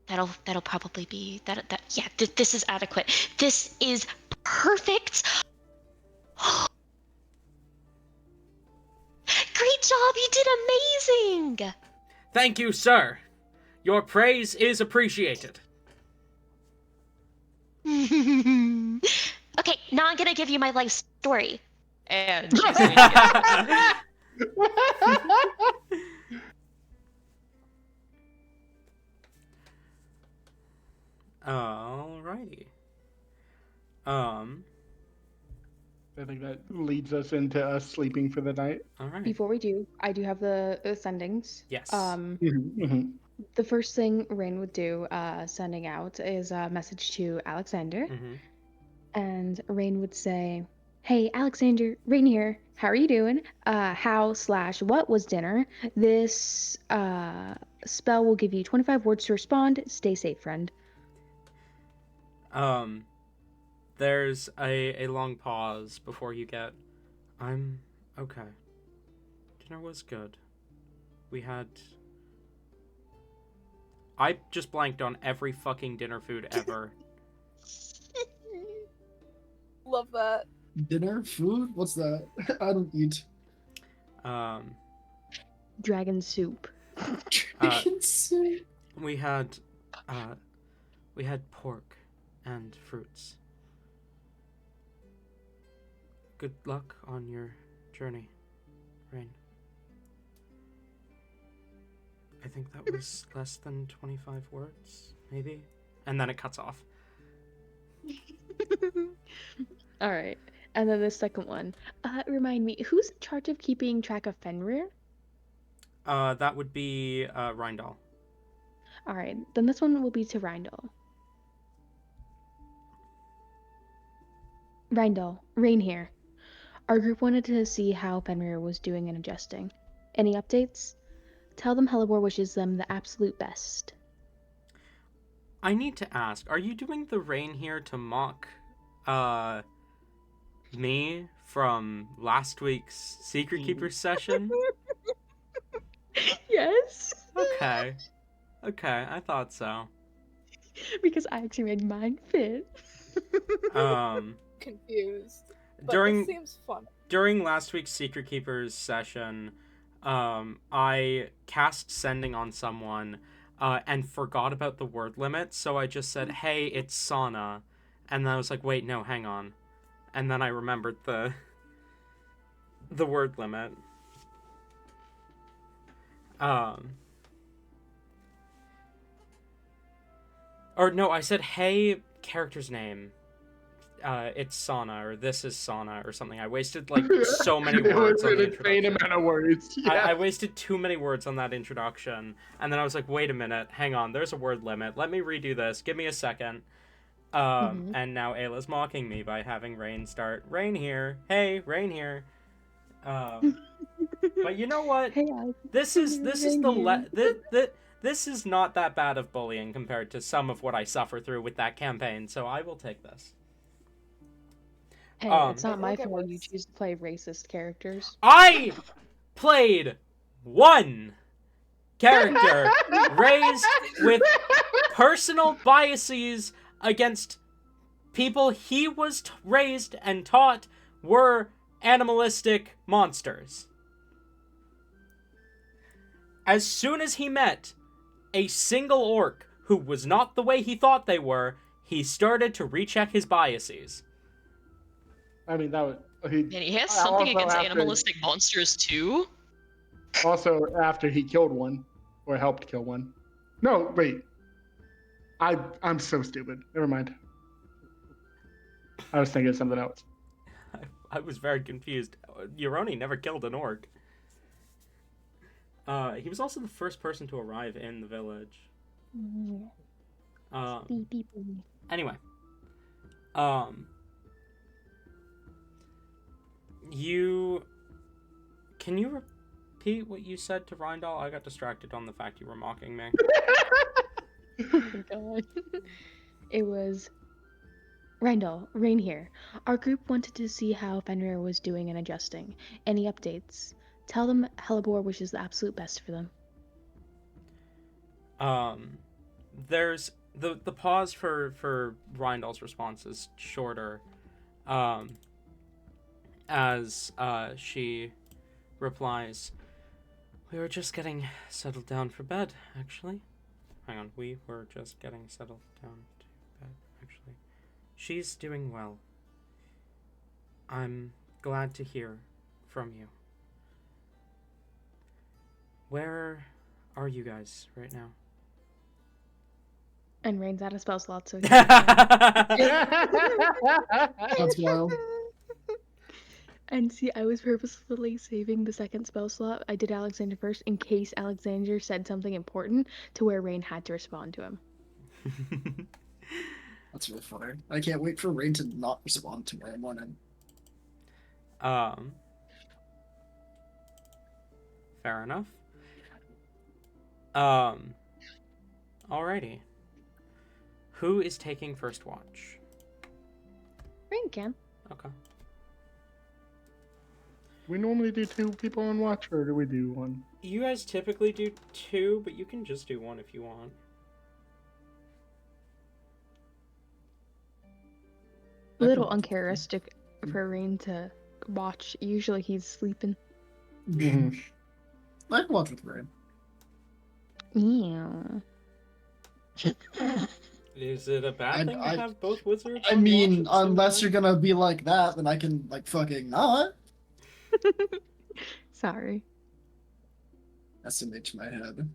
that'll probably be that. Yeah, this is adequate. This is perfect. Great job! You did amazing. Thank you, sir. Your praise is appreciated. Okay, now I'm gonna give you my life story. And she's going to get Alrighty. I think that leads us into us sleeping for the night. Alright. Before we do, I do have the sendings. Yes. The first thing Rain would do, sending out, is a message to Alexander. Mm-hmm. And Rain would say, "Hey, Alexander, Rain here. How are you doing? How/what was dinner? This spell will give you 25 words to respond. Stay safe, friend." There's a long pause before you get, I'm okay. Dinner was good. We had... I just blanked on every fucking dinner food ever. Love that. Dinner? Food? What's that? I don't eat. Dragon soup. Chicken soup. We had pork and fruits. Good luck on your journey, Rain. I think that was less than 25 words, maybe? And then it cuts off. All right. And then the second one. Remind me, who's in charge of keeping track of Fenrir? That would be Rindal. All right. Then this one will be to Rindal. Rindal, Rain here. Our group wanted to see how Fenrir was doing and adjusting. Any updates? Tell them Hellebore wishes them the absolute best. I need to ask, are you doing the Rain here to mock me from last week's Secret Keeper session? Yes. Okay, I thought so. Because I actually made mine fit. Confused. But During this seems fun. during last week's Secret Keepers session, I cast Sending on someone and forgot about the word limit, so I just said, "Hey, it's sauna," and then I was like, "Wait, no, hang on," and then I remembered the word limit. Or no, I said, "Hey, character's name. It's sauna," or "This is sauna," or something. I wasted like so many words on the It was an insane introduction. amount of words. Yeah. I wasted too many words on that introduction, and then I was like, "Wait a minute, hang on. There's a word limit. Let me redo this. Give me a second." And now Ayla's mocking me by having Rain start. Rain here. Hey, Rain here. But you know what? Hey, Alex. This is Rain the here. this is not that bad of bullying compared to some of what I suffer through with that campaign, so I will take this. Hey, it's not It'll my get fault you worse. choose to play racist characters. I played one character raised with personal biases against people he was raised and taught were animalistic monsters. As soon as he met a single orc who was not the way he thought they were, he started to recheck his biases. I mean, that was. And he has something Also against after- animalistic monsters too. Also, after he killed one, or helped kill one. No, wait. I'm so stupid. Never mind. I was thinking of something else. I was very confused. Yoroni never killed an orc. He was also the first person to arrive in the village. Anyway. Can you repeat what you said to Rindal? I got distracted on the fact you were mocking me. Oh my god. It was Rindal, Rain here. Our group wanted to see how Fenrir was doing and adjusting. Any updates? Tell them Hellebore wishes the absolute best for them. there's the pause for Rindal's response is shorter, as she replies, "We were just getting settled down for bed, actually. Hang on, we were just getting settled down to bed, actually. She's doing well. I'm glad to hear from you. Where are you guys right now?" And Rain's out of spell slots, so That's wild. And see, I was purposefully saving the second spell slot. I did Alexander first in case Alexander said something important to where Rain had to respond to him. That's really funny. I can't wait for Rain to not respond tomorrow morning. Fair enough. Alrighty. Who is taking first watch? Rain can. Okay. We normally do 2 people on watch, or do we do 1? You guys typically do 2, but you can just do 1 if you want. A little uncharacteristic for Rain to watch. Usually he's sleeping. Mhm. I can watch with Rain. Yeah. Is it a bad thing to I- have both wizards? I on mean, watch at the same unless time? you're gonna be like that, then I can, like, fucking not. Sorry. That's an itch in my head.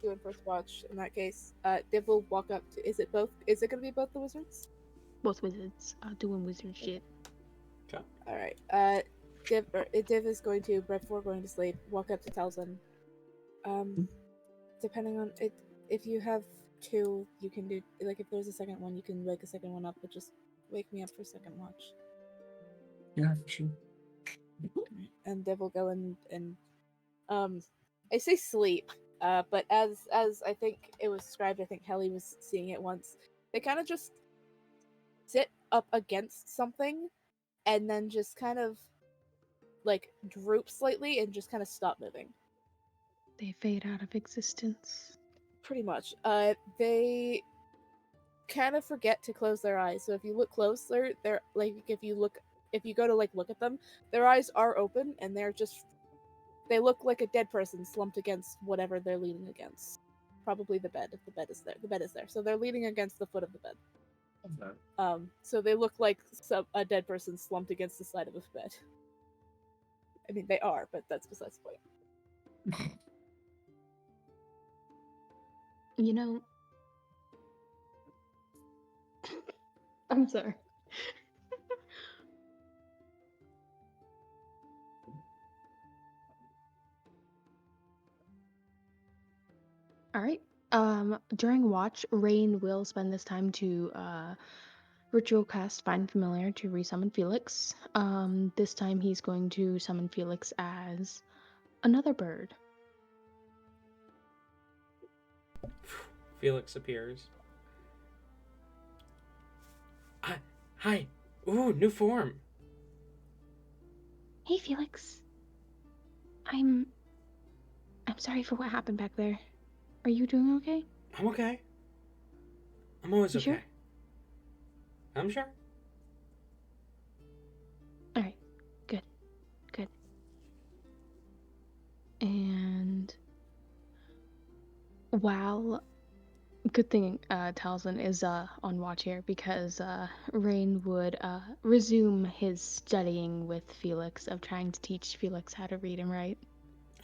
Doing first watch in that case. Div will walk up to. Is it both? Is it gonna be both the wizards? Both wizards are doing wizard shit. All right. Div is going to, before going to sleep, walk up to Talzin. Depending on it, if you have 2, you can do, like, if there's a second one, you can wake a second one up, but just wake me up for second watch. Yeah, for sure. And Div will go and I say sleep, but as I think it was described, I think Helly was seeing it once. They kind of just sit up against something, and then just kind of like droop slightly and just kind of stop moving. They fade out of existence. Pretty much. They kind of forget to close their eyes. So if you look closer, they're like, if you go to like look at them, their eyes are open and they look like a dead person slumped against whatever they're leaning against. Probably the bed, if the bed is there. The bed is there. So they're leaning against the foot of the bed. So they look like a dead person slumped against the side of a bed. I mean, they are, but that's besides the point. You know, I'm sorry. All right. During watch, Rain will spend this time to ritual cast Find Familiar to resummon Felix. This time he's going to summon Felix as another bird. Felix appears. Hi. Ooh, new form. Hey, Felix. I'm sorry for what happened back there. Are you doing okay? I'm okay. I'm always You okay. sure? I'm sure. All right. Good. And while good thing Talzin is on watch here, because Rain would resume his studying with Felix of trying to teach Felix how to read and write.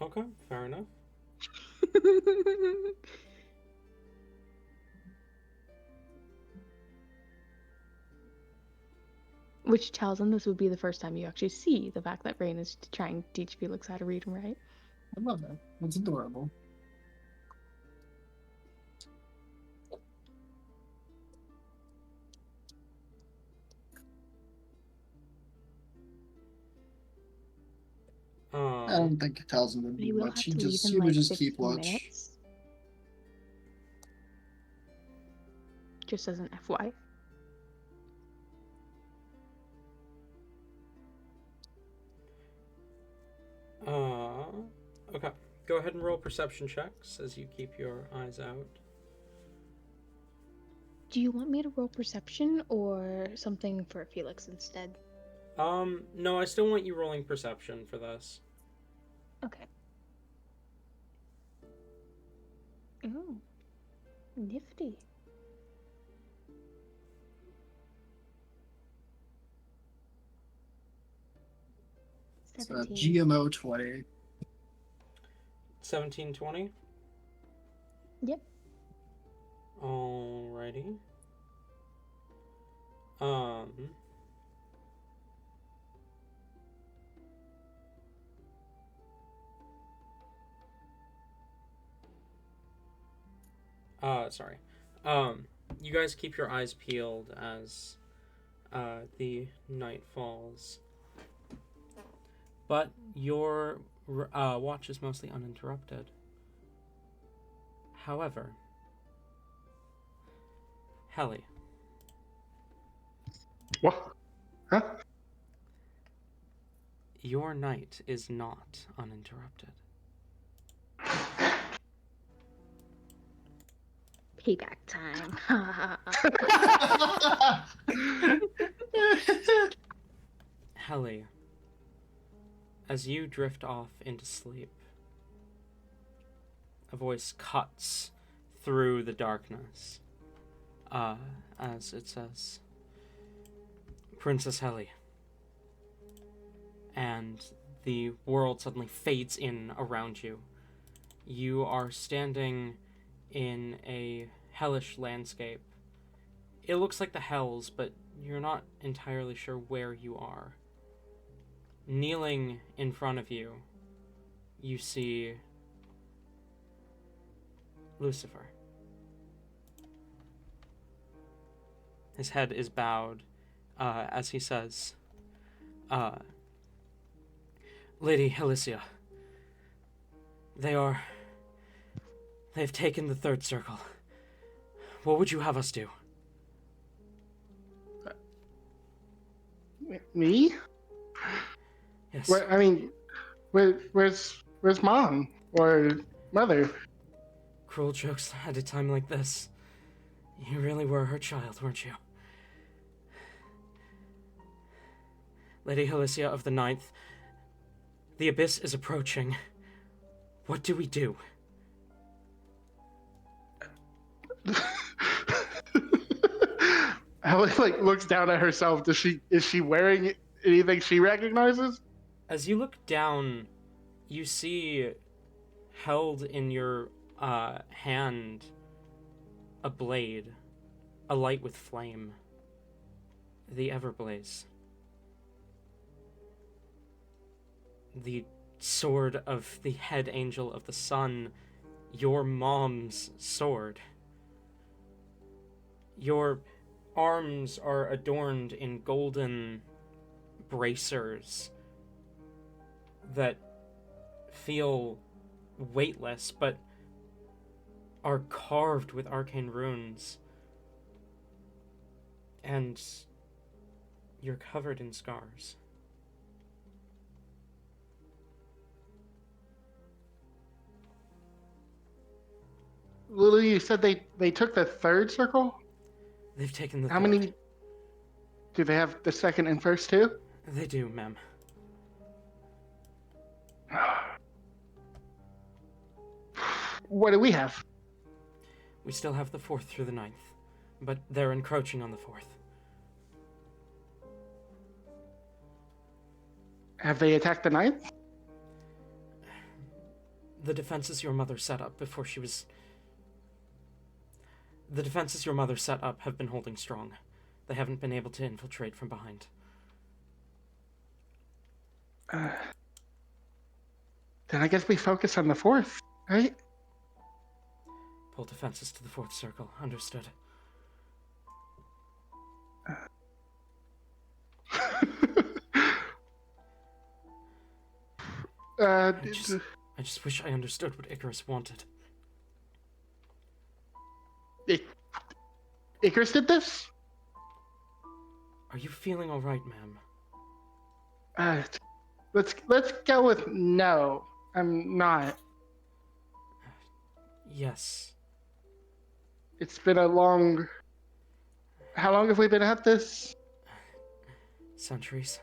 Okay, fair enough. Which tells him this would be the first time you actually see the fact that Rain is trying to teach Felix how to read and write. I love that. That's adorable. I don't think it tells him to He do will much. have to leave in He would like just 15 keep watch. minutes. Just as an FY. Okay. Go ahead and roll perception checks as you keep your eyes out. Do you want me to roll perception or something for Felix instead? No, I still want you rolling perception for this. Okay. Oh, nifty. It's 17. GMO 20. 1720? Yep. Alrighty. Sorry. You guys keep your eyes peeled as the night falls. But your watch is mostly uninterrupted. However, Helly, What? Huh? your night is not uninterrupted. Payback time. Helly, as you drift off into sleep, a voice cuts through the darkness, as it says, Princess Helly. And the world suddenly fades in around you. You are standing in a hellish landscape. It looks like the Hells, but you're not entirely sure where you are. Kneeling in front of you, you see Lucifer. His head is bowed as he says, Lady Helicia, they've taken the third circle. What would you have us do? Me? Yes. Where's mom or mother? Cruel jokes at a time like this. You really were her child, weren't you? Lady Helicia of the Ninth, the abyss is approaching. What do we do? Ellie looks down at herself. Is she wearing anything she recognizes? As you look down, you see held in your hand a blade, alight with flame. The Everblaze. The sword of the head angel of the sun, your mom's sword. Your arms are adorned in golden bracers that feel weightless, but are carved with arcane runes. And you're covered in scars. Lily, you said they took the third circle? They've taken the How third. many? Do they have the second and first too? They do, ma'am. What do we have? We still have the fourth through the ninth, but they're encroaching on the fourth. Have they attacked the ninth? The defenses your mother set up before she was... The defenses your mother set up have been holding strong. They haven't been able to infiltrate from behind. Then I guess we focus on the fourth, right? Pull defenses to the fourth circle. Understood. I just wish I understood what Icarus wanted. Icarus did this? Are you feeling all right, ma'am? Let's go with no. I'm not. Yes. It's been a long... How long have we been at this? Centuries.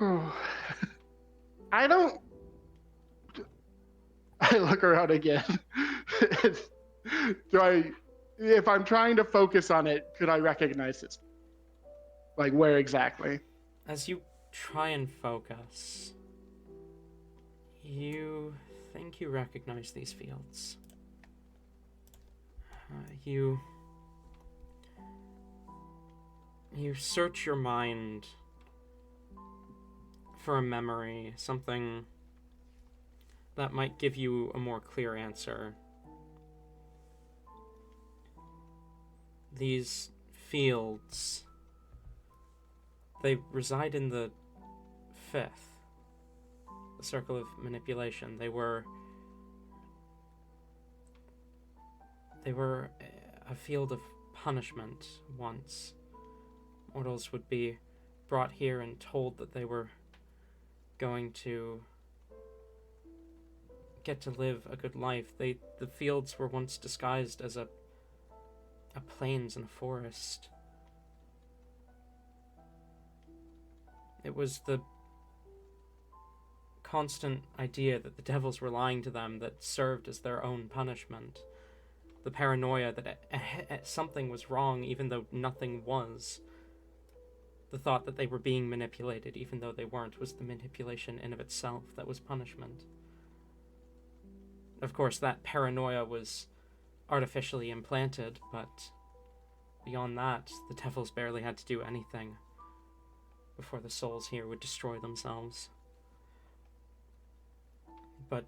I don't... I look around again. If I'm trying to focus on it, could I recognize this? Like, where exactly? As you try and focus, you think you recognize these fields. You search your mind for a memory, something that might give you a more clear answer. These fields, they reside in the fifth, the circle of manipulation. They were a field of punishment once. Mortals would be brought here and told that they were going to get to live a good life. The fields were once disguised as a plains and a forest. It was the constant idea that the devils were lying to them that served as their own punishment. The paranoia that something was wrong even though nothing was. The thought that they were being manipulated even though they weren't was the manipulation in of itself that was punishment. Of course, that paranoia was artificially implanted, but beyond that, the devils barely had to do anything before the souls here would destroy themselves. But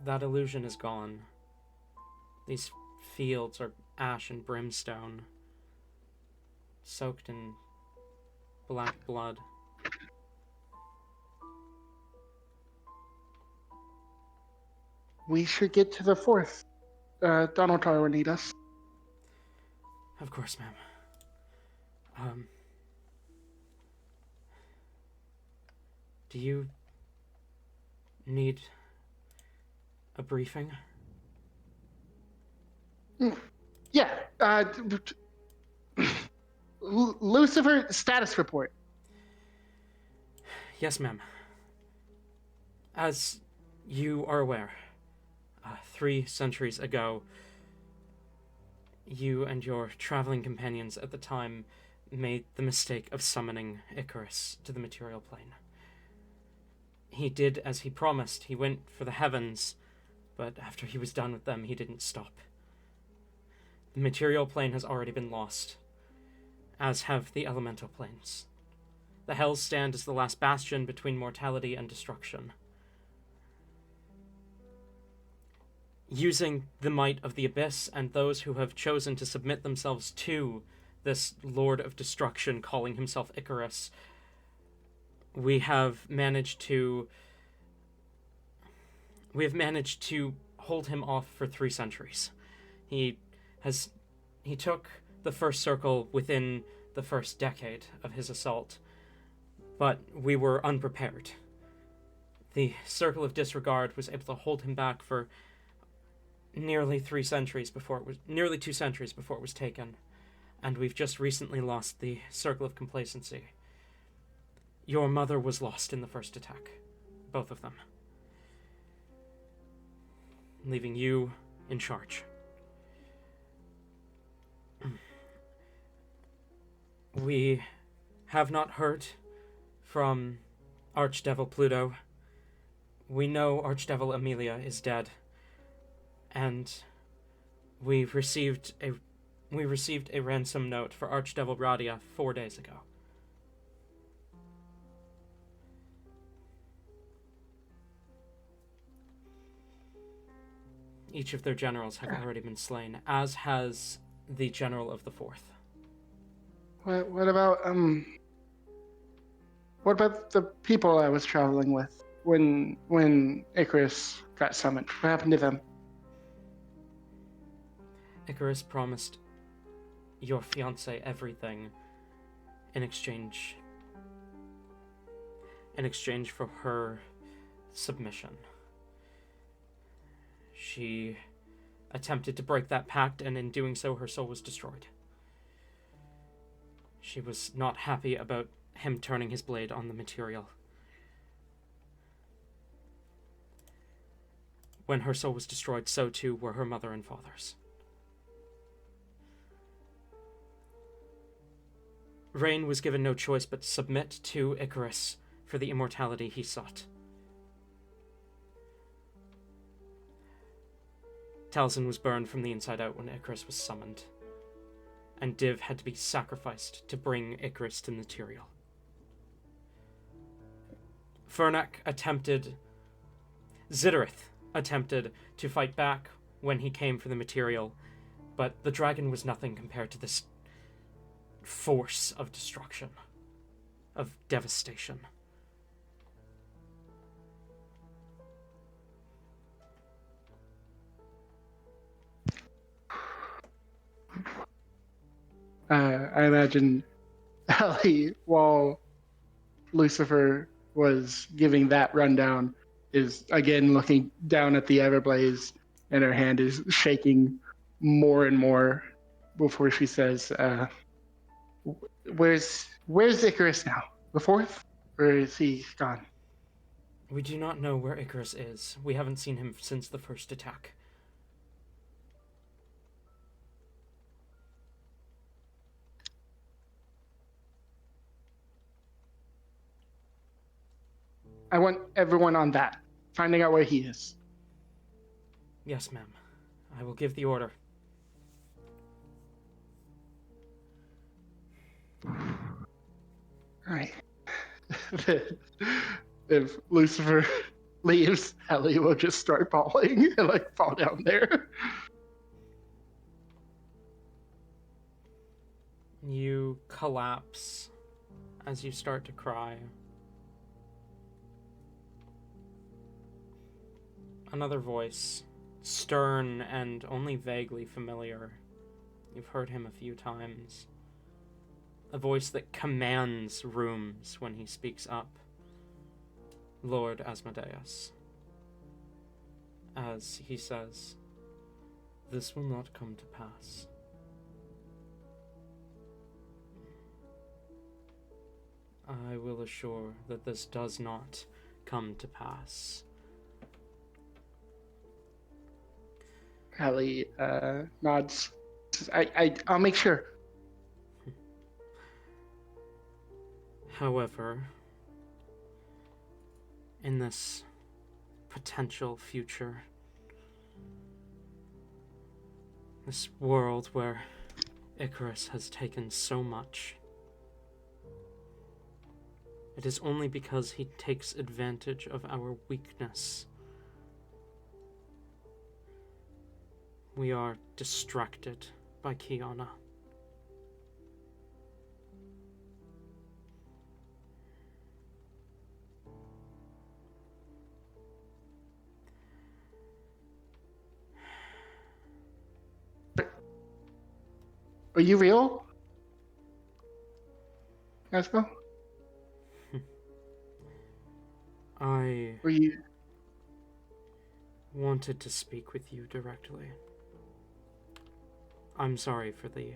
that illusion is gone. These fields are ash and brimstone, soaked in black blood. We should get to the fourth. Donald Tar will need us. Of course, ma'am. Do you need a briefing? Yeah. Lucifer status report. Yes, ma'am. As you are aware, 3 centuries ago, you and your traveling companions at the time made the mistake of summoning Icarus to the material plane. He did as he promised. He went for the heavens, but after he was done with them, he didn't stop. The material plane has already been lost, as have the elemental planes. The Hells stand as the last bastion between mortality and destruction. Using the might of the Abyss and those who have chosen to submit themselves to this Lord of Destruction calling himself Icarus, we have managed to hold him off for 3 centuries. He took the first circle within the first decade of his assault, but we were unprepared. The Circle of Disregard was able to hold him back for nearly 2 centuries before it was taken, and we've just recently lost the Circle of Complacency. Your mother was lost in the first attack, both of them, leaving you in charge. We have not heard from Archdevil Pluto. We know Archdevil Amelia is dead, and we received a ransom note for Archdevil Radia 4 days ago. Each of their generals have already been slain, as has the general of the 4th. What about the people I was traveling with when Icarus got summoned? What happened to them? Icarus promised your fiancé everything in exchange for her submission. She attempted to break that pact, and in doing so, her soul was destroyed. She was not happy about him turning his blade on the material. When her soul was destroyed, so too were her mother and father's. Rain was given no choice but to submit to Icarus for the immortality he sought. Taliesin was burned from the inside out when Icarus was summoned, and Div had to be sacrificed to bring Icarus to the material. Zidorith attempted to fight back when he came for the material, but the dragon was nothing compared to this force of destruction, of devastation. I imagine Ellie, while Lucifer was giving that rundown, is again looking down at the Everblaze, and her hand is shaking more and more before she says, where's Icarus now? The fourth? Or is he gone? We do not know where Icarus is. We haven't seen him since the first attack. I want everyone on that, finding out where he is. Yes, ma'am. I will give the order. Alright. If Lucifer leaves, Ellie will just start bawling and like fall down there. You collapse as you start to cry. Another voice, stern and only vaguely familiar. You've heard him a few times. A voice that commands rooms when he speaks up. Lord Asmodeus. As he says, "This will not come to pass." I will assure that this does not come to pass. Ellie nods. I'll make sure. However, in this potential future, this world where Icarus has taken so much, it is only because he takes advantage of our weakness. We are distracted by Kiana. Are you real? Esco? I Were you? wanted to speak with you directly. I'm sorry for the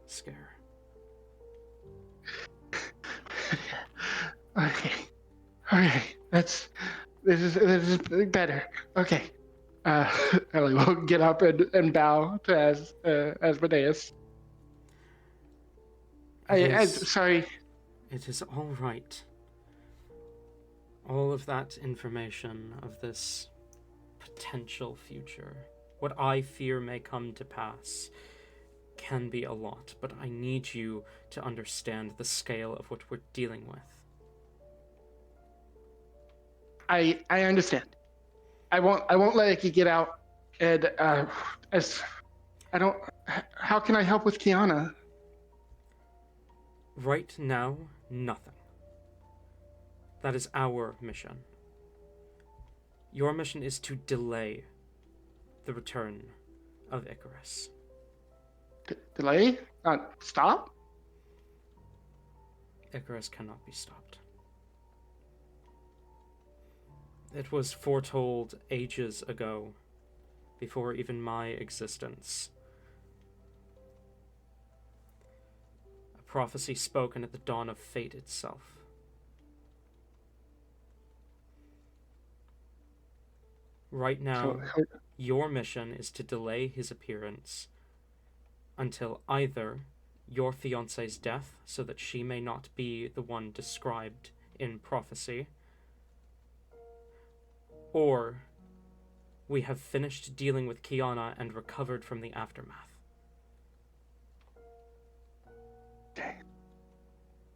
scare. Okay. Okay. This is better. Okay. Ellie will get up and bow to Asmodeus. Sorry. It is all right. All of that information of this potential future, what I fear may come to pass, can be a lot, but I need you to understand the scale of what we're dealing with. I understand. I won't let it get out. And how can I help with Kiana? Right now, nothing. That is our mission. Your mission is to delay the return of Icarus. Delay? Stop? Icarus cannot be stopped. It was foretold ages ago, before even my existence. A prophecy spoken at the dawn of fate itself. Right now, your mission is to delay his appearance until either your fiance's death, so that she may not be the one described in prophecy, or we have finished dealing with Kiana and recovered from the aftermath.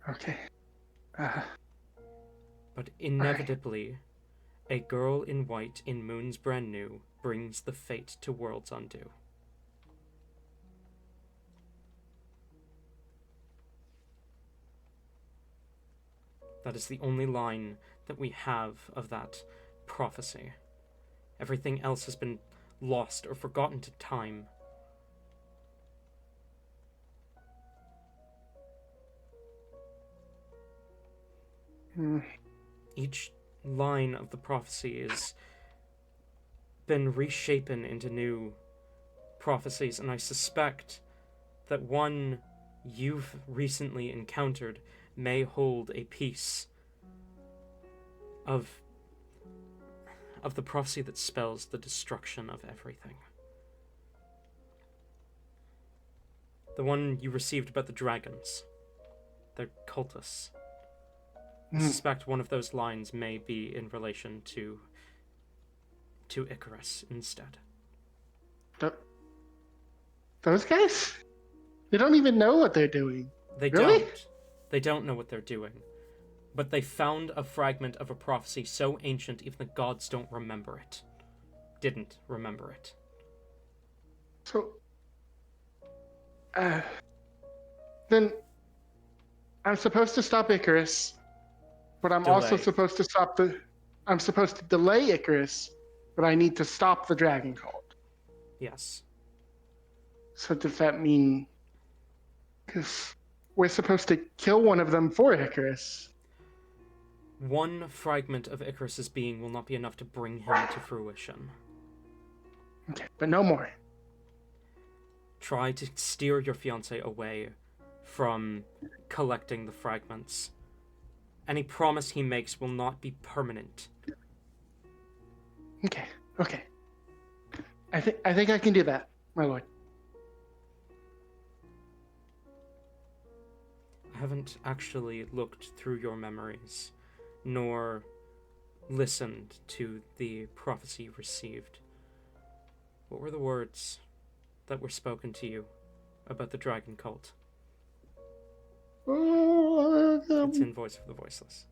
Okay. But inevitably, a girl in white in Moon's Brand New brings the fate to World's Undo. That is the only line that we have of that prophecy. Everything else has been lost or forgotten to time. Each line of the prophecy has been reshapen into new prophecies, and I suspect that one you've recently encountered may hold a piece of the prophecy that spells the destruction of everything. The one you received about the dragons. They're cultists. I suspect one of those lines may be in relation to Icarus instead. Those guys? They don't even know what they're doing. They Really? don't. They don't know what they're doing. But they found a fragment of a prophecy so ancient even the gods don't remember it. Didn't remember it. So, then I'm supposed to stop Icarus, but I'm also Delay. supposed to I'm supposed to delay Icarus, but I need to stop the dragon cult. Yes. So does that mean, because we're supposed to kill one of them for Icarus? One fragment of Icarus's being will not be enough to bring him to fruition. Okay, but no more. Try to steer your fiancé away from collecting the fragments. Any promise he makes will not be permanent. Okay. I think I can do that, my lord. I haven't actually looked through your memories, nor listened to the prophecy you received. What were the words that were spoken to you about the dragon cult? It's in Voice of the Voiceless.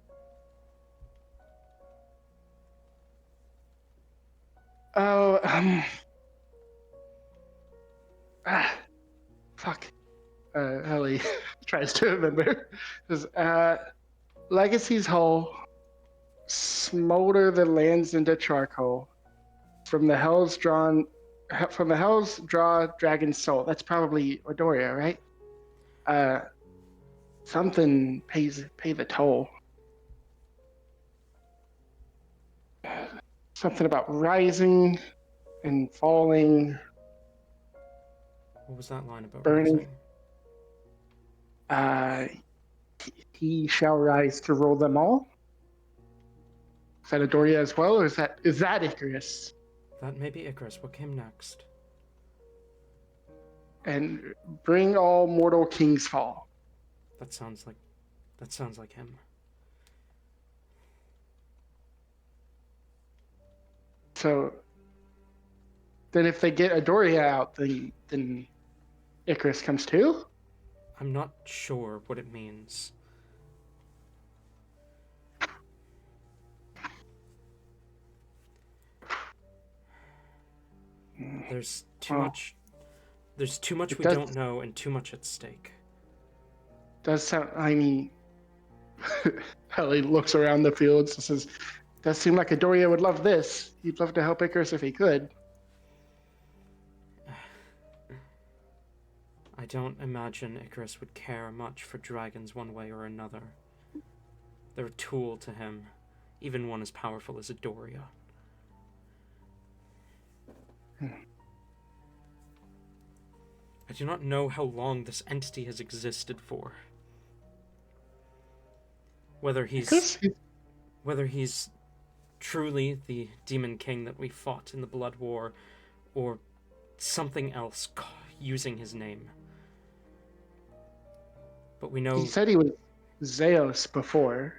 Fuck. Ellie tries to remember. Says, Legacy's hull, smolder the lands into charcoal. From the hells draw dragon's soul. That's probably Odoria, right? Something pay the toll. Something about rising and falling. What was that line about? Burning. Rising? He shall rise to rule them all. Is that Adoria as well, or is that Icarus? That may be Icarus. What came next? And bring all mortal kings fall. That sounds like him. So then if they get Adoria out, then Icarus comes too? I'm not sure what it means. There's too much we don't know and too much at stake. Does sound, I mean, Ellie looks around the fields and says, does seem like Adoria would love this. He'd love to help Icarus if he could. I don't imagine Icarus would care much for dragons one way or another. They're a tool to him, even one as powerful as a Doria. I do not know how long this entity has existed for. Whether he's truly the demon king that we fought in the Blood War, or something else using his name. But we know... He said he was Zeus before,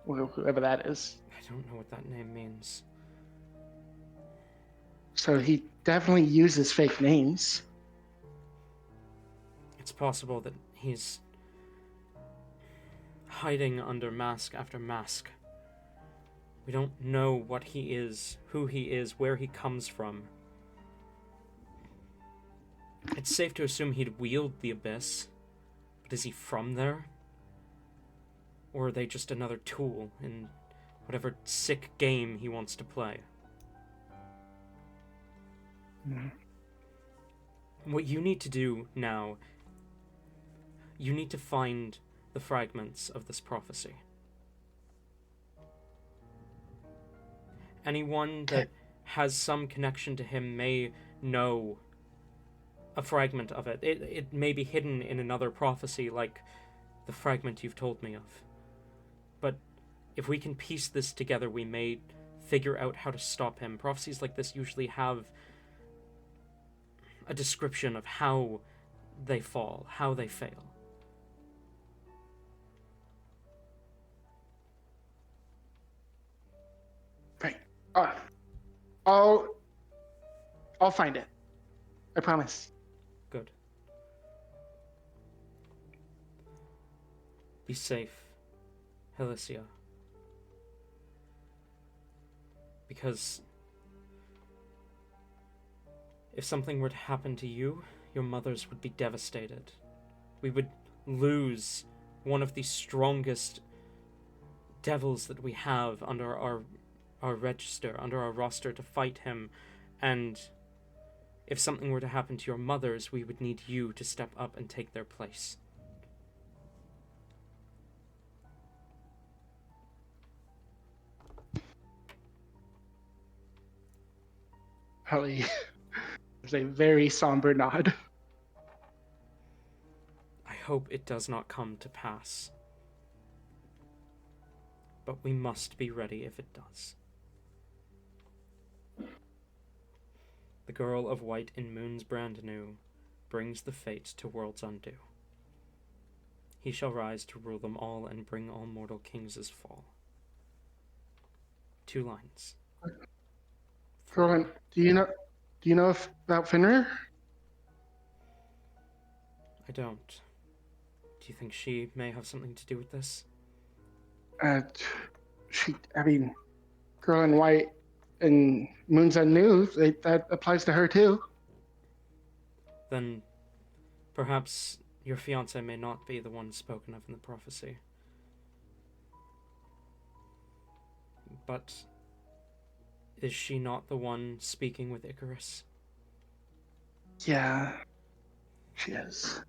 whoever that is. I don't know what that name means. So he definitely uses fake names. It's possible that he's hiding under mask after mask. We don't know what he is, who he is, where he comes from. It's safe to assume he'd wield the Abyss, but is he from there? Or are they just another tool in whatever sick game he wants to play? What you need to do now, you need to find the fragments of this prophecy. Anyone that has some connection to him may know a fragment of it. It may be hidden in another prophecy, like the fragment you've told me of. But if we can piece this together, we may figure out how to stop him. Prophecies like this usually have a description of how they fall, how they fail. Right. I'll find it. I promise. Good. Be safe, Helicia. Because if something were to happen to you, your mothers would be devastated. We would lose one of the strongest devils that we have under our register, under our roster to fight him, and if something were to happen to your mothers, we would need you to step up and take their place. Holly, there's a very somber nod. I hope it does not come to pass. But we must be ready if it does. The girl of white in moons brand new brings the fate to worlds undo. He shall rise to rule them all and bring all mortal kings' fall. 2 lines. Rowan, do you know about Fenrir? I don't. Do you think she may have something to do with this? Girl in white and Moons Unknown, that applies to her too. Then perhaps your fiancé may not be the one spoken of in the prophecy. But is she not the one speaking with Icarus? Yeah, she is.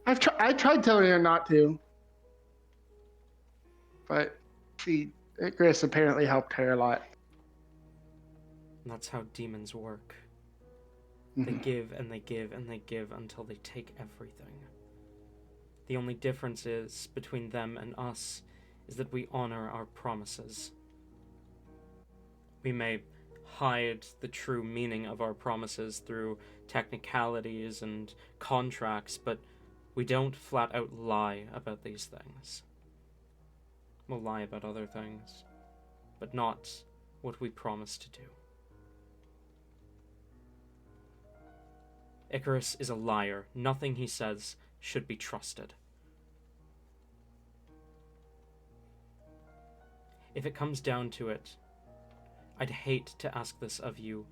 I tried telling her not to, but Icarus apparently helped her a lot. And that's how demons work. Mm-hmm. They give and they give and they give until they take everything. The only difference is between them and us is that we honor our promises. We may hide the true meaning of our promises through technicalities and contracts, but we don't flat out lie about these things. We'll lie about other things, but not what we promise to do. Icarus is a liar. Nothing he says should be trusted. If it comes down to it, I'd hate to ask this of you,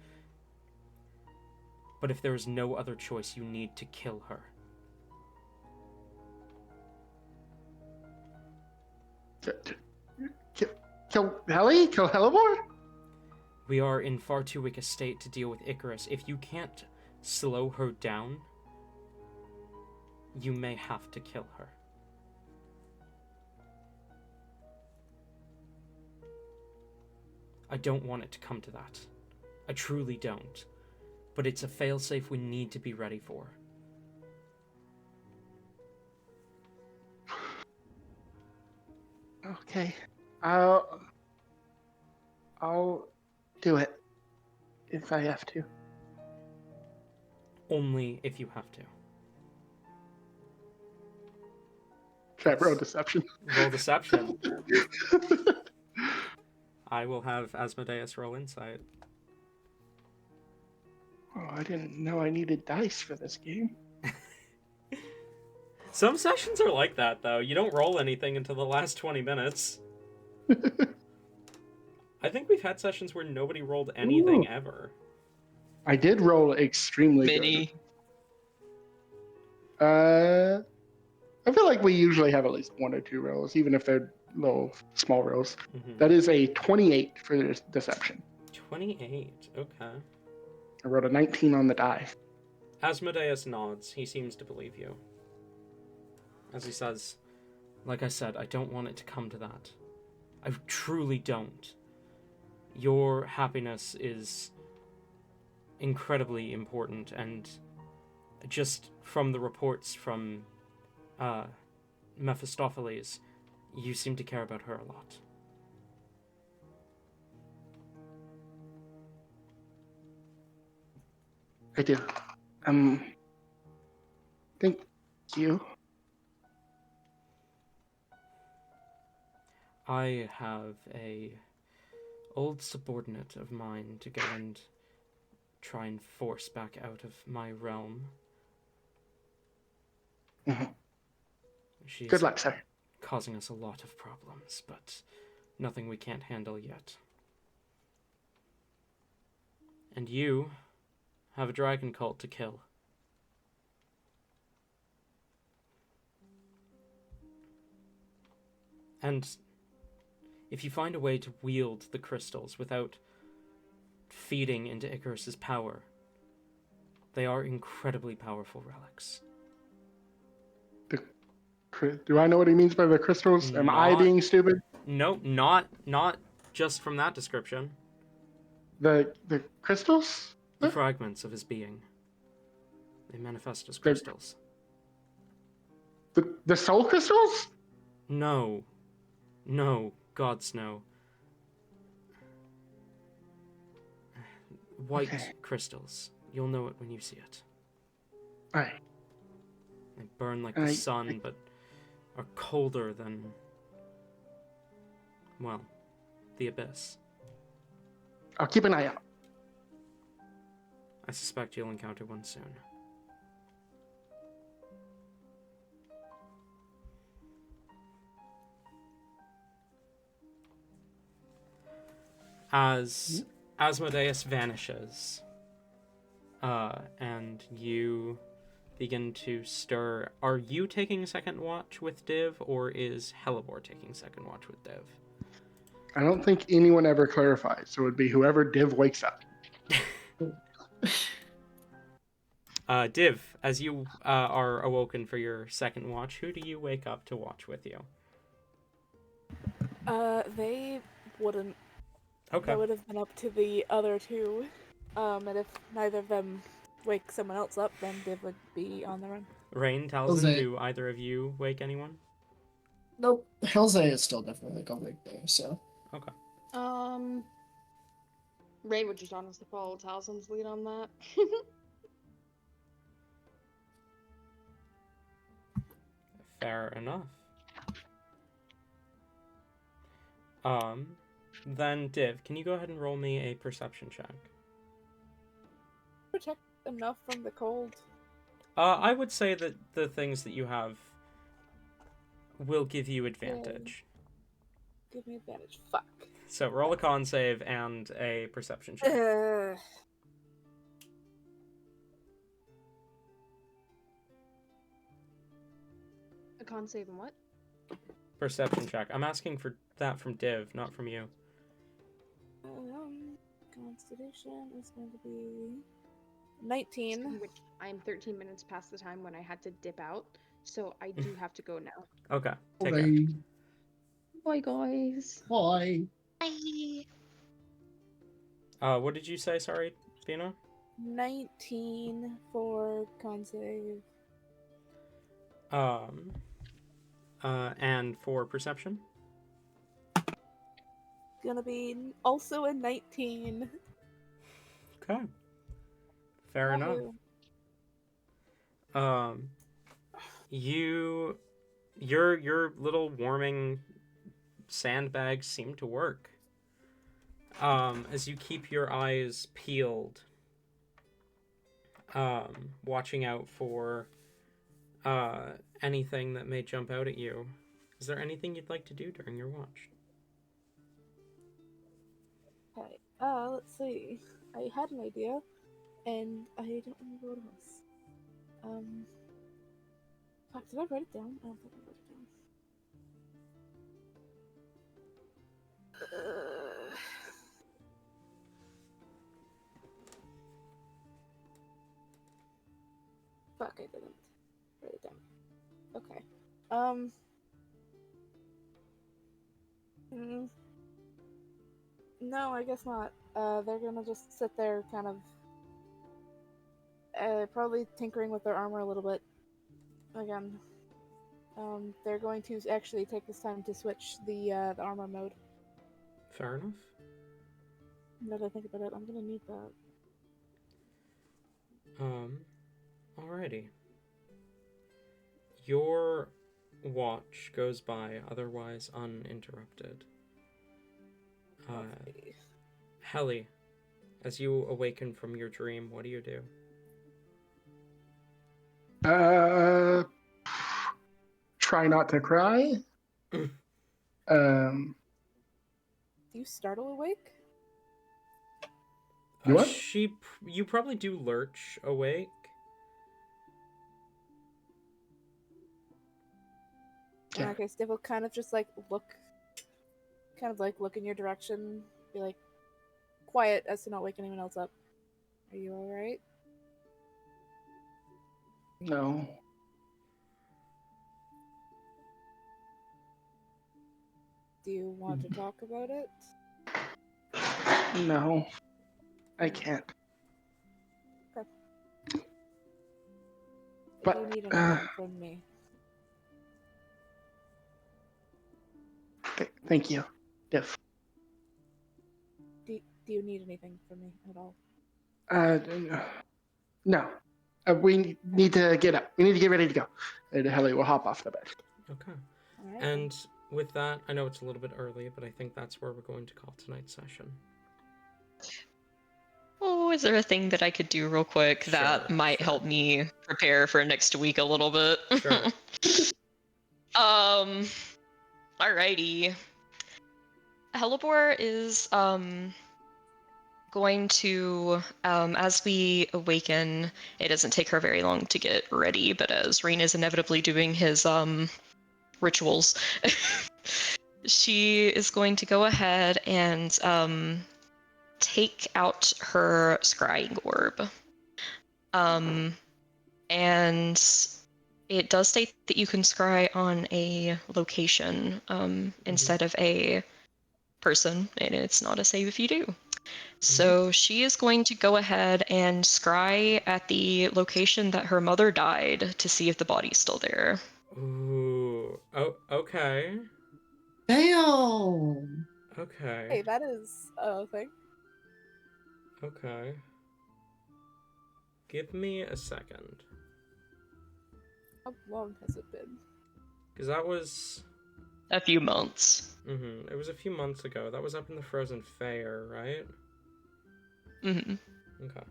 but if there is no other choice, you need to kill her. Kill Helly? Kill Hellebore? We are in far too weak a state to deal with Icarus. If you can't slow her down, you may have to kill her. I don't want it to come to that. I truly don't. But it's a failsafe we need to be ready for. Okay. I'll do it if I have to. Only if you have to. Should I roll deception? Roll deception. I will have Asmodeus roll insight. Oh, I didn't know I needed dice for this game. Some sessions are like that, though. You don't roll anything until the last 20 minutes. I think we've had sessions where nobody rolled anything ever. I did roll extremely Mini. good. I feel like we usually have at least 1 or 2 rolls, even if they're little small rolls. Mm-hmm. That is a 28 for this deception. 28, okay. I rolled a 19 on the die. Asmodeus nods. He seems to believe you. As he says, like I said, I don't want it to come to that. I truly don't. Your happiness is incredibly important, and just from the reports from Mephistopheles, you seem to care about her a lot. I do. Thank you. I have a old subordinate of mine to go and try and force back out of my realm. Mhm. She's Good luck, sir. causing us a lot of problems, but nothing we can't handle yet. And you have a dragon cult to kill. And if you find a way to wield the crystals without feeding into Icarus's power, they are incredibly powerful relics. Do I know what he means by the crystals? Am I being stupid? No, not just from that description. The crystals? The fragments of his being. They manifest as They're- crystals. The soul crystals? No, gods no. White Okay. crystals. You'll know it when you see it. Alright. They burn like the sun, but are colder than, well, the abyss. I'll keep an eye out. I suspect you'll encounter one soon. As Asmodeus vanishes, and you begin to stir, are you taking second watch with Div, or is Hellebore taking second watch with Div? I don't think anyone ever clarifies, so it would be whoever Div wakes up. Div, as you are awoken for your second watch, who do you wake up to watch with you? They wouldn't. Okay. That would have been up to the other two. And if neither of them wake someone else up, then Div would be on their own. Rain, Talzin, do either of you wake anyone? Nope. Hellsay is still definitely going there, so. Okay. Ray would just honestly follow Talzin's lead on that. Fair enough. Then Div, can you go ahead and roll me a perception check? Protect enough from the cold. I would say that the things that you have will give you advantage. Give me advantage. Fuck. So roll a con save and a perception check. A con save and what? Perception check. I'm asking for that from Div, not from you. Constitution is going to be 19. Which I'm 13 minutes past the time when I had to dip out, so I do have to go now. Okay. Take care. Bye. Bye, guys. Bye. Bye. What did you say? Sorry, Pina? 19 for con save. And for perception? Gonna be also a 19. Okay. Fair enough. Wahoo. Your little warming sandbags seem to work. As you keep your eyes peeled, watching out for anything that may jump out at you. Is there anything you'd like to do during your watch? Okay, let's see. I had an idea, and I don't remember what it was. Fuck, did I write it down? I don't think I wrote it down. Fuck, I didn't write it down. Okay. No, I guess not. They're gonna just sit there kind of probably tinkering with their armor a little bit. Again. They're going to actually take this time to switch the armor mode. Fair enough. Now that I think about it, I'm gonna need that. Alrighty. Your watch goes by otherwise uninterrupted. Okay. Helly, as you awaken from your dream, what do you do? Try not to cry. Do you startle awake? You what? You probably do lurch awake. In that case, Div will kind of just like look in your direction, be like quiet as to not wake anyone else up. Are you alright? No. Do you want to talk about it? No. I can't. Okay. But, Do you need anything from me? Thank you, Diff. Do you need anything from me at all? No. We need to get up. We need to get ready to go. And Helly will hop off the bed. Okay. All right. And with that, I know it's a little bit early, but I think that's where we're going to call tonight's session. Oh, is there a thing that I could do real quick that might help me prepare for next week a little bit? Sure. Alrighty. Hellebore is going to, as we awaken, it doesn't take her very long to get ready, but as Rain is inevitably doing his rituals, she is going to go ahead and take out her scrying orb. And it does state that you can scry on a location instead of a person, and it's not a save if you do. So she is going to go ahead and scry at the location that her mother died to see if the body's still there. Ooh. Oh, okay. Damn. Okay. Hey, that is a thing. Okay. Give me a second. How long has it been? Because that was... A few months. It was a few months ago. That was up in the Frozen Fair, right? Okay.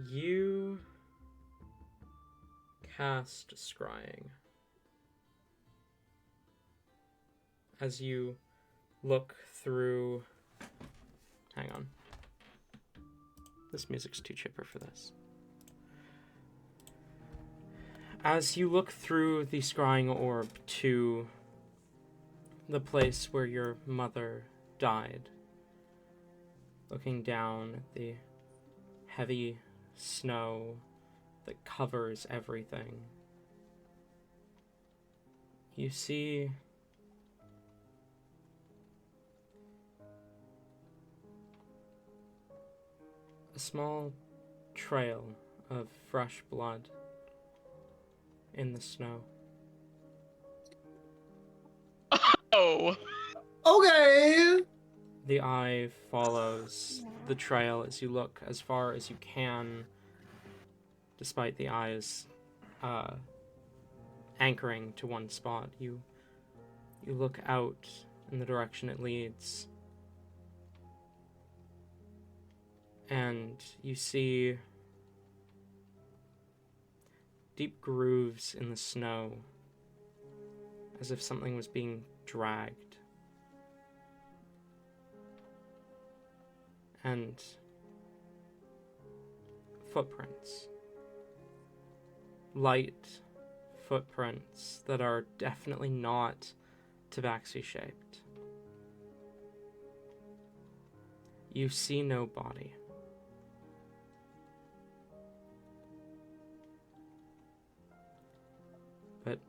You cast scrying. As you look through... Hang on. This music's too chipper for this. As you look through the scrying orb to the place where your mother died, looking down at the heavy snow that covers everything, you see a small trail of fresh blood in the snow. Oh. Okay. The eye follows the trail as you look as far as you can, despite the eyes anchoring to one spot. You look out in the direction it leads, and you see deep grooves in the snow, as if something was being dragged. And footprints. Light footprints that are definitely not tabaxi shaped. You see no body. But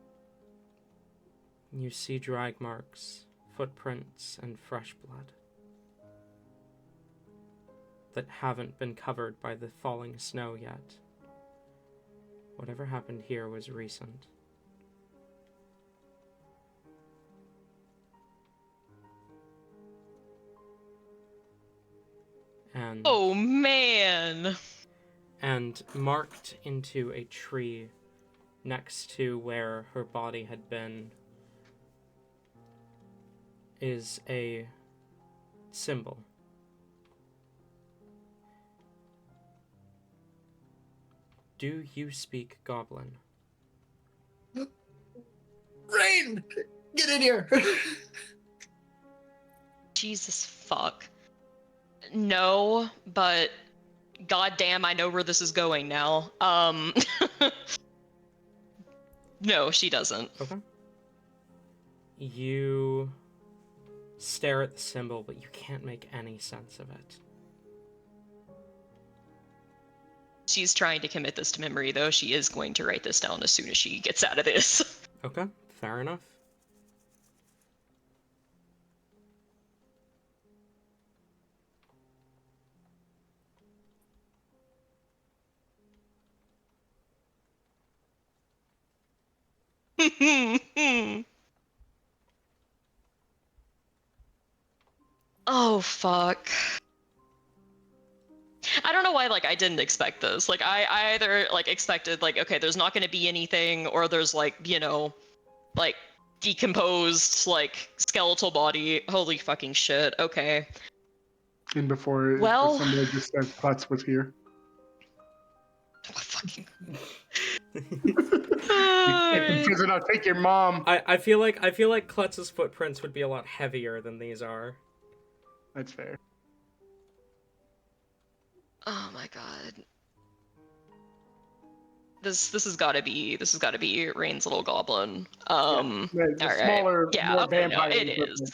you see drag marks, footprints, and fresh blood that haven't been covered by the falling snow yet. Whatever happened here was recent. And Oh man. And marked into a tree next to where her body had been is a symbol. Do you speak Goblin? Rain, get in here. Jesus fuck. No, but goddamn, I know where this is going now. No, she doesn't. Okay. You stare at the symbol, but you can't make any sense of it. She's trying to commit this to memory, though. She is going to write this down as soon as she gets out of this. Okay, fair enough. Oh, fuck. I don't know why, like, I didn't expect this. Like, I either, like, expected, like, okay, there's not gonna be anything, or there's, like, you know, like, decomposed, like, skeletal body. Holy fucking shit, okay. And before Well- somebody just said Klutz was here. Fucking... If it says I'll take your mom. I feel like Klutz's footprints would be a lot heavier than these are. That's fair. Oh my god. This has gotta be Rain's little goblin. The Alright. smaller, Yeah, more okay, no, vampire. it is.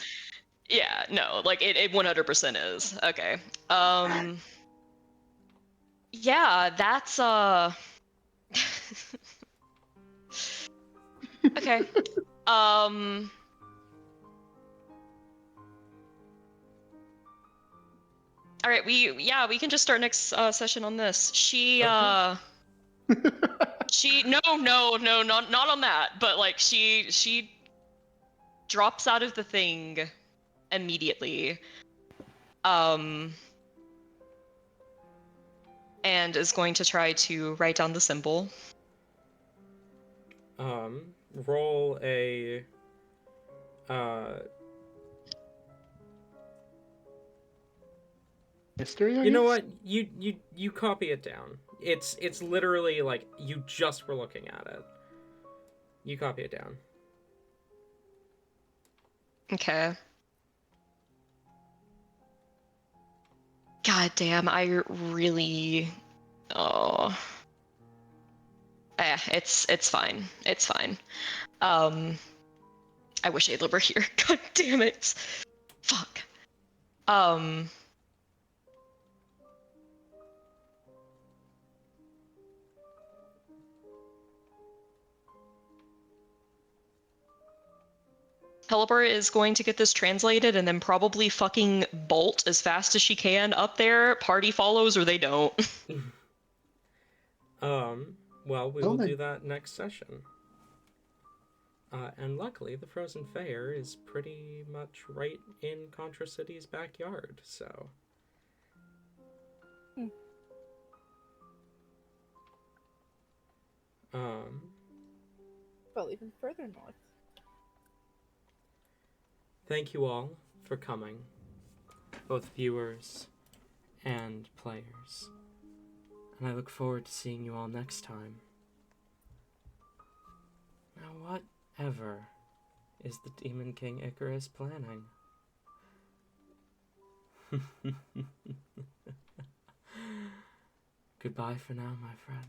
Yeah, no, like it 100% is. Okay. Yeah, that's okay. All right, we can just start next session on this. She Okay. not on that, but like she drops out of the thing immediately. And is going to try to write down the symbol. Roll a History. you know what? You copy it down. It's literally like you just were looking at it. You copy it down. Okay. God damn, I really... Oh. It's fine. It's fine. I wish Ayla were here. God damn it. Fuck. Helibert is going to get this translated and then probably fucking bolt as fast as she can up there. Party follows or they don't. Well, we Oh, will they- do that next session. And luckily, the Frozen Fair is pretty much right in Contra City's backyard, so... Hmm. Well, even further north. Thank you all for coming, both viewers and players. And I look forward to seeing you all next time. Now, whatever is the Demon King Icarus planning? Goodbye for now, my friend.